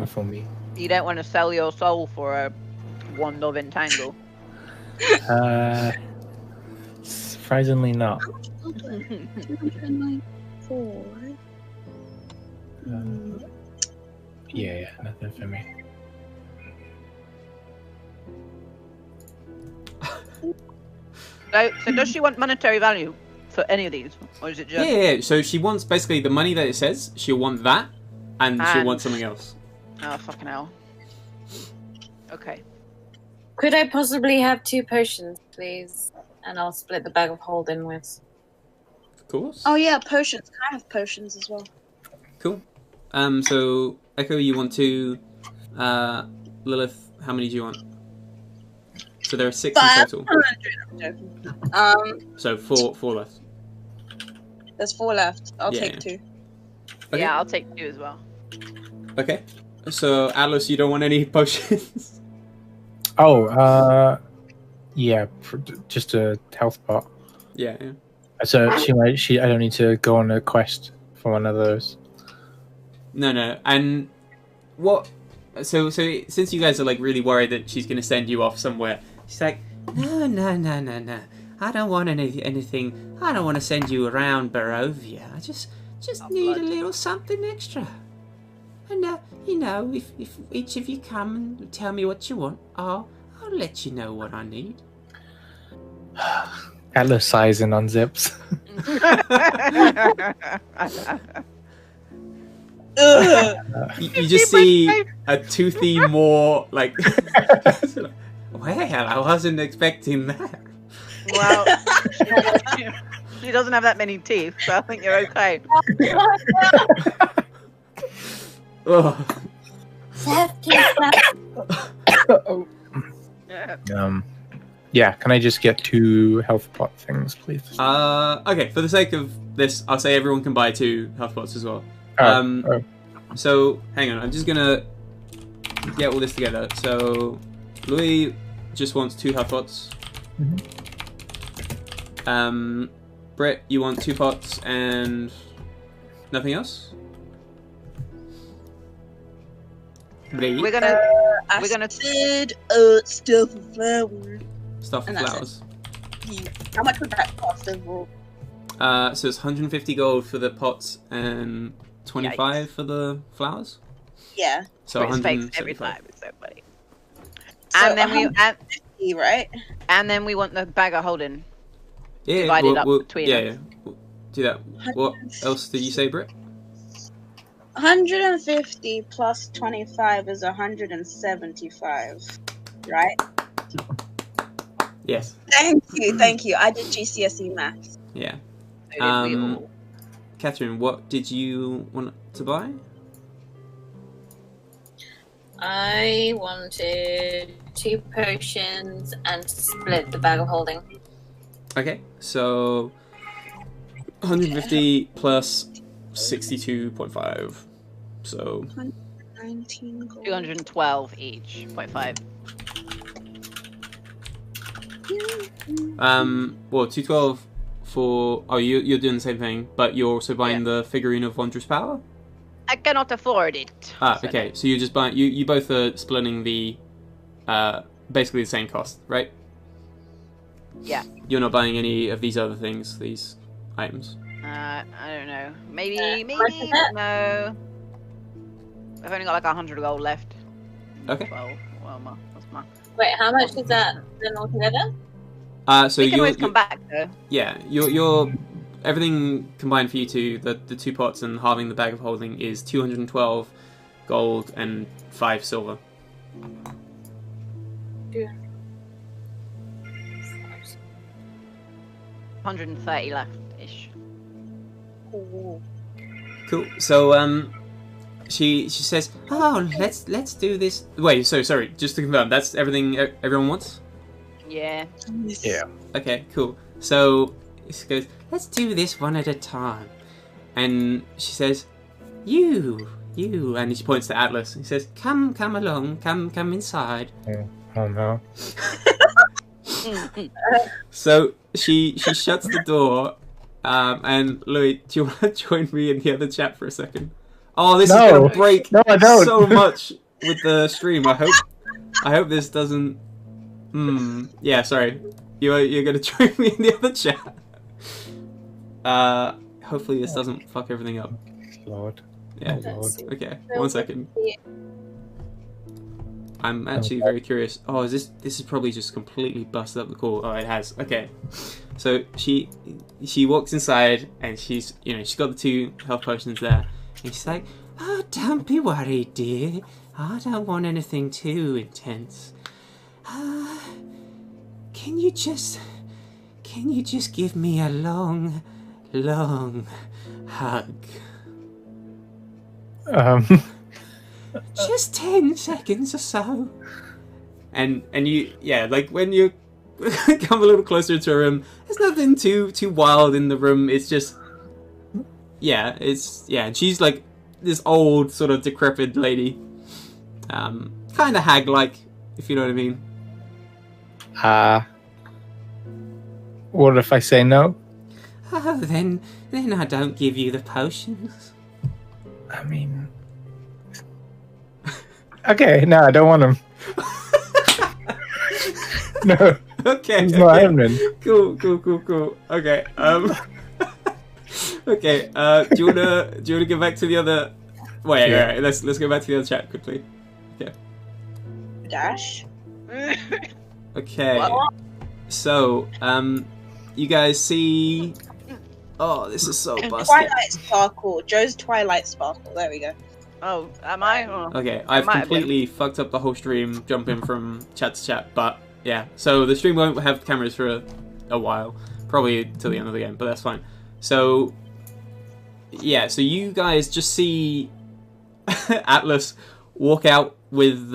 for me. You don't want to sell your soul for a wand of entangle? Surprisingly not. 294. Yeah, nothing for me. So does she want monetary value for any of these? Or is it just... Yeah. So she wants basically the money that it says. She'll want that, and she'll And- want something else. Oh, fucking hell. Okay. Could I possibly have 2 potions, please? And I'll split the bag of holding with. Of course. Oh yeah, potions. Can I have potions as well? Cool. So Echo, you want 2. Lilith, how many do you want? So there are 6 in 500. total. I'm joking. So 4 left. There's 4 left. I'll Yeah. take 2. Okay. Yeah, I'll take 2 as well. Okay. So Atlas, you don't want any potions? Oh, yeah, just a health pot. Yeah. So I don't need to go on a quest for one of those. No. And what? So since you guys are like really worried that she's gonna send you off somewhere, she's like, no. I don't want anything. I don't want to send you around Barovia. I just need a little something extra. And if each of you come and tell me what you want, I'll let you know what I need. Atlas sighs and unzips. You just see a toothy more like. Well, I wasn't expecting that. Well, she doesn't have that many teeth, so I think you're okay. Oh. Yeah. Can I just get 2 health pot things, please? Okay. For the sake of this, I'll say everyone can buy 2 health pots as well. Oh. So hang on, I'm just gonna get all this together. So Louis just wants 2 health pots. Britt, you want 2 pots and nothing else? Britt? We're gonna Acid, stuff of flowers. Stuff for and that's flowers. How much would that cost overall? So it's 150 gold for the pots and 25 for the flowers. Yeah. So Britt's face 175. every time. It's so funny. So And then we 150, right? and then we want the bag of holding. Yeah, divided up between yeah, us. yeah. We'll do that. What else did you say, Britt? 150 plus 25 is 175, right? Yes. Thank you. I did GCSE maths. Yeah. So did we all. Catherine, what did you want to buy? I wanted 2 potions and to split the bag of holding. Okay, so 150 plus 62.5. So 19 gold. 212 each. 0.5. well, 212 for you're doing the same thing, but you're also buying the figurine of Wondrous Power? I cannot afford it. Okay. So you're just buying you both are splitting the basically the same cost, right? Yeah. You're not buying any of these other things, these items. I don't know. Maybe much is that? no. I've only got like 100 gold left. Okay. 12. Well, what's my? Wait, how much is that then altogether? So We can you're, always come back though. yeah, you're everything combined for you two, the 2 pots and halving the bag of holding is 212 gold and 5 silver. 130 left ish. Ooh. Cool. So she says, "Oh, let's do this." Wait, so sorry, just to confirm, that's everything everyone wants? Yeah. Yeah. Okay, cool. So she goes, "Let's do this one at a time." And she says, You, and she points to Atlas. He says, come along, come inside. Oh no. So she shuts the door, and Louis, do you want to join me in the other chat for a second? Oh, this is gonna break No, I don't. so much with the stream. I hope this doesn't. Yeah, sorry. You're gonna join me in the other chat. Hopefully this doesn't fuck everything up. Lord. Yeah. Oh, Lord. Okay. 1 second. I'm actually very curious. Oh, this is probably just completely busted up the call. Oh, it has. Okay. So she walks inside and she's got the 2 health potions there, and she's like, "Oh, don't be worried, dear. I don't want anything too intense. Can you just give me a long hug? Just 10 seconds or so." And you, yeah, like when you come a little closer to her room, there's nothing too wild in the room. It's just, and she's like this old sort of decrepit lady, kind of hag-like, if you know what I mean. What if I say no? Oh, then I don't give you the potions. I mean, okay, no, I don't want them. No, Okay. it's not happening. Cool. Okay. Okay. Do you wanna get back to the other? Wait. Yeah. All right. Let's go back to the other chat quickly. Dash. Okay. What? So, you guys see? Oh, this is so busted. Twilight Sparkle. Joe's Twilight Sparkle. There we go. Oh, am I? Oh. Okay, I've Might have been. completely fucked up the whole stream, jumping from chat to chat. But yeah, so the stream won't have cameras for a while, probably till the end of the game. But that's fine. So yeah, so you guys just see Atlas walk out with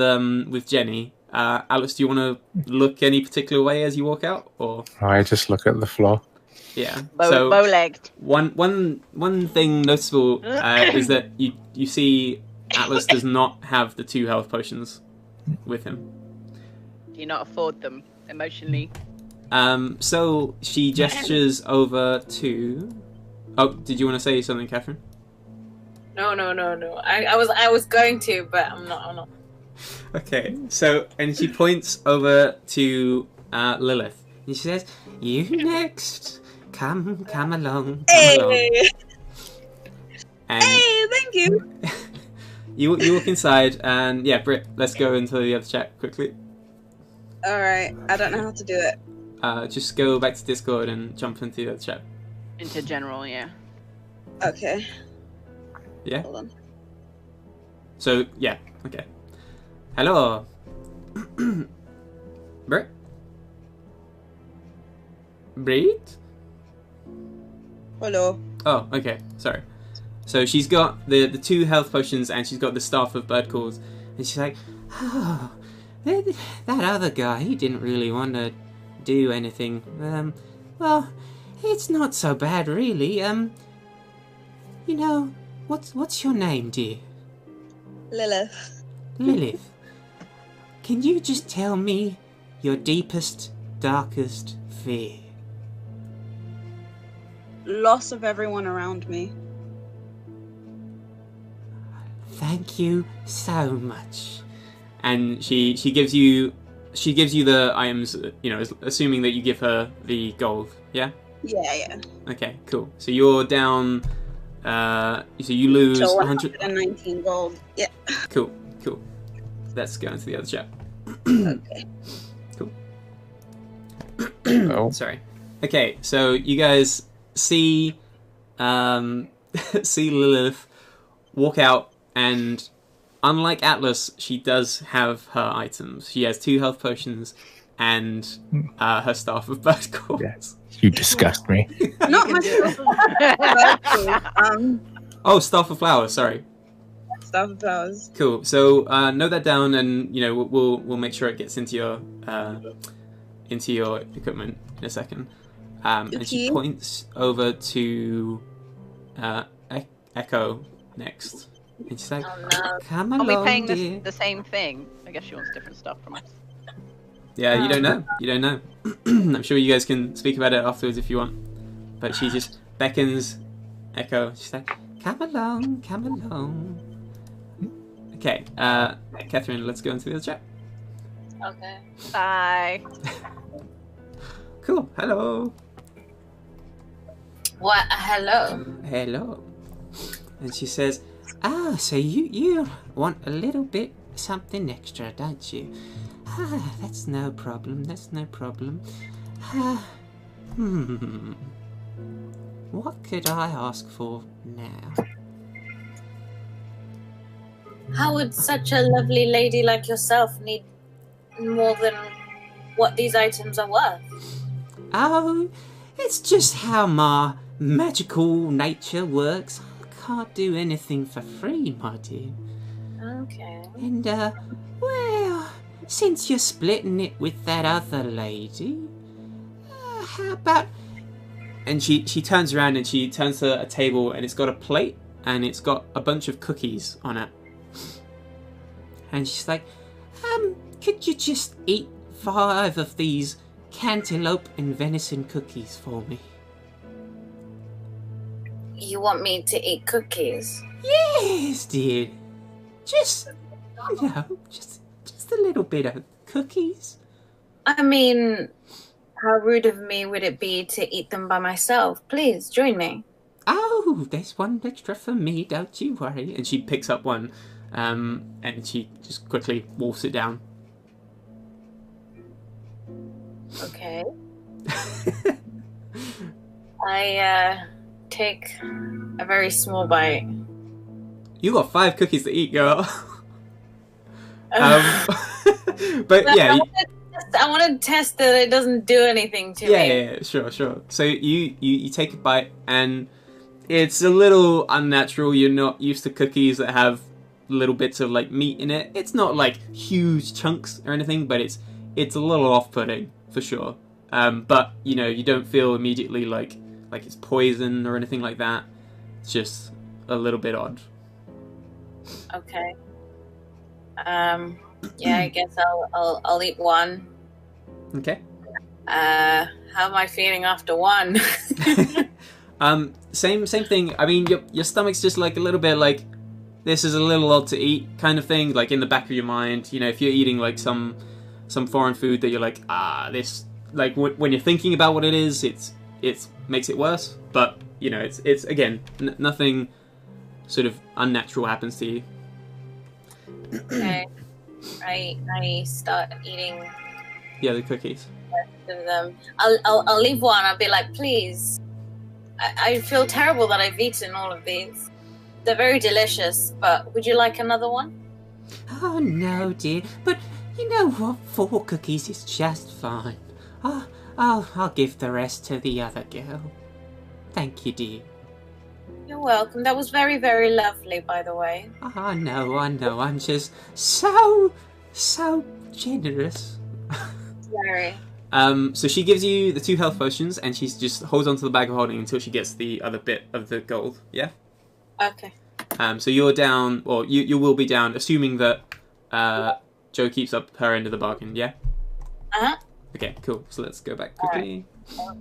Jenny. Atlas, do you want to look any particular way as you walk out, or? I just look at the floor. Yeah. Bow-legged. One thing noticeable is that you see Atlas does not have the 2 health potions with him. Do you not afford them emotionally? So she gestures over to. Oh, did you want to say something, Catherine? No. I was going to, but I'm not. Okay. So, and she points over to Lilith, and she says, "You next. Come along. Hey, And hey, thank you. you walk inside, and yeah, Britt, let's go into the other chat quickly. All right, I don't know how to do it. Just go back to Discord and jump into the other chat. Into general, yeah. Okay, Yeah. hold on. So yeah, okay. Hello, Britt. Britt. Hello. Oh, okay. Sorry. So she's got the 2 health potions, and she's got the staff of bird calls, and she's like, "Oh, that other guy, he didn't really want to do anything. Well, it's not so bad, really. What's your name, dear?" Lilith. "Lilith. Can you just tell me your deepest, darkest fear?" Loss of everyone around me. "Thank you so much." And she gives you the items, assuming that you give her the gold. Yeah. Yeah. Okay, cool. So you're down. So you lose So 100. 119 gold. Yeah. Cool. Let's go into the other chat. Okay. Oh. Sorry. Okay, so you guys see see Lilith walk out, and unlike Atlas, she does have her items. She has 2 health potions and her staff of bird calls. Yes. You disgust me. Not much. Oh, staff of flowers. Sorry. Staff of flowers. Cool. So note that down, and we'll make sure it gets into your equipment in a second. And she points over to Echo next, and she's like, Oh no. "Come Are along, we paying dear." the same thing? I guess she wants different stuff from us. Yeah, you don't know. You don't know. I'm sure you guys can speak about it afterwards if you want. But she just beckons Echo. She's like, "Come along, come along." Okay, Catherine, let's go into the other chat. Okay. Bye. Cool. Hello. What? Hello. Hello. And she says, so you want a little bit something extra, don't you? That's no problem. What could I ask for now? How would such a lovely lady like yourself need more than what these items are worth? Oh, it's just how my magical nature works. I can't do anything for free, my dear. Okay. And, well, since you're splitting it with that other lady, how about... And she turns around and she turns to a table, and it's got a plate and it's got a bunch of cookies on it. And she's like, could you just eat 5 of these cantaloupe and venison cookies for me? You want me to eat cookies? Yes, dear. Just a little bit of cookies. I mean, how rude of me would it be to eat them by myself? Please, join me. Oh, there's one extra for me, don't you worry. And she picks up one, and she just quickly wolfs it down. Okay. I take a very small bite. You got 5 cookies to eat, girl. But yeah. I want to test that it doesn't do anything to me. Yeah, sure. So you take a bite, and it's a little unnatural. You're not used to cookies that have little bits of like meat in it. It's not like huge chunks or anything, but it's a little off-putting for sure. But you don't feel immediately like it's poison or anything like that. It's just a little bit odd. Okay. Yeah, I guess I'll eat one. Okay. How am I feeling after one? Same thing. I mean, your stomach's just like a little bit like, this is a little odd to eat kind of thing. Like in the back of your mind, if you're eating like some foreign food that you're like, this, like when you're thinking about what it is, it makes it worse. But it's again, nothing sort of unnatural happens to you. Okay. I start eating Yeah, the cookies. the rest of them. I'll leave one. I'll be like, please. I feel terrible that I've eaten all of these. They're very delicious, but would you like another one? Oh no, dear. But you know what? 4 cookies is just fine. I'll give the rest to the other girl. Thank you, dear. You're welcome. That was very, very lovely, by the way. I know. I'm just so generous. Very. So she gives you the 2 health potions, and she just holds onto the bag of holding until she gets the other bit of the gold. Yeah. Okay. So you're down, or you will be down, assuming that Joe keeps up her end of the bargain. Yeah. Uh-huh. Okay. Cool. So let's go back quickly.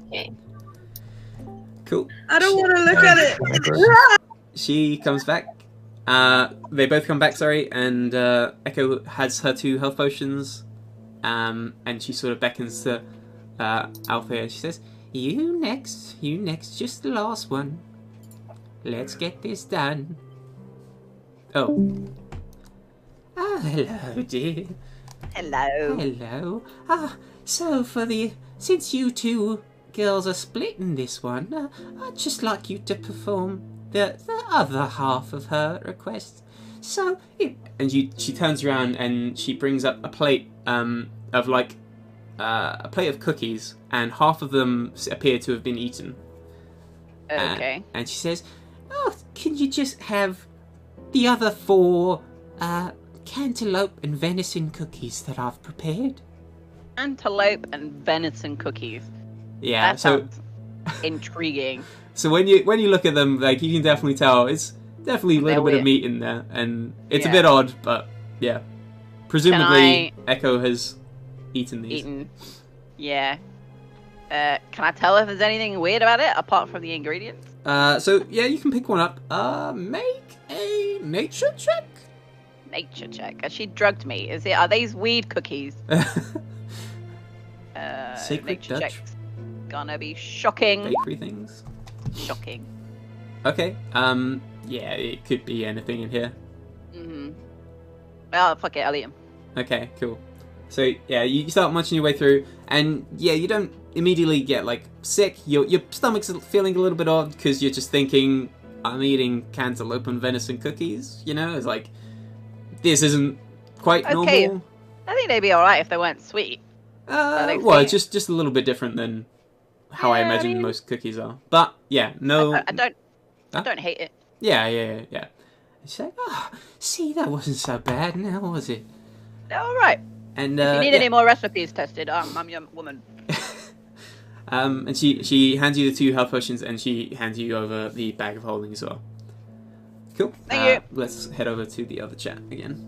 Okay. Cool. I don't want to look at it. She comes back. They both come back, sorry, and Echo has her 2 health potions, and she sort of beckons to Althea. She says, You next, just the last one. Let's get this done. Oh. Ah, hello, dear. Hello. Hello. So since you two girls are splitting this one, I'd just like you to perform the other half of her request. So, and she turns around and she brings up a plate of like a plate of cookies, and half of them appear to have been eaten. Okay. And she says, "Oh, can you just have the other 4 cantaloupe and venison cookies that I've prepared?" Antelope and venison cookies. Yeah, That so sounds intriguing. so when you look at them, like, you can definitely tell it's definitely a little They're bit of weird. meat in there, and it's a Yeah. bit odd, but yeah. Presumably, I- Echo has eaten these. Eaten. Yeah. Can I tell if there's anything weird about it apart from the ingredients? So yeah, you can pick one up. Make a nature check. Nature check. Has she drugged me? Are these weed cookies? Sacred nature Dutch check's gonna be shocking. bakery things. Shocking. Okay. Yeah, it could be anything in here. Well, fuck it, I'll eat 'em. Okay, cool. So yeah, you start munching your way through, and yeah, you don't immediately get like sick. Your stomach's feeling a little bit odd because you're just thinking, I'm eating cantaloupe and venison cookies. You know, it's like this isn't quite Okay. normal. I think they'd be alright if they weren't sweet. they Well, say- it's just a little bit different than how I Yeah, I imagine mean- most cookies are. But yeah, no. I don't Huh? hate it. Yeah. She's like, oh, see, that wasn't so bad now, was it? They're alright. And If you need yeah. any more recipes tested, I'm your woman. And she hands you the 2 health potions, and she hands you over the bag of holding as well. Cool. Thank you. Let's head over to the other chat again.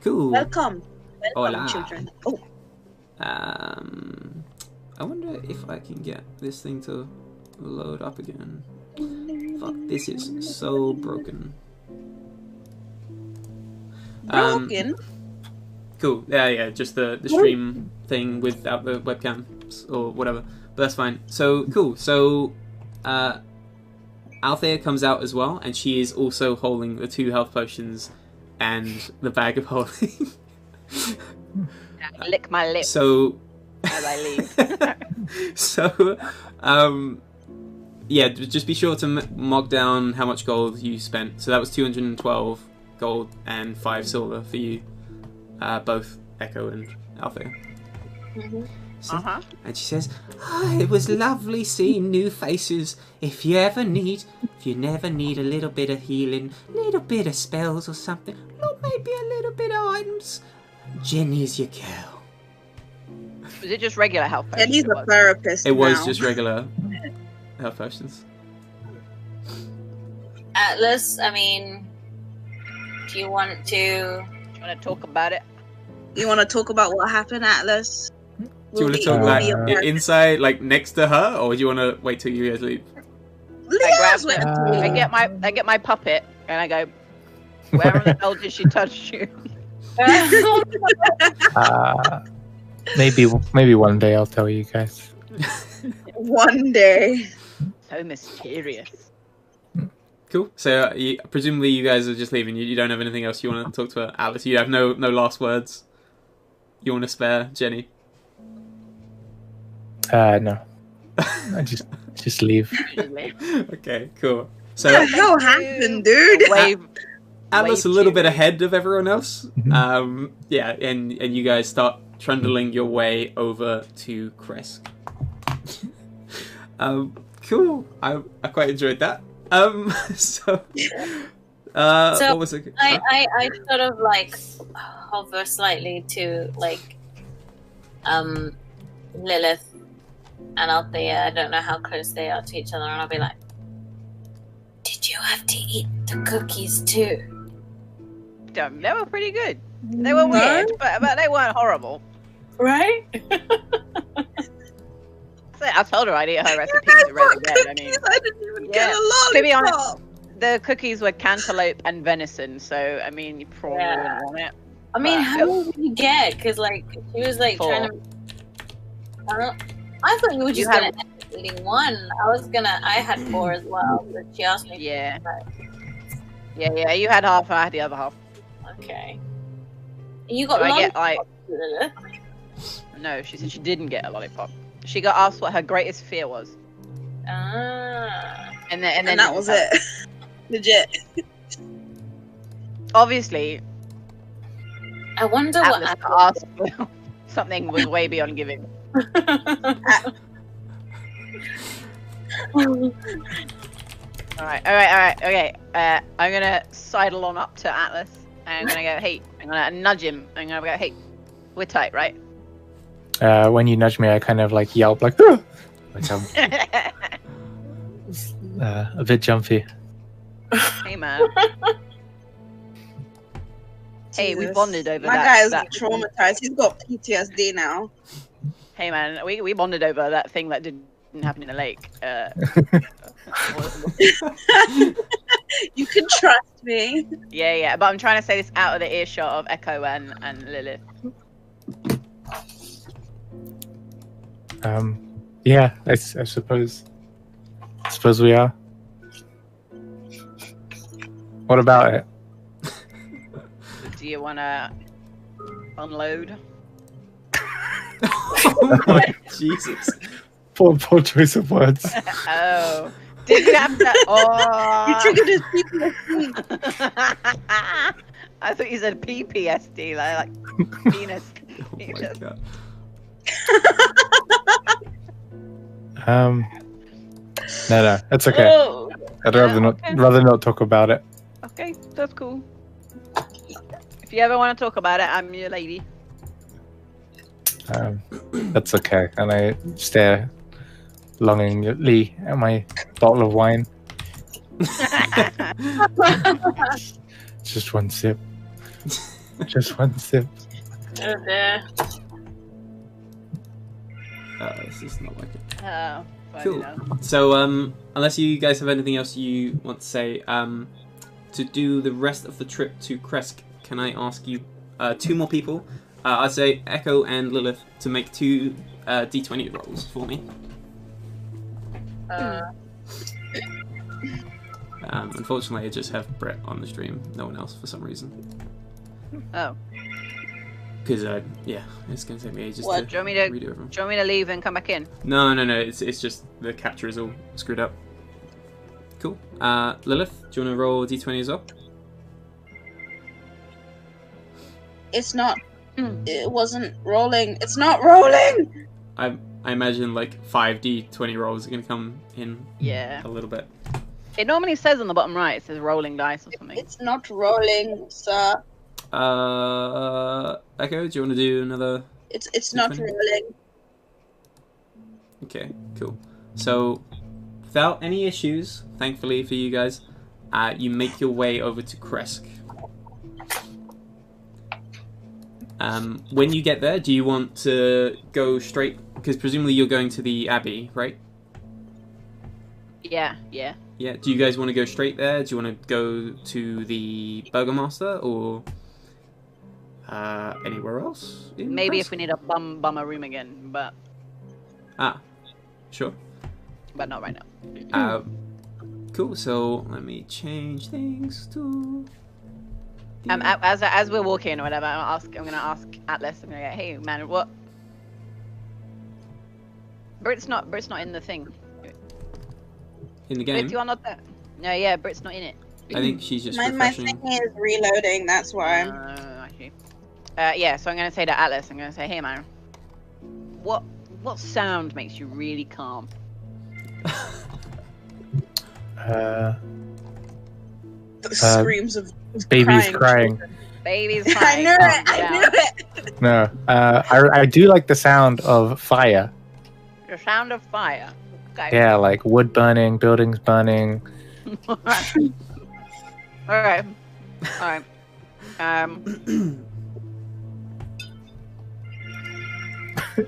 Cool. Welcome. Welcome, Hola. children. Oh, I wonder if I can get this thing to load up again. Fuck, this is so broken. broken. Cool. Yeah. Just the stream thing without the webcam or whatever. But that's fine. So cool. So, Althea comes out as well, and she is also holding the 2 health potions and the bag of holding. Lick my lips So, as I leave. so, yeah, just be sure to mark down how much gold you spent. So that was 212 gold and 5 silver for you, both Echo and Althea. So- And she says, it was lovely seeing new faces. If you never need a little bit of healing, little bit of spells or something, or maybe a little bit of items, Jenny's your girl. Was it just regular health And potions? he's a therapist. It was now. just regular health potions. Atlas, I mean, do you want to? Do you want to talk about it? You want to talk about what happened, Atlas? Do you want to talk We'll be a like part- inside, like next to her, or do you want to wait till you guys leave? Leah's grab with I me. get my puppet and I go, where the hell did she touch you? Maybe one day I'll tell you guys. One day. So mysterious. Cool. So presumably you guys are just leaving. You don't have anything else you want to talk to her, Alice. You have no last words. You want to spare Jenny? No. I just leave. Okay, cool. What So the hell happened, dude? Wave. Atlas a wave little to bit you. ahead of everyone else. Mhm. Yeah, and you guys start trundling your way over to Kresk. Cool. I quite enjoyed that. So what was it? I sort of like hover slightly to like Lilith and Althea. I don't know how close they are to each other, and I'll be like, "Did you have to eat the cookies too?" They were pretty good. They were weird, but they weren't horrible. Right? So I told her I'd eat her recipes I to read brought again. I mean, cookies. I didn't even yeah. get a To be honest, lollipop. the cookies were cantaloupe and venison, so I mean, you probably Yeah. wouldn't want it. I mean, how many did you get? Because like she was like 4. trying to. I thought you were just gonna end up eating one. I had 4 as well, but she asked me. Yeah. Yeah. You had half. I had the other half. Okay. You got So I get lollipops. No, she said she didn't get a lollipop. She got asked what her greatest fear was, Ah. and then that was it. Legit. Obviously, I wonder Atlas what. got asked for something was way beyond giving. Alright, okay. I'm gonna sidle on up to Atlas, and I'm gonna go, hey, I'm gonna nudge him. I'm gonna go, hey, we're tight, right? When you nudge me, I kind of like yelp like, "Ah!" Like I'm a bit jumpy. Hey, man. Hey, we Jesus. bonded over My that. guy is that- traumatized. He's got PTSD now. Hey, man, we bonded over that thing that didn't happen in the lake. You can trust me. Yeah, but I'm trying to say this out of the earshot of Echo and Lilith. Yeah, I suppose. I suppose we are. What about it? Do you want to unload? Oh my Jesus. Poor choice of words. Oh, did you have to? Oh, You triggered his PTSD. I thought you said PPSD, like penis. Oh my God. No, it's okay. Oh. I'd rather not talk about it. Okay, that's cool. If you ever want to talk about it, I'm your lady. That's okay. And I stare longingly at my bottle of wine. Just one sip. Just one sip. This is not like it. Oh, Cool. So, unless you guys have anything else you want to say, to do the rest of the trip to Kresk, can I ask you 2 more people? I'd say Echo and Lilith to make 2 D20 rolls for me. Unfortunately, I just have Brett on the stream, no one else for some reason. Oh. Because, yeah, it's going to take me ages What, to do you want me redo everything. Do you want me to leave and come back in? No, it's just the capture is all screwed up. Cool. Lilith, do you want to roll D20 as well? It's not. It wasn't rolling. It's not rolling. I imagine like 5 D20 rolls are going to come in Yeah. a little bit. It normally says on the bottom right, it says rolling dice or something. It's not rolling, sir. Echo, do you want to do another? It's not rolling. Okay, cool. So, without any issues, thankfully for you guys, you make your way over to Kresk. When you get there, do you want to go straight? Because presumably you're going to the Abbey, right? Yeah. Yeah. Do you guys want to go straight there? Do you want to go to the Burgomaster or anywhere else? Maybe if we need a bum a room again, but sure. But not right now. Cool. So let me change things to. As we're walking or whatever, I'm gonna ask Atlas. I'm gonna go, hey man, what? Brit's not in the thing. In the game. Brit, you are not there. No, yeah, Brit's not in it. I think she's just My refreshing. thing is reloading. That's why. I see. Yeah, so I'm gonna say to Atlas, I'm gonna say, hey man, what sound makes you really calm? The screams of babies crying. Babies I crying. knew it. calm I down. knew it. No, I do like the sound of fire. The sound of fire. Okay. Yeah, like wood burning, buildings burning. All right.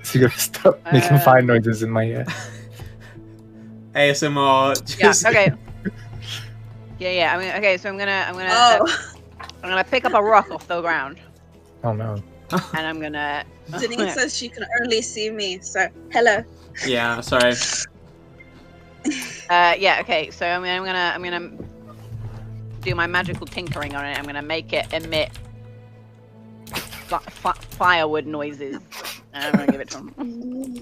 So you're gonna stop making fire noises in my ear. ASMR. Yeah. Just... Okay. Yeah. I mean, okay. So I'm gonna Oh, pick up a rock off the ground. Oh no. And I'm gonna. Denise says she can only see me, so hello. Yeah, sorry. Yeah. Okay. So I'm gonna do my magical tinkering on it. I'm gonna make it emit firewood noises, and I'm gonna give it to him.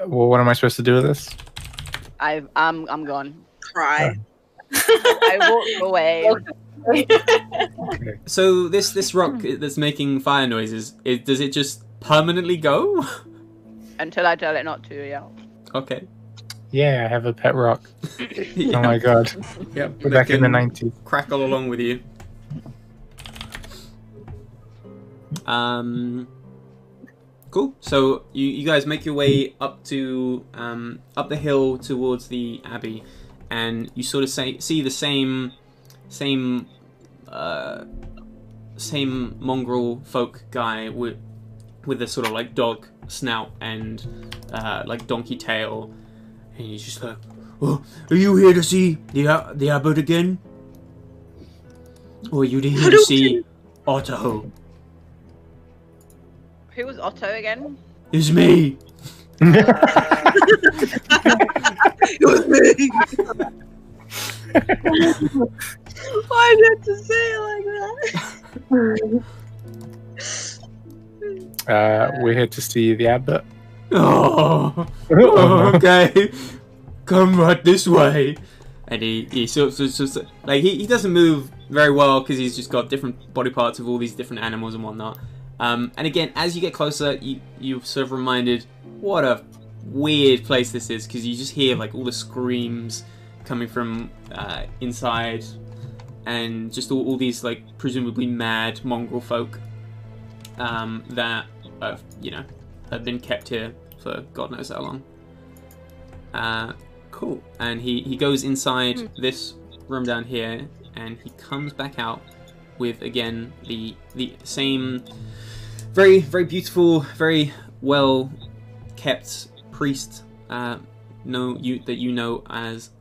Well, what am I supposed to do with this? I'm gone. Cry. I walk away. Okay. So this rock that's making fire noises, does it just permanently go? Until I tell it not to. Yeah. Okay. Yeah, I have a pet rock. Yeah. Oh my god. Yep. We're back in the 90s. Crackle along with you. Cool. So you guys make your way up to up the hill towards the abbey, and you sort of see the same mongrel folk guy with a sort of like dog snout and like donkey tail, and he's just like, "Oh, are you here to see the abbot again? Or are you here to see Otto?" Who was Otto again? It's me. It was me. Why did you have to say it like that? We're here to see the abbot. Oh, okay. Come right this way. And he sort of like he doesn't move very well because he's just got different body parts of all these different animals and whatnot. And again, as you get closer, you're sort of reminded what a weird place this is, because you just hear like all the screams coming from inside, and just all these like presumably mad mongrel folk that have been kept here for God knows how long. Cool. And he goes inside this room down here, and he comes back out with again the same very, very beautiful, very well kept priest that you know as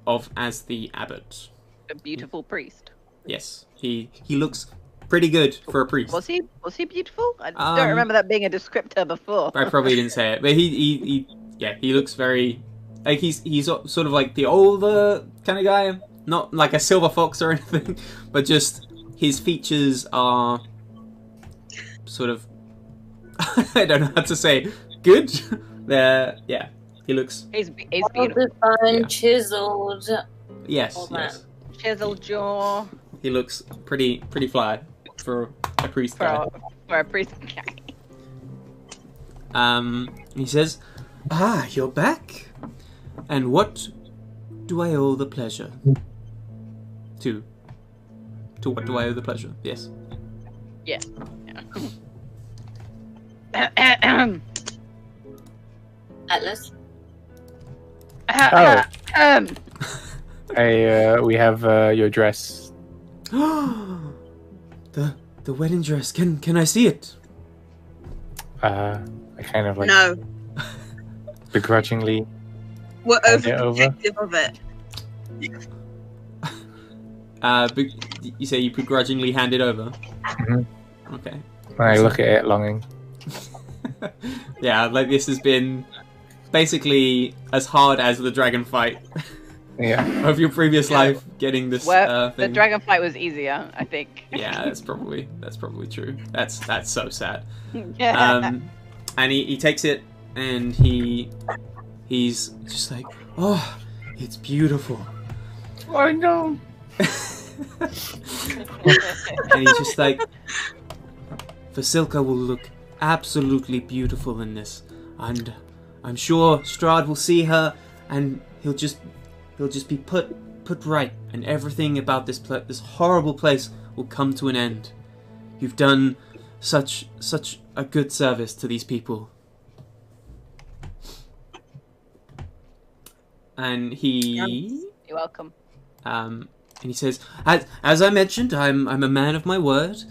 the abbot. A beautiful priest. Yes, he looks pretty good for a priest. Was he beautiful? I don't remember that being a descriptor before. I probably didn't say it, but he looks very like he's sort of like the older kind of guy, not like a silver fox or anything, but just his features are sort of I don't know how to say good. He looks. He's Well beautiful. defined, Yeah. chiseled. Yes, All yes. Chiseled jaw He looks pretty fly for a priest guy. for a priest guy. He says, "Ah, you're back. And what do I owe the pleasure? To what do I owe the pleasure? Yes." Yeah. Atlas. We have your dress. the wedding dress. Can I see it? I kind of like No, begrudgingly. we're Hand it over. overprotective of it. You say you begrudgingly hand it over. Mhm. Okay. I look at it longing. Yeah, like this has been basically as hard as the dragon fight Yeah. of your previous life. Getting this Well, the thing. dragon fight was easier, I think. Yeah, that's probably true. That's so sad. Yeah. And he takes it and he's just like, oh, it's beautiful. I know. And he's just like, Vasilka will look absolutely beautiful in this, and I'm sure Strahd will see her, and he'll just be put right, and everything about this horrible place will come to an end. You've done such a good service to these people. And he You're welcome. and he says, as I mentioned, I'm a man of my word.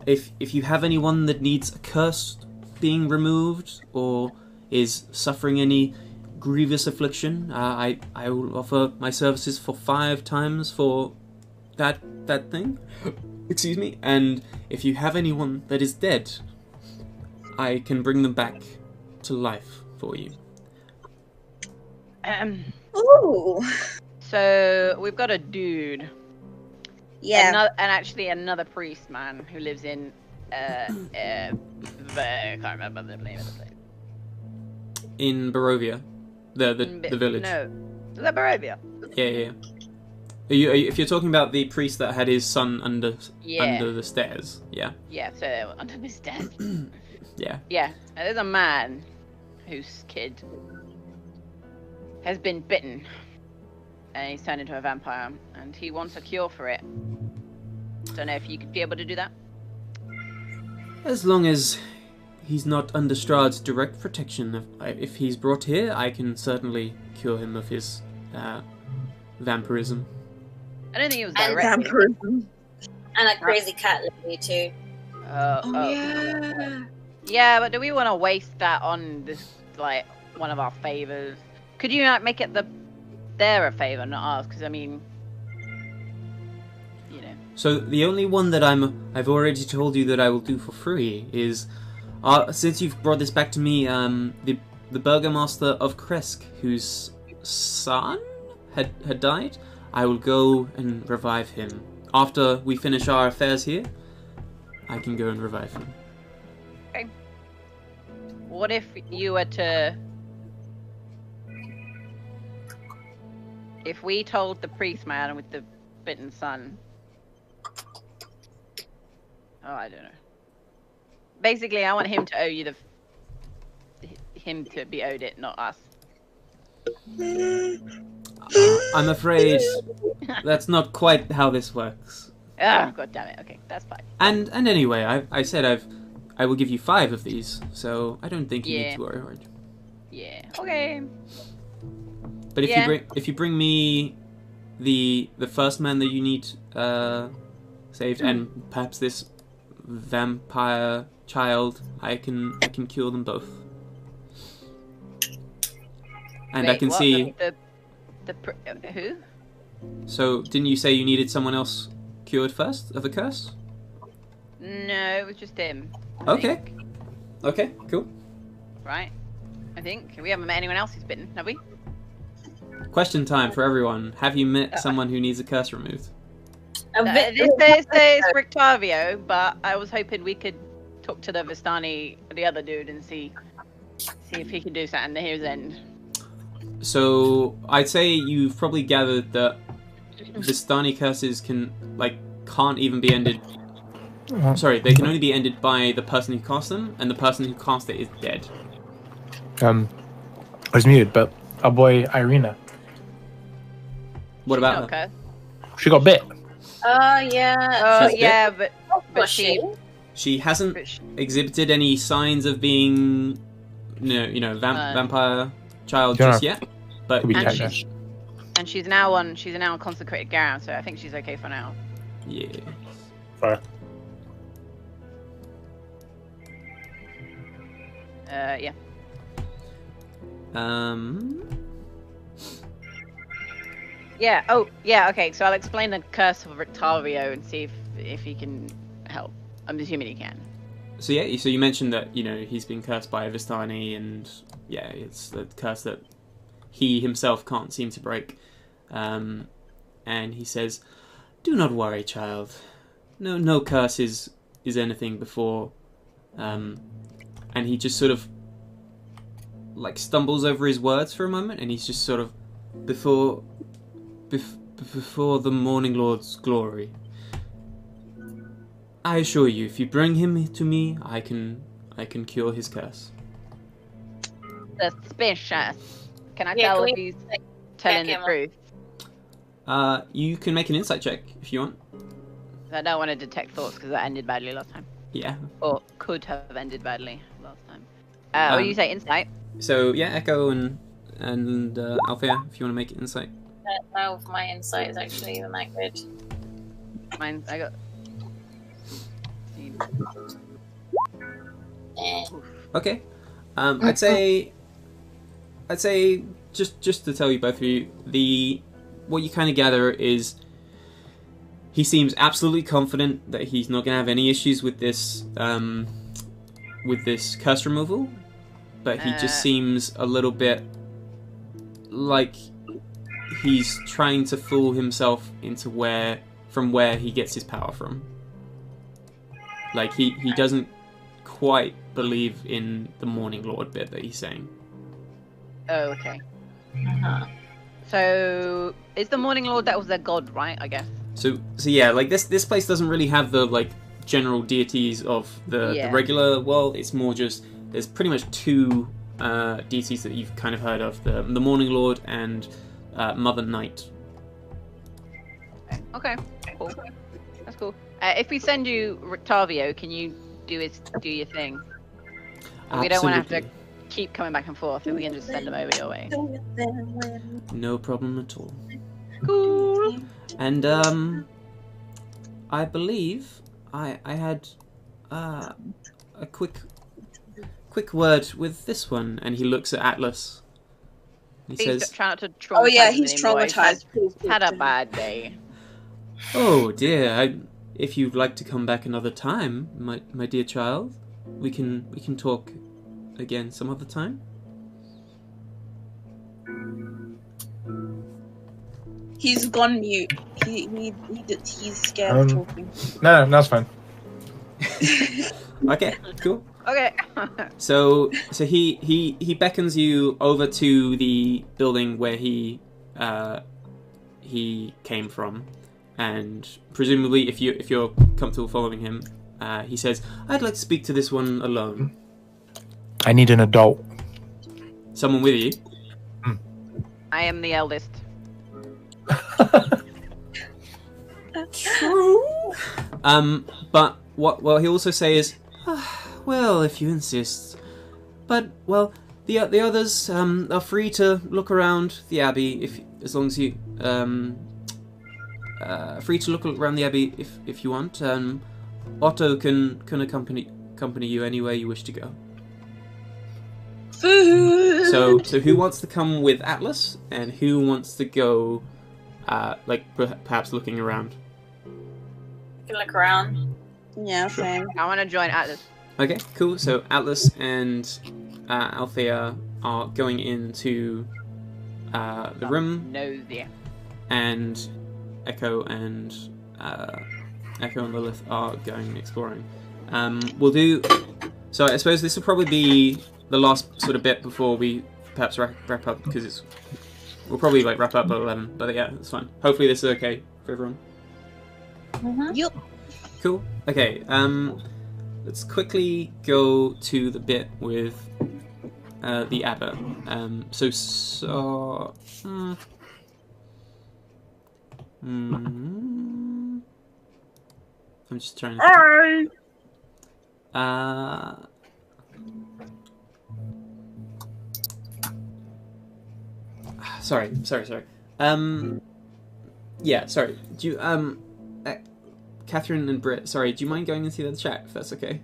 If you have anyone that needs a curse being removed or is suffering any grievous affliction, I will offer my services for 5 times for that that thing. Excuse me. And if you have anyone that is dead, I can bring them back to life for you. Ooh. So we've got a dude. Yeah. And actually another priest man who lives in I can't remember the name of the place. In Barovia, the village. No, is that Barovia? Yeah. If you're talking about the priest that had his son under the stairs, yeah. Yeah, so under the stairs. Yeah. Yeah, and there's a man whose kid has been bitten, and he's turned into a vampire, and he wants a cure for it. Don't know if you could be able to do that. As long as he's not under Strahd's direct protection, if he's brought here, I can certainly cure him of his vampirism. I don't think it was And direct. Vampirism. And a crazy cat lady too. Yeah. Yeah, but do we want to waste that on this, like, one of our favors? Could you not make it they're a favor, not ours? Because I mean, you know. So the only one that I've already told you that I will do for free is, since you've brought this back to me, the Burgomaster of Kresk, whose son had died, I will go and revive him. After we finish our affairs here, I can go and revive him. Okay. What if you were to... If we told the priest man with the bitten son... Oh, I don't know. Basically, I want him to owe you him to be owed it, not us. I'm afraid that's not quite how this works. Oh, god damn it. Okay, that's fine. And anyway, I said I will give you 5 of these, so I don't think you Yeah. need to worry hard. Yeah. Okay. But if Yeah. you bring me the first man that you need saved, and perhaps this vampire child, I can cure them both. And I Wait, can what? see. Who? So didn't you say you needed someone else cured first of a curse? No, it was just him. I Okay. think. Okay, cool. Right? I think. We haven't met anyone else who's bitten, have we? Question time for everyone. Have you met someone who needs a curse removed? This says Rictavio, but I was hoping we could talk to the Vistani, the other dude, and see if he can do something to his end. So I'd say you've probably gathered that Vistani curses can't even be ended. Sorry, they can only be ended by the person who cast them, and the person who cast it is dead. I was muted, but our boy Irina, What She's about not her? cursed. she got bit. Oh yeah. Oh She's yeah, but Was she. she? She hasn't But she exhibited any signs of being, vampire child Yeah. just yet. But Could be And tetanus. and she's now on consecrated ground, so I think she's okay for now. yeah. Fair. Yeah. Yeah. Oh, yeah. Okay. So I'll explain the curse of Rictavio and see if he can help. I'm assuming he can. So yeah, so you mentioned that he's been cursed by Vistani, and yeah, it's the curse that he himself can't seem to break. And he says, "Do not worry, child. No curse is anything before." And he just sort of stumbles over his words for a moment, and he's just sort of before the Morning Lord's glory. I assure you, if you bring him to me, I can cure his curse. Suspicious. Can I Yeah, tell can if we he's telling the him? truth? You can make an insight check if you want. I don't want to detect thoughts because that ended badly last time, Yeah. or could have ended badly last time. What do you say? Insight. So yeah, Echo and Althea, if you want to make an insight. No, my insight is actually even that good. Mine. I got. Eh. Okay. I'd say just to tell you both of you, what you kind of gather is he seems absolutely confident that he's not going to have any issues with this curse removal, but he just seems a little bit like he's trying to fool himself into from where he gets his power from. Like he doesn't quite believe in the Morning Lord bit that he's saying. Oh, okay. So is the Morning Lord, that was their god, right? I guess. So yeah, like this place doesn't really have the like general deities of the regular world. It's more just there's pretty much two deities that you've kind of heard of: the Morning Lord and Mother Night. Okay, cool. That's cool. If we send you Rictavio, can you do your thing? We don't want to have to keep coming back and forth, and we can just send them over your way. No problem at all. Cool. And I believe I had a quick word with this one, and he looks at Atlas. He Please says, try not to traumatize Oh yeah, him he's anymore. traumatized. He's had a bad day. "Oh dear, if you'd like to come back another time, my dear child, we can talk again some other time." He's gone mute. He's scared of talking. No, that's fine. Okay, cool. Okay. So he beckons you over to the building where he came from, and presumably if you're comfortable following him, he says, "I'd like to speak to this one alone." I need an adult. Someone with you? I am the eldest. True. But what he also says, well, if you insist. But well, the others are free to look around the abbey as long as you free to look around the abbey if you want. Otto can accompany you anywhere you wish to go. Food. So who wants to come with Atlas, and who wants to go, perhaps looking around? You can look around. Yeah, Sure. same. I want to join Atlas. Okay, cool. So Atlas and Althea are going into the room, Nosy. and Echo and Lilith are going exploring. We'll do. So I suppose this will probably be the last sort of bit before we perhaps wrap up, because we'll probably wrap up at 11. But yeah, it's fine. Hopefully this is okay for everyone. Yup. Cool. Okay. Let's quickly go to the bit with the abbot. I'm just trying to. Sorry. Yeah, sorry. Do you, Catherine and Britt, sorry, do you mind going into the chat, if that's okay?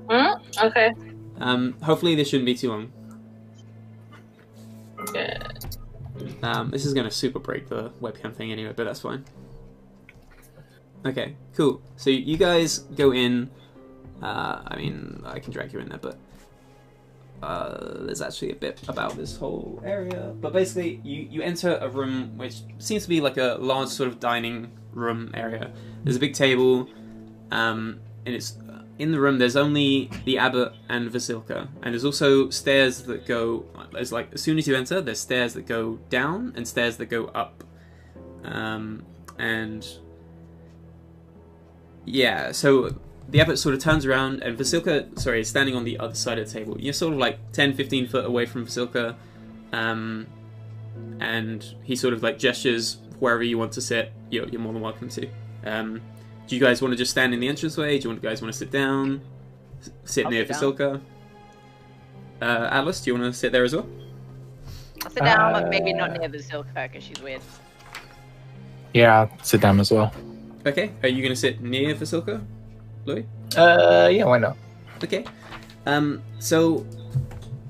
Okay. Hopefully this shouldn't be too long. Okay. This is gonna super break the webcam thing anyway, but that's fine. Okay, cool. So you guys go in. I mean, I can drag you in there, but there's actually a bit about this whole area. But basically, you enter a room which seems to be like a large sort of dining room area. There's a big table, and it's in the room. There's only the abbot and Vasilka, and there's also stairs that go. There's like as soon as you enter, there's stairs that go down and stairs that go up, and yeah, so the abbot sort of turns around, and Vasilka, is standing on the other side of the table. You're sort of like 10-15 foot away from Vasilka, and he sort of like gestures wherever you want to sit. You're more than welcome to. Do you guys want to just stand in the entranceway? Do you guys want to sit down? Sit near Vasilka? Atlas, do you want to sit there as well? I'll sit down, but maybe not near Vasilka because she's weird. Yeah, I'll sit down as well. Okay, are you going to sit near Vasilka, Louis? Yeah, why not? Okay. So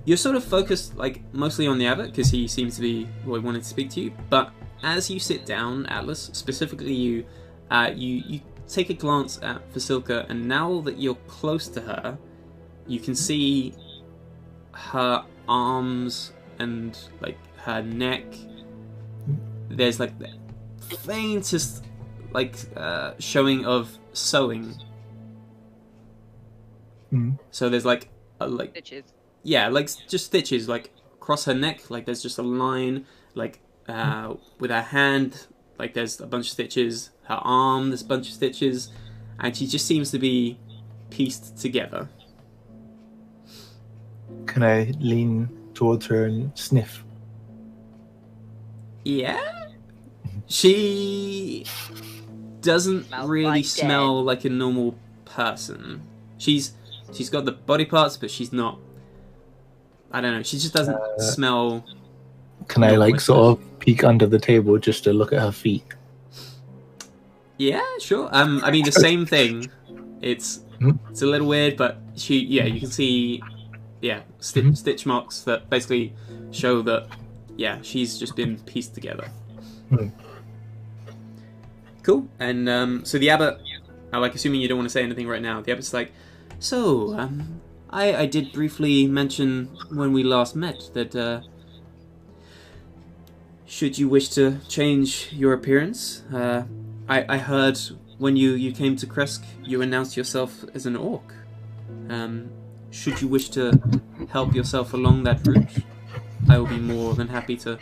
you're sort of focused like mostly on the abbot because he seems to be wanting to speak to you. But as you sit down, Atlas, specifically you, You take a glance at Vasilka, and now that you're close to her, you can see her arms and like her neck. There's like the faintest showing of sewing. So there's like Stitches. yeah, like just stitches like across her neck. Like there's just a line. Like with her hand, like there's a bunch of stitches. Her arm, there's a bunch of stitches, and she just seems to be pieced together. Can I lean towards her and sniff? Yeah? She doesn't Smells really like smell like a normal person. She's got the body parts, but she's not. I don't know. She just doesn't smell. Can I like sort of peek under the table just to look at her feet? Yeah, sure. I mean the same thing. It's a little weird, but you can see stitch marks that basically show that she's just been pieced together. Cool. And so the abbot, assuming you don't want to say anything right now, the abbot's like, so I did briefly mention when we last met that should you wish to change your appearance, I heard when you came to Kresk, you announced yourself as an orc. Should you wish to help yourself along that route, I will be more than happy to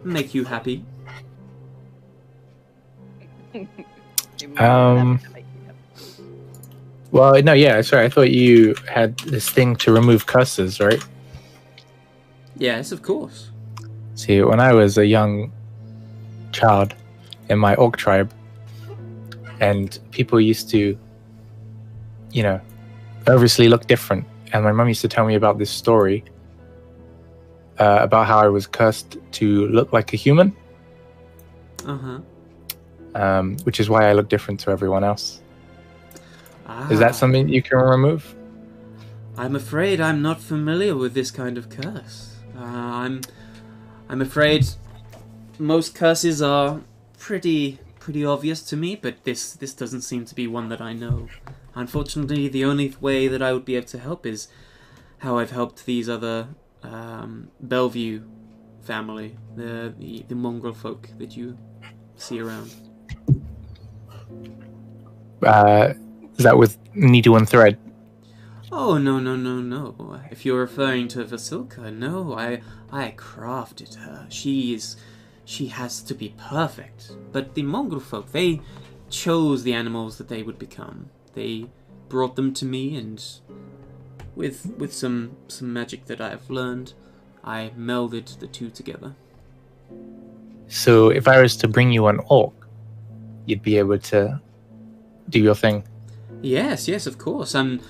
make you happy. Well, no, yeah, sorry. I thought you had this thing to remove curses, right? Yes, of course. See, when I was a young child in my orc tribe, and people used to, obviously look different. And my mum used to tell me about this story about how I was cursed to look like a human. Which is why I look different to everyone else. Is that something you can remove? I'm afraid I'm not familiar with this kind of curse. I'm afraid most curses are pretty obvious to me, but this doesn't seem to be one that I know. Unfortunately, the only way that I would be able to help is how I've helped these other Bellevue family, the mongrel folk that you see around. Is that with needle and thread? Oh, no. If you're referring to Vasilka, no, I crafted her. She has to be perfect. But the mongrel folk, they chose the animals that they would become. They brought them to me, and with some magic that I have learned, I melded the two together. So if I was to bring you an orc, you'd be able to do your thing? Yes, of course. And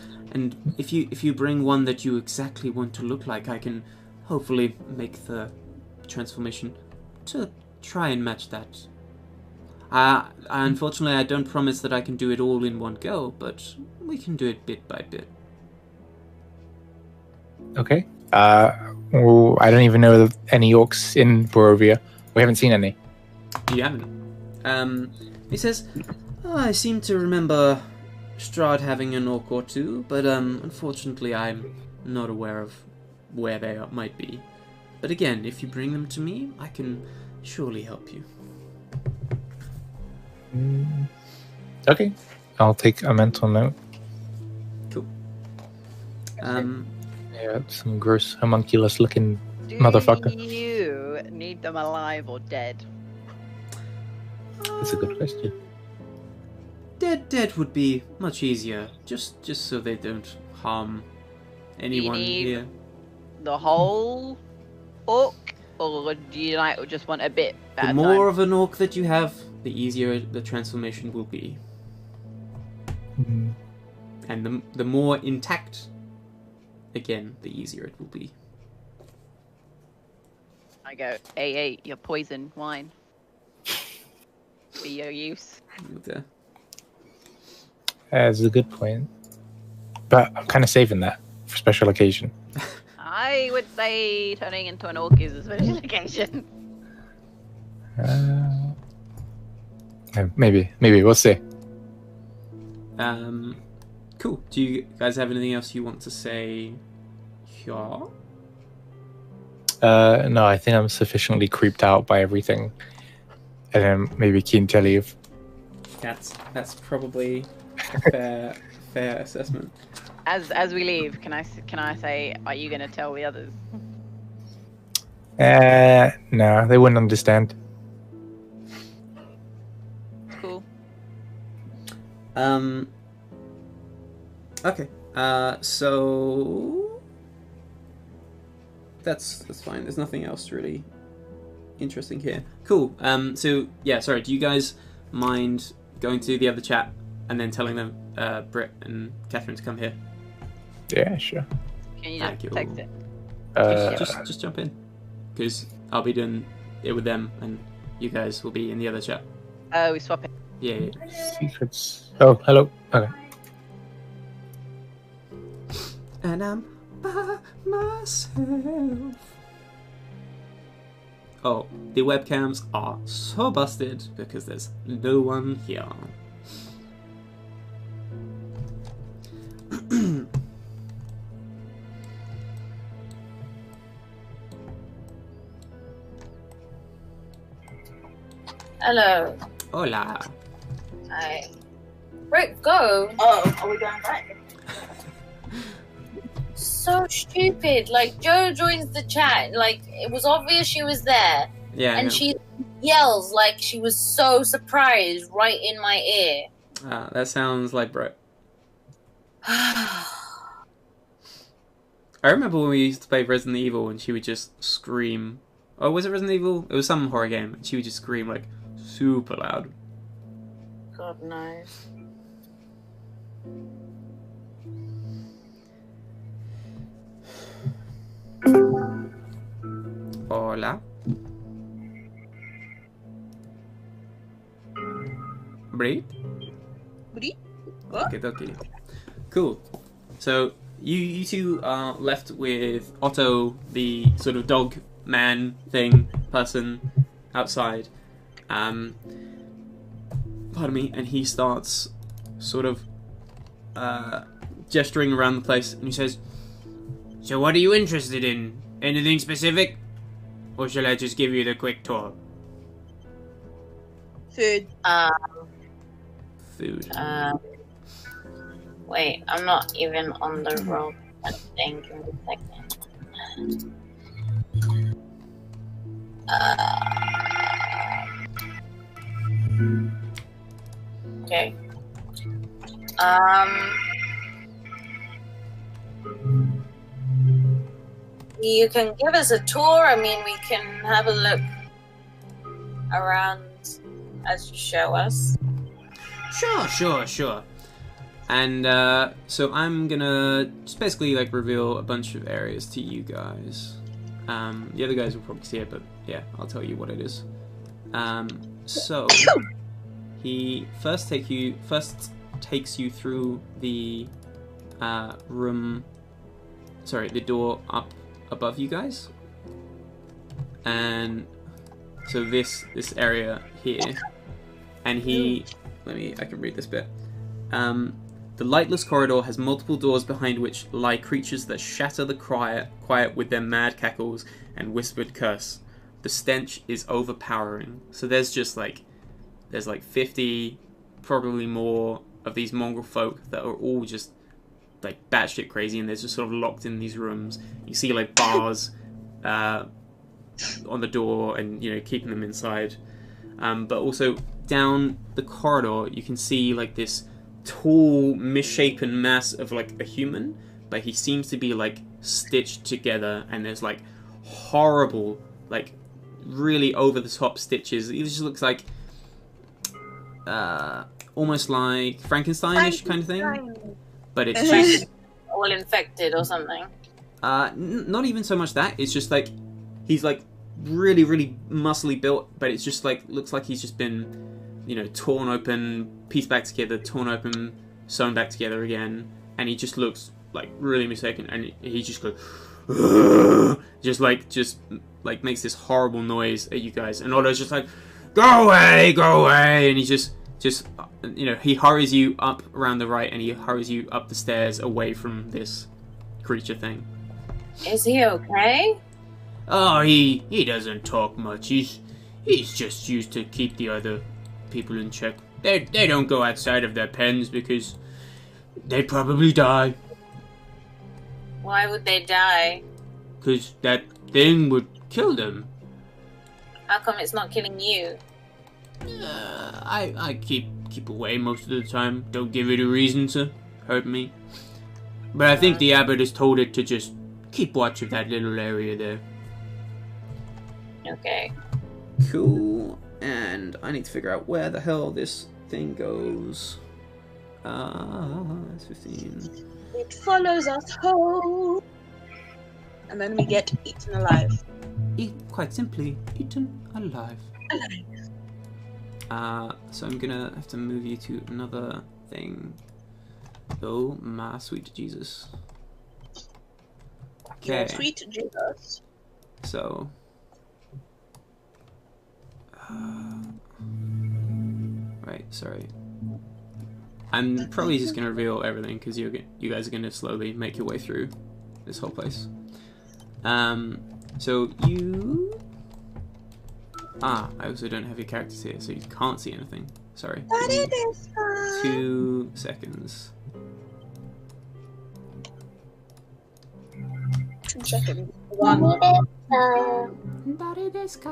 if you bring one that you exactly want to look like, I can hopefully make the transformation to try and match that. Unfortunately, I don't promise that I can do it all in one go, but we can do it bit by bit. Okay. Well, I don't even know of any orcs in Borovia. We haven't seen any. You haven't? He says, I seem to remember Strahd having an orc or two, but unfortunately I'm not aware of where they might be. But again, if you bring them to me, I can surely help you. Okay. I'll take a mental note. Cool. Yeah, some gross, homunculus-looking motherfucker. Do you need them alive or dead? That's a good question. Dead would be much easier, just so they don't harm anyone here. The whole orc, or do you just want a bit? The more of an orc that you have, the easier the transformation will be. Mm-hmm. And the more intact, again, the easier it will be. I go, hey, your poison wine. For your use. Okay. That's a good point. But I'm kind of saving that for special occasion. I would say turning into an orc is a special occasion. Maybe we'll see. Cool. Do you guys have anything else you want to say here? No, I think I'm sufficiently creeped out by everything, and I'm maybe keen to leave. That's probably a fair assessment. As we leave, can I say, are you going to tell the others? No, they wouldn't understand. Cool. Okay. So that's fine. There's nothing else really interesting here. Cool. So yeah, sorry. Do you guys mind going to the other chat and then telling them, Britt and Catherine, to come here? Yeah, sure. Can you just text it? Just jump in, because I'll be doing it with them, and you guys will be in the other chat. Oh, we swap it. Yeah. Secrets. Oh, hello. Okay. And I'm by myself. Oh, the webcams are so busted because there's no one here. Hello. Hola. Hi. Rick, go. Oh, are we going back? So stupid. Like, Joe joins the chat. Like, it was obvious she was there. Yeah. And she yells like she was so surprised right in my ear. That sounds like Brett. I remember when we used to play Resident Evil and she would just scream. Oh, was it Resident Evil? It was some horror game. And she would just scream like super loud. God knows. Hola. Breathe. Okay. Cool. So you two are left with Otto, the sort of dog man thing person outside. Pardon me, and he starts sort of gesturing around the place, and he says, "So what are you interested in? Anything specific? Or shall I just give you the quick tour?" Food. Food. Wait, I'm not even on the roll. I think. Give me a second. Okay. You can give us a tour. I mean, we can have a look around as you show us. Sure. And so I'm gonna just basically like reveal a bunch of areas to you guys. The other guys will probably see it, but yeah, I'll tell you what it is. So he first takes you through the room. Sorry, the door up above you guys, and so this area here, and I can read this bit. The lightless corridor has multiple doors behind which lie creatures that shatter the quiet with their mad cackles and whispered curse. The stench is overpowering. So there's like 50, probably more, of these mongrel folk that are all just like batshit crazy, and they're just sort of locked in these rooms. You see like bars on the door, and keeping them inside. But also down the corridor, you can see like this tall, misshapen mass of like a human, but he seems to be like stitched together, and there's like horrible, like really over the top stitches. It just looks like almost like Frankenstein-ish kind of thing, but it's just all infected or something. Not even so much that. It's just like he's like really, really muscly built, but it's just like looks like he's just been torn open, pieced back together, torn open, sewn back together again, and he just looks like really mistaken, and he just goes just makes this horrible noise at you guys, and Otto's just like, go away, and he just he hurries you up around the right, and he hurries you up the stairs away from this creature thing. Is he okay? Oh, he doesn't talk much. He's just used to keep the other people in check. They don't go outside of their pens because they'd probably die. Why would they die? Because that thing would kill them. How come it's not killing you? I keep away most of the time. Don't give it a reason to hurt me. But I think the abbot has told it to just keep watch of that little area there. Okay. Cool. And I need to figure out where the hell this thing goes. It's 15. It follows us home. And then we get eaten alive. Quite simply, eaten alive. So I'm gonna have to move you to another thing. Oh my sweet Jesus. Okay. Your sweet Jesus. So. Right, sorry. I'm probably just gonna reveal everything because you guys are gonna slowly make your way through this whole place. So you. I also don't have your characters here, so you can't see anything. Sorry. 2 seconds. 2 seconds. 誰ですか?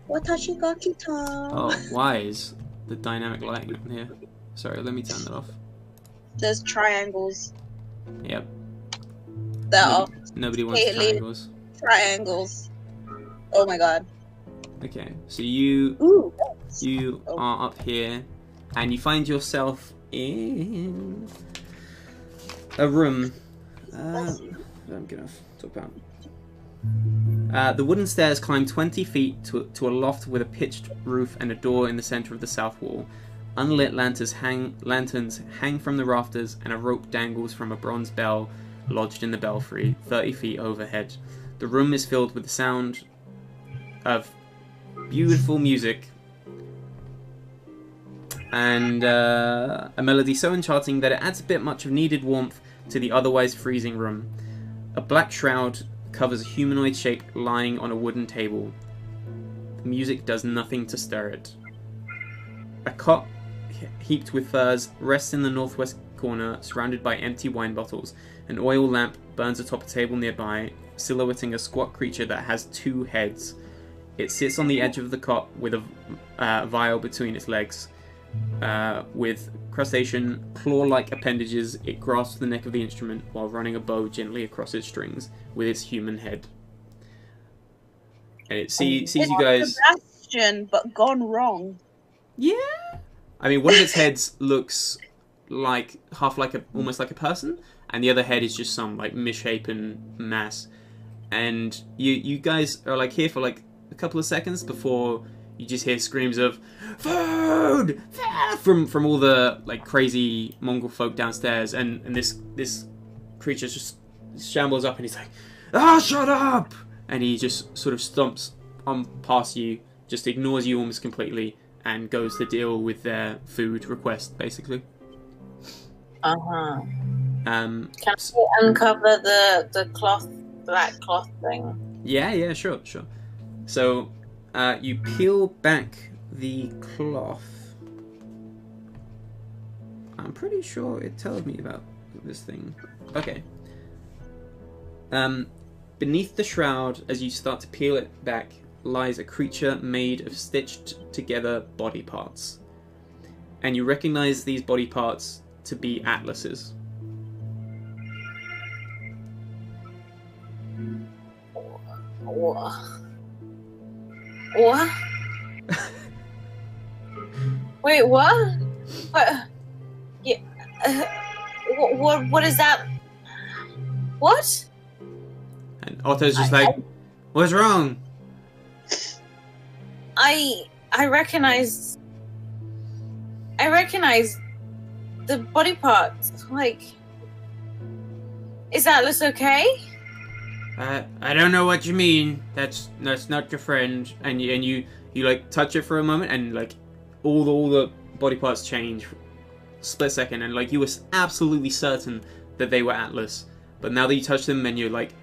Watashi ga kita. Oh, why is the dynamic lighting on here? Sorry, let me turn that off. There's triangles. Yep. There are Nobody wants Haley. triangles. triangles. Oh my god. Okay, so you Ooh. are up here, and you find yourself in a room. I'm gonna talk about. The wooden stairs climb 20 feet to a loft with a pitched roof and a door in the center of the south wall. Unlit lanterns hang from the rafters, and a rope dangles from a bronze bell lodged in the belfry, 30 feet overhead. The room is filled with the sound of beautiful music and a melody so enchanting that it adds a bit much of needed warmth to the otherwise freezing room. A black shroud covers a humanoid shape lying on a wooden table. The music does nothing to stir it. A cot heaped with furs rests in the northwest corner, surrounded by empty wine bottles. An oil lamp burns atop a table nearby, silhouetting a squat creature that has 2 heads. It sits on the edge of the cot with a vial between its legs. With crustacean, claw-like appendages, it grasps the neck of the instrument while running a bow gently across its strings with its human head. And it sees you guys. Sebastian, but gone wrong. Yeah. I mean, one of its heads looks like almost like a person, and the other head is just some like misshapen mass. And you guys are like here for like a couple of seconds before you just hear screams of food from all the like crazy Mongol folk downstairs, and this creature just shambles up and he's like, shut up! And he just sort of stomps on past you, just ignores you almost completely, and goes to deal with their food request, basically. Can I uncover the black cloth thing? Yeah, sure. So, you peel back the cloth. I'm pretty sure it tells me about this thing. Okay. Beneath the shroud, as you start to peel it back, lies a creature made of stitched together body parts. And you recognize these body parts to be Atlas's. What? Wait, what? Yeah. What is that? What? And Otto's just what's wrong? I recognize the body parts. Like, is Atlas okay? I don't know what you mean. That's not your friend. And you like touch it for a moment, and like all the body parts change, split second, and like you were absolutely certain that they were Atlas, but now that you touch them, and you're like,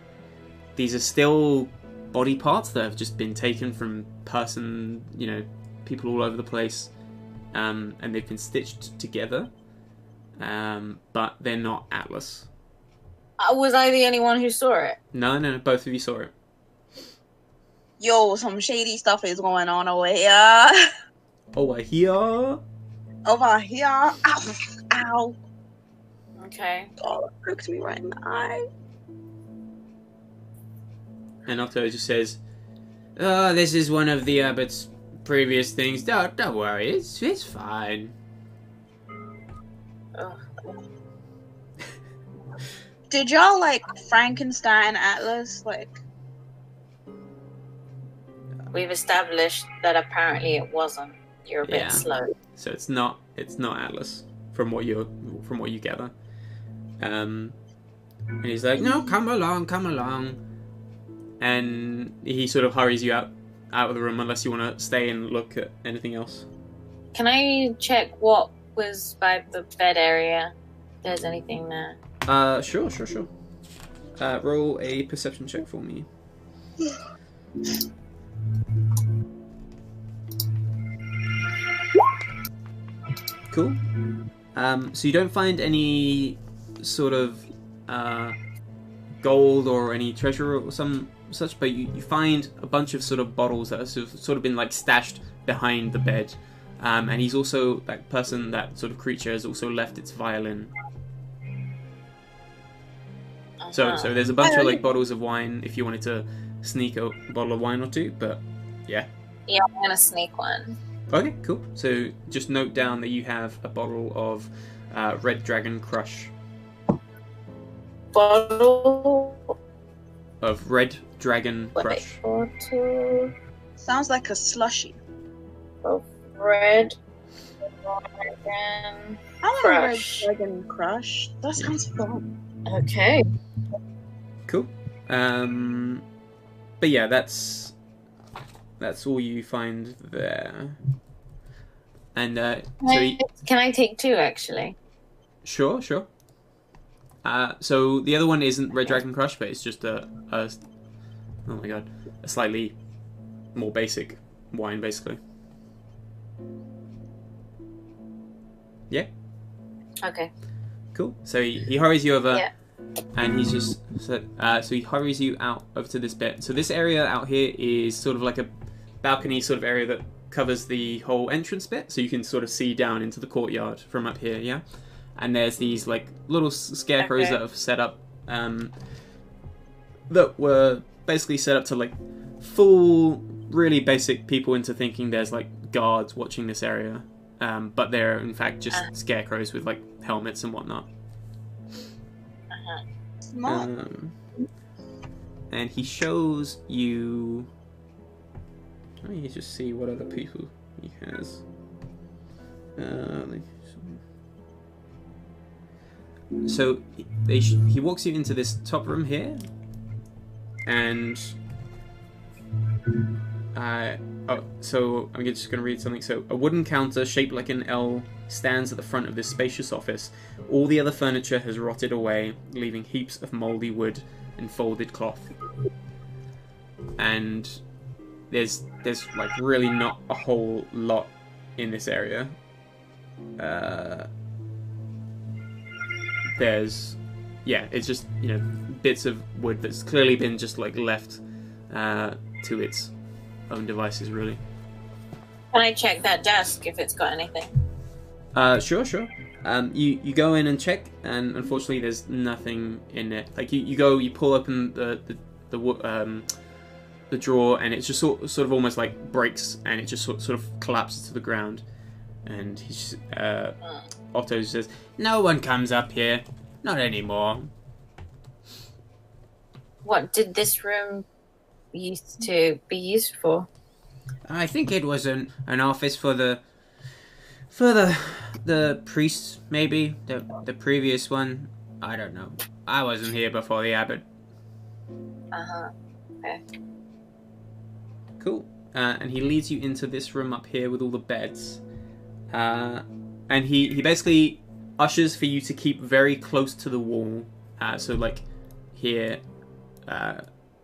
these are still body parts that have just been taken from people all over the place, and they've been stitched together, but they're not Atlas. Was I the only one who saw it? No, both of you saw it. Yo, some shady stuff is going on over here. Over here. Over here. Ow. Ow. Okay. God, it pricked me right in the eye. And Otto just says, "Oh, this is one of the abbot's previous things. Don't worry, it's fine." Ugh. Did y'all like Frankenstein Atlas? Like, We've established that apparently it wasn't. You're a bit Yeah. slow. So it's not Atlas from what you gather. And he's like, "No, come along," and he sort of hurries you out of the room unless you want to stay and look at anything else. Can I check what was by the bed area? If there's anything there. Sure. Roll a perception check for me. Cool. So you don't find any sort of gold or any treasure or some such, but you find a bunch of sort of bottles that have sort of been like stashed behind the bed. And he's also, that sort of creature has also left its violin. So there's a bunch of like bottles of wine if you wanted to sneak a bottle of wine or two, but yeah. Yeah, I'm gonna sneak one. Okay, cool. So just note down that you have a bottle of Red Dragon Crush. Bottle Of Red Dragon Crush. bottle sounds like a slushy. of red dragon. I want Crush. a Red Dragon Crush. That sounds fun. Okay. Cool. But yeah, that's all you find there. And Can I take two actually? Sure. So the other one isn't Red Dragon Crush, but it's just a slightly more basic wine, basically. Yeah. Okay. Cool. So he hurries you over, Yeah. and he's just so he hurries you out over to this bit. So this area out here is sort of like a balcony sort of area that covers the whole entrance bit, so you can sort of see down into the courtyard from up here. Yeah. And there's these like little scarecrows Okay. that have set up, that were basically set up to like fool really basic people into thinking there's like guards watching this area, but they're in fact just scarecrows with like helmets and whatnot. Smart. And he shows you. Let me just see what other people he has. So he walks you into this top room here, and so I'm just going to read something. So a wooden counter shaped like an L stands at the front of this spacious office. All the other furniture has rotted away, leaving heaps of mouldy wood and folded cloth. And there's like really not a whole lot in this area. It's just, bits of wood that's clearly been just like left to its own devices, really. Can I check that desk if it's got anything? Sure. You go in and check, and unfortunately there's nothing in it. Like you pull open the drawer, and it's just sort of almost like breaks, and it just sort of collapses to the ground. And Otto says, "No one comes up here, not anymore." What did this room used to be used for? I think it was an office for the priest, maybe the previous one. I don't know. I wasn't here before the abbot. Uh-huh. Okay. Cool. And he leads you into this room up here with all the beds. And he basically ushers for you to keep very close to the wall. So like here,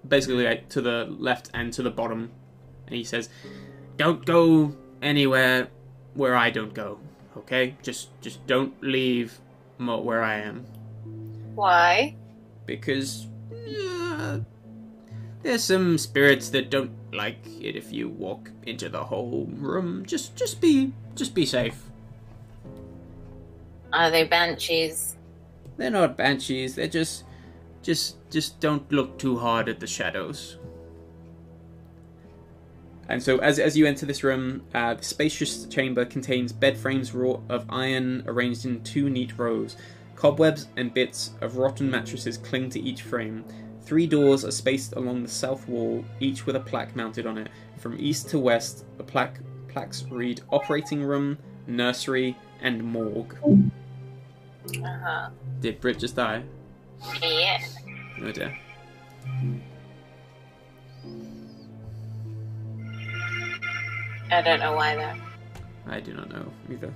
basically like to the left and to the bottom. And he says, "Don't go anywhere where I don't go. Okay? Just don't leave where I am." Why? Because there's some spirits that don't like it if you walk into the whole room. Just be safe. Are they banshees? They're not banshees. They're just don't look too hard at the shadows. And so as you enter this room, the spacious chamber contains bed frames wrought of iron arranged in 2 neat rows. Cobwebs and bits of rotten mattresses cling to each frame. 3 doors are spaced along the south wall, each with a plaque mounted on it. From east to west, the plaques read operating room, nursery, and morgue. Uh-huh. Did Brit just die? Yeah. No dear. I don't know why though. I do not know either.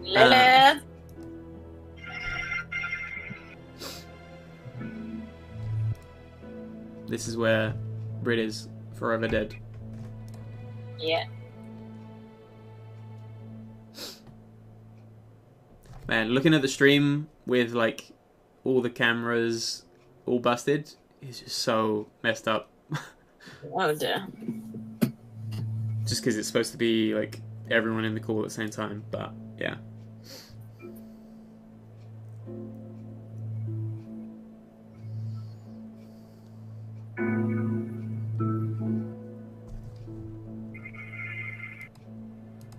Lilith. This is where Brit is forever dead. Yeah. Man, looking at the stream with like all the cameras all busted is just so messed up. Oh dear. Just because it's supposed to be like everyone in the call at the same time, but yeah.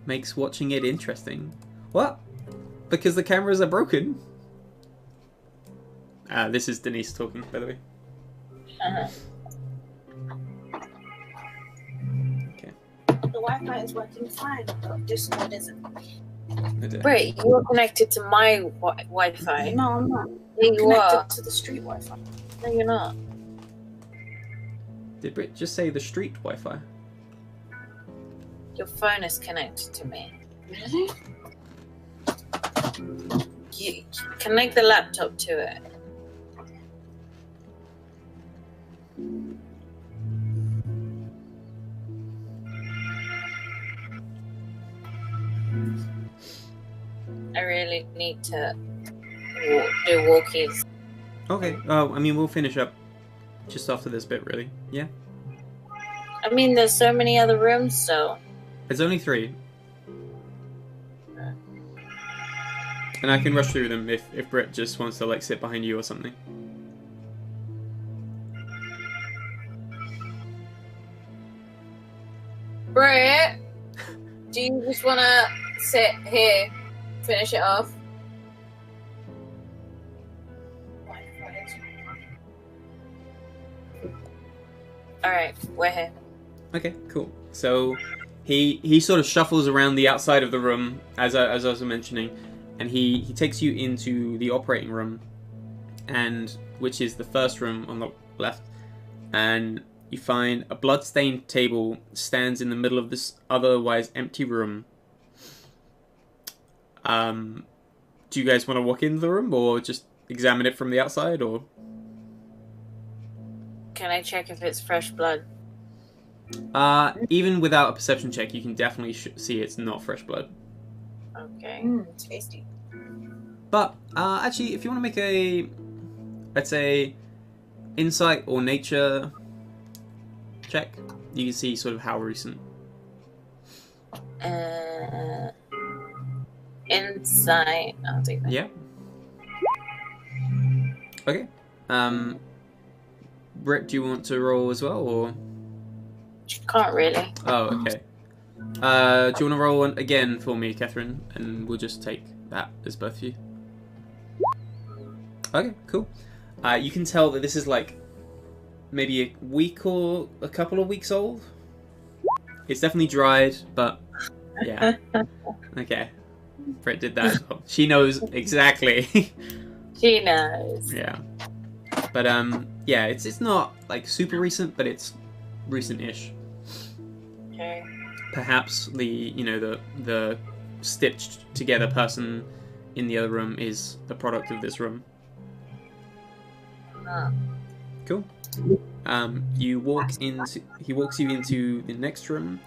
Makes watching it interesting. What? Because the cameras are broken. This is Denise talking, by the way. Uh-huh. Okay. The Wi-Fi is working fine, but Discord isn't. Wait, you are connected to my Wi-Fi. No, I'm not. Yeah, I'm you connected are. to the street Wi-Fi. No, you're not. Did Brit just say the street Wi-Fi? Your phone is connected to me. Really? You connect the laptop to it. I really need to do walkies. Okay. Oh, I mean, we'll finish up just after this bit, really. Yeah. I mean, there's so many other rooms, so. It's only 3. And I can rush through them if Brit just wants to like sit behind you or something. Britt, do you just want to sit here, finish it off? Alright, we're here. Okay, cool. So he sort of shuffles around the outside of the room, as I was mentioning, and he takes you into the operating room, and which is the first room on the left, and you find a blood-stained table stands in the middle of this otherwise empty room. Do you guys want to walk into the room, or just examine it from the outside, or? Can I check if it's fresh blood? Even without a perception check, you can definitely see it's not fresh blood. Okay. Tasty. But, actually, if you want to make a, let's say, insight or nature check, you can see sort of how recent. Insight. I'll take that. Yeah. Okay. Britt, do you want to roll as well, or? Can't really. Oh, okay. Do you want to roll one again for me, Catherine? And we'll just take that as both of you. Okay, cool. You can tell that this is like maybe a week or a couple of weeks old. It's definitely dried, but yeah. Okay. Britt did that. She knows exactly. She knows. Yeah. But yeah, it's not like super recent, but it's recent-ish. Okay. Perhaps the stitched together person in the other room is a product of this room. Cool. He walks you into the next room,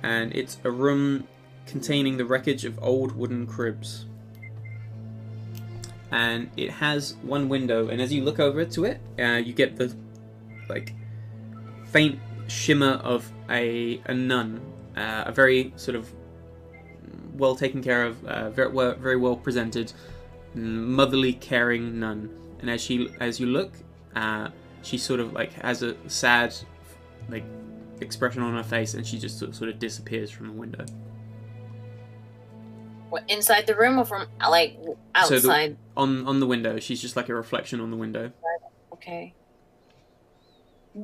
and it's a room containing the wreckage of old wooden cribs. And it has one window, and as you look over to it, you get the faint shimmer of a nun, a very sort of well taken care of, very well presented, motherly, caring nun. And as you look, she sort of has a sad expression on her face, and she just sort of disappears from the window. What, inside the room or from outside? So on the window, she's just like a reflection on the window. Okay.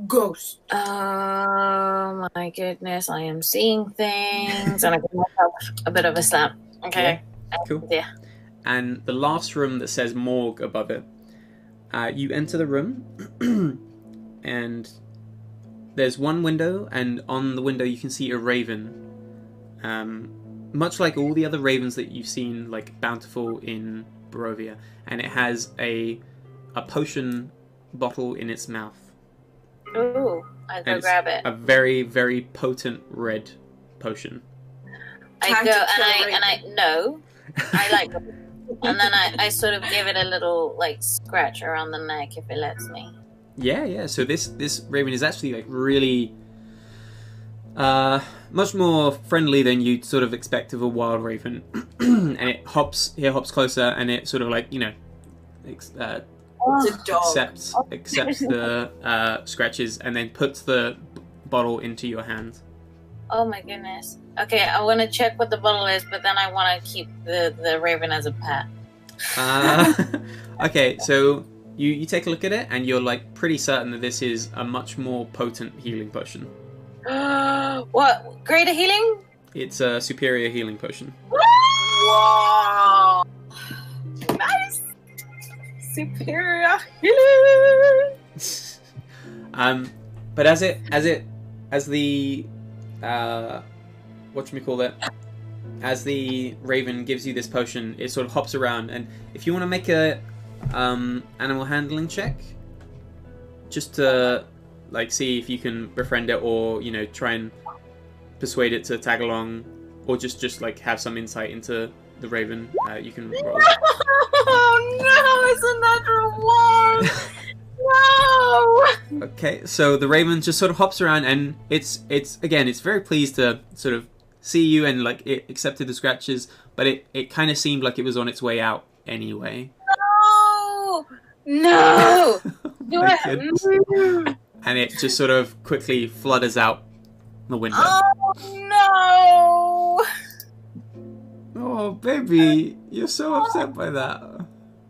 Ghost. Oh my goodness, I am seeing things, and I give myself a bit of a slap. Okay. Yeah. Cool. Yeah. And the last room that says morgue above it, you enter the room, and there's one window, and on the window you can see a raven. Much like all the other ravens that you've seen, bountiful in Barovia, and it has a potion bottle in its mouth. Ooh, I'll go grab it. A very, very potent red potion. I go and I no, I like, and then I sort of give it a little scratch around the neck if it lets me. Yeah. So this raven is actually really much more friendly than you'd sort of expect of a wild raven. And it hops closer, and it sort of accepts the scratches, and then puts the bottle into your hand. Oh my goodness. Okay, I want to check what the bottle is, but then I want to keep the raven as a pet. Okay, so you take a look at it, and you're pretty certain that this is a much more potent healing potion. What? Greater healing? It's a superior healing potion. Wow! Nice! Superior healing! But as the as the raven gives you this potion, it sort of hops around, and if you want to make a animal handling check, just to see if you can befriend it, or try and persuade it to tag along, or just have some insight into the raven, you can roll. Oh no, it's a natural one! No! Okay, so the raven just sort of hops around, and it's very pleased to sort of see you, and it accepted the scratches, but it kind of seemed like it was on its way out anyway. No! Do My it! goodness. And it just sort of quickly flutters out the window. Oh no! Oh, baby, you're so upset by that.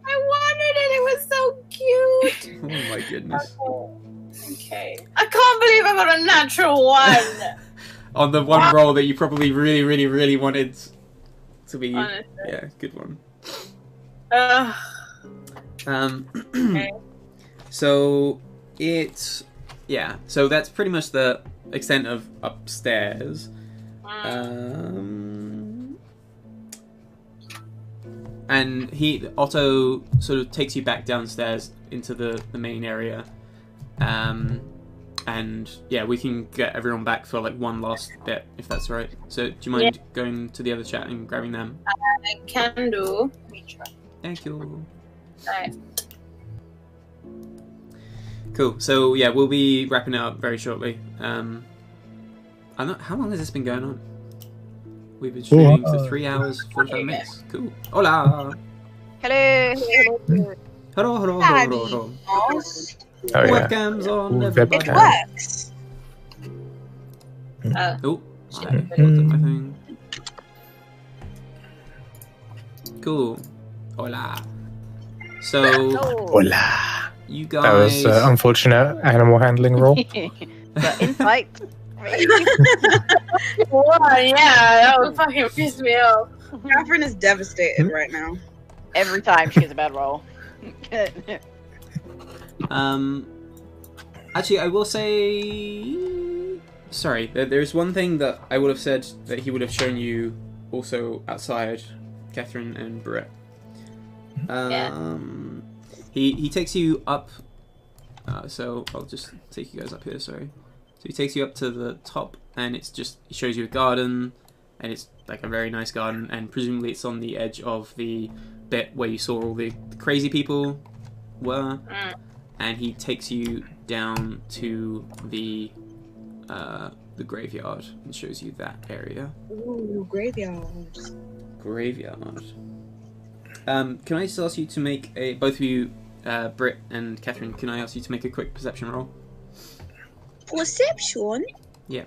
I wanted it. It was so cute. Oh my goodness. Okay. I can't believe I got a natural one. On the one roll that you probably really, really, really wanted to be. Honestly. Yeah, good one. Okay. So so that's pretty much the extent of upstairs. And Otto sort of takes you back downstairs into the main area. And yeah, we can get everyone back for one last bit, if that's right. So do you mind going to the other chat and grabbing them? I can do. Thank you. Alright. Cool. So yeah, we'll be wrapping it up very shortly. How long has this been going on? We've been streaming for 3 hours, 45 minutes. Cool. Hola. Hello. Hello. Oh, Webcams on, everybody. it works. Oh, I looked at my thing. Cool. Hola. So, Hola. you That was guys. unfortunate animal handling roll. But insight. Wow, yeah, that would fucking piss me off. Catherine is devastated right now. Every time she gets a bad roll. Actually, I will say. Sorry, there's one thing that I would have said that he would have shown you also outside, Catherine and Brett. He takes you up. So I'll just take you guys up here. Sorry. So he takes you up to the top, and it shows you a garden, and it's like a very nice garden, and presumably it's on the edge of the bit where you saw all the crazy people were. And he takes you down to the graveyard and shows you that area. Ooh, graveyard. Graveyard. Can I just ask you to make both of you, Britt and Catherine, can I ask you to make a quick perception roll? Perception? Yeah.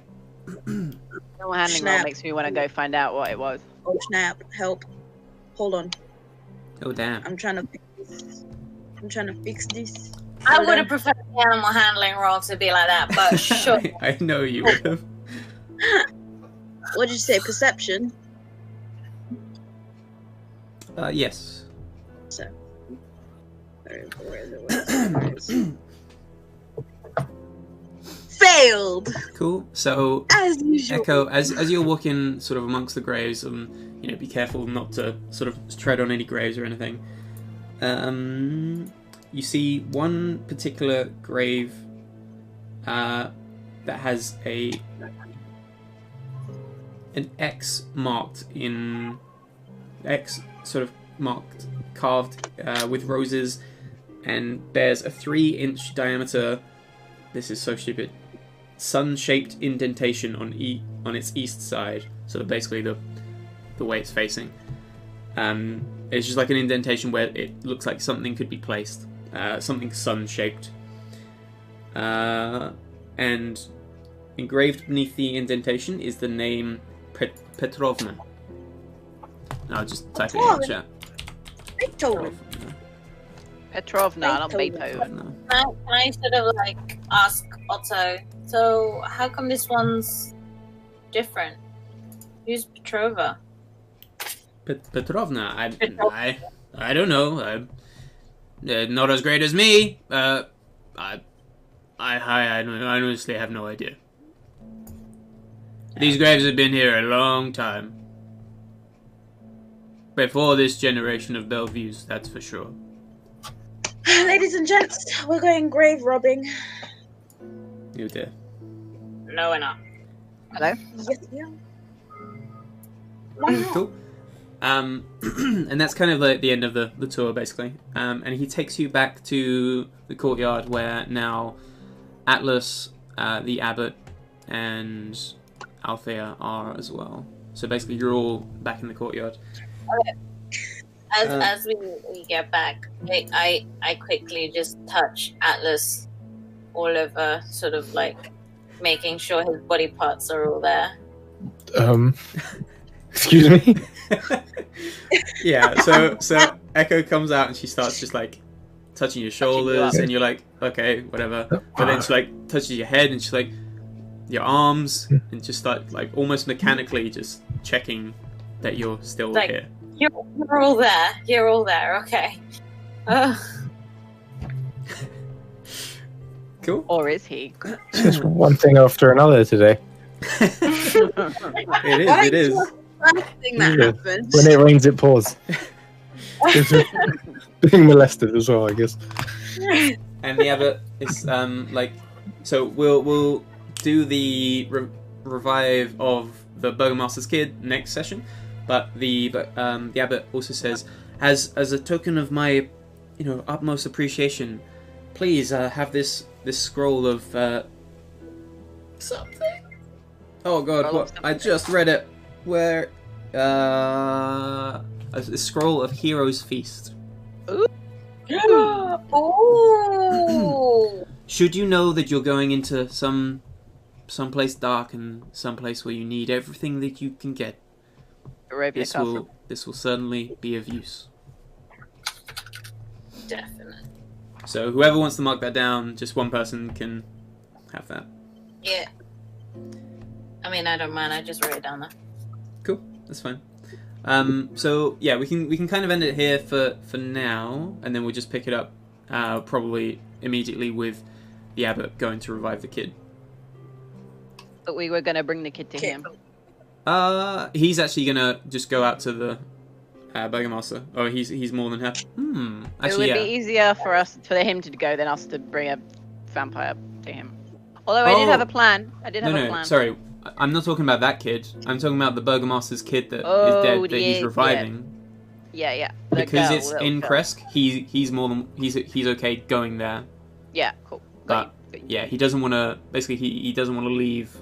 No handling roll Snap. makes me want to go find out what it was. Oh snap! Help! Hold on. Oh damn. I'm trying to fix this. I Hold would on. have preferred the animal handling role to be like that, but sure. I know you would have. What did you say? Perception? Yes. So. Where is it? Failed! Cool. So As usual. Echo, as you're walking sort of amongst the graves, be careful not to sort of tread on any graves or anything. You see one particular grave that has an X carved with roses, and bears a 3-inch diameter. This is so stupid. Sun-shaped indentation on its east side. So basically the way it's facing. It's just like an indentation where it looks like something could be placed. Something sun-shaped. And engraved beneath the indentation is the name Petrovna. And I'll just type it in the chat. Beethoven. Petrovna, not Beethoven. Beethoven. Can I sort of like ask Otto, so how come this one's different? Who's Petrova? Petrovna. I don't know. Not as great as me. I honestly have no idea. These graves have been here a long time. Before this generation of Bellevues, that's for sure. Ladies and gents, we're going grave robbing. You there? No, we're not. Hello? Yes, yeah. Why not? Cool. And that's kind of the end of the tour, basically. And he takes you back to the courtyard where now Atlas, the abbot, and Althea are as well. So basically, you're all back in the courtyard. As we get back, I quickly just touch Atlas all over, sort of like making sure his body parts are all there. Excuse me? Yeah, so Echo comes out and she starts just like touching your shoulders, and you're like, okay, whatever. But then she like touches your head and she's like your arms, and just start like almost mechanically just checking that you're still Like- here. You're all there. You're all there. Okay. Cool. Or is he? Just one thing after another today. It is. First thing that Yeah. happened. When it rains, it pours. Being molested as well, I guess. And the abbot is so we'll do the revive of the Burgomaster's kid next session, but the abbot also says, as a token of my utmost appreciation, please have this scroll of something. Oh god, what? I just read it. Where a scroll of Hero's Feast. Ooh. Should you know that you're going into someplace dark and someplace where you need everything that you can get, Arabia Castle. this will certainly be of use. Definitely. So whoever wants to mark that down, just one person can have that. Yeah. I mean, I don't mind. I just wrote it down there. Cool, that's fine. So yeah, we can kind of end it here for now, and then we'll just pick it up probably immediately with the abbot going to revive the kid. But we were gonna bring the kid to him. He's actually gonna just go out to the Burgomaster. Oh, he's more than happy. Actually, It would be easier for him to go than us to bring a vampire to him. Although I did have a plan. No, sorry. I'm not talking about that kid. I'm talking about the Burgomaster's kid that is dead that he's reviving. Yeah. Because it's in Kresk, he's okay going there. Yeah, cool. But yeah, he doesn't want to. Basically, he doesn't want to leave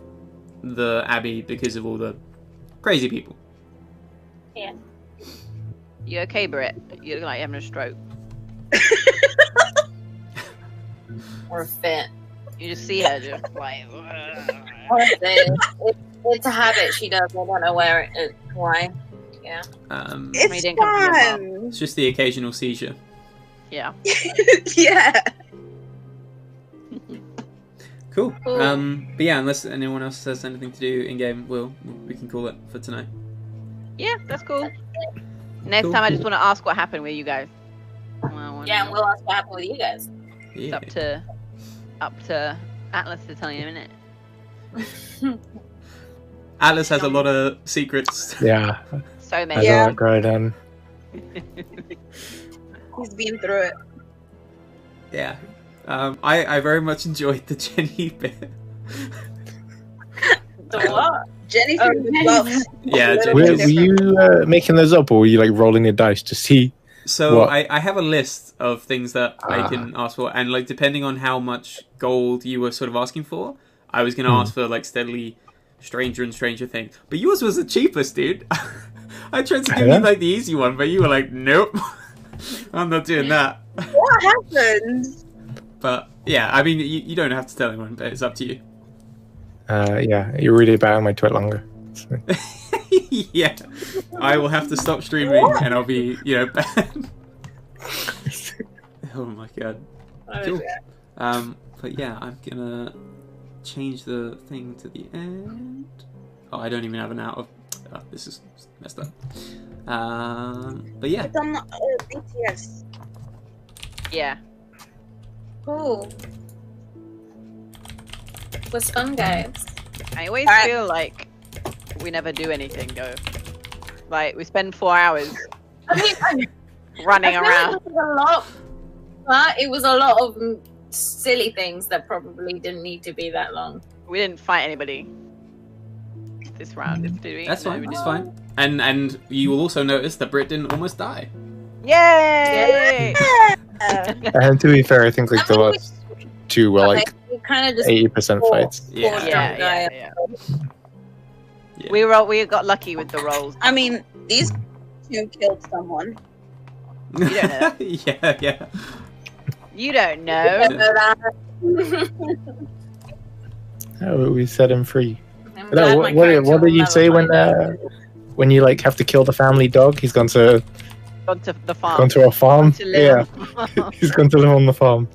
the abbey because of all the crazy people. Yeah. You okay, Britt? You look like you're having a stroke. Or a fit. You just see her just like. It's a habit she does. I don't know why. Yeah. It's fun. It's just the occasional seizure. Yeah. Yeah. Cool. But yeah, unless anyone else has anything to do in game, we can call it for tonight. Yeah, that's cool. Next Cool. time, I just want to ask what happened with you guys. Yeah, and we'll ask what happened with you guys. It's Yeah. up to Atlas to tell you in a minute. Atlas has a lot of secrets. Yeah. So I many. Yeah. don't go down. He's been through it. Yeah. I very much enjoyed the Jenny bit. The what? Jenny Oh, loves. Yeah, Were Jenny's. you making those up, or were you like rolling the dice to see? So What? I have a list of things that I can ask for, and like depending on how much gold you were sort of asking for, I was going to ask for like steadily stranger and stranger things. But yours was the cheapest, dude. I tried to give you like the easy one, but you were like, nope, I'm not doing that. What happened? But yeah, I mean, you don't have to tell anyone, but it's up to you. Yeah, you're really bad on my Twit longer. So. Yeah, I will have to stop streaming, and I'll be, banned. Oh my god. Cool. But yeah, I'm gonna change the thing to the end. Oh, I don't even have an out of. Oh, this is messed up. But yeah. It's on BTS. Yeah. Cool. It was fun, guys. I always Alright. feel like we never do anything, though. Like, we spend 4 hours I mean, running I feel around. like it was a lot, but it was a lot of silly things that probably didn't need to be that long. We didn't fight anybody this round, did we? That's No, fine. we It's didn't. fine. And you will also notice that Brit didn't almost die. Yay! And to be fair, I think like the last two were like we kind of just 80% fights. Yeah. Yeah. Yeah. We got lucky with the rolls. I mean, these two killed someone. You don't know that. Yeah. You don't know. Oh, we set him free. I'm No, glad my character what will did you never say find out. when you like have to kill the family dog? He's gone to Gone to the farm. a farm. To live. Yeah, he's gone to live on the farm.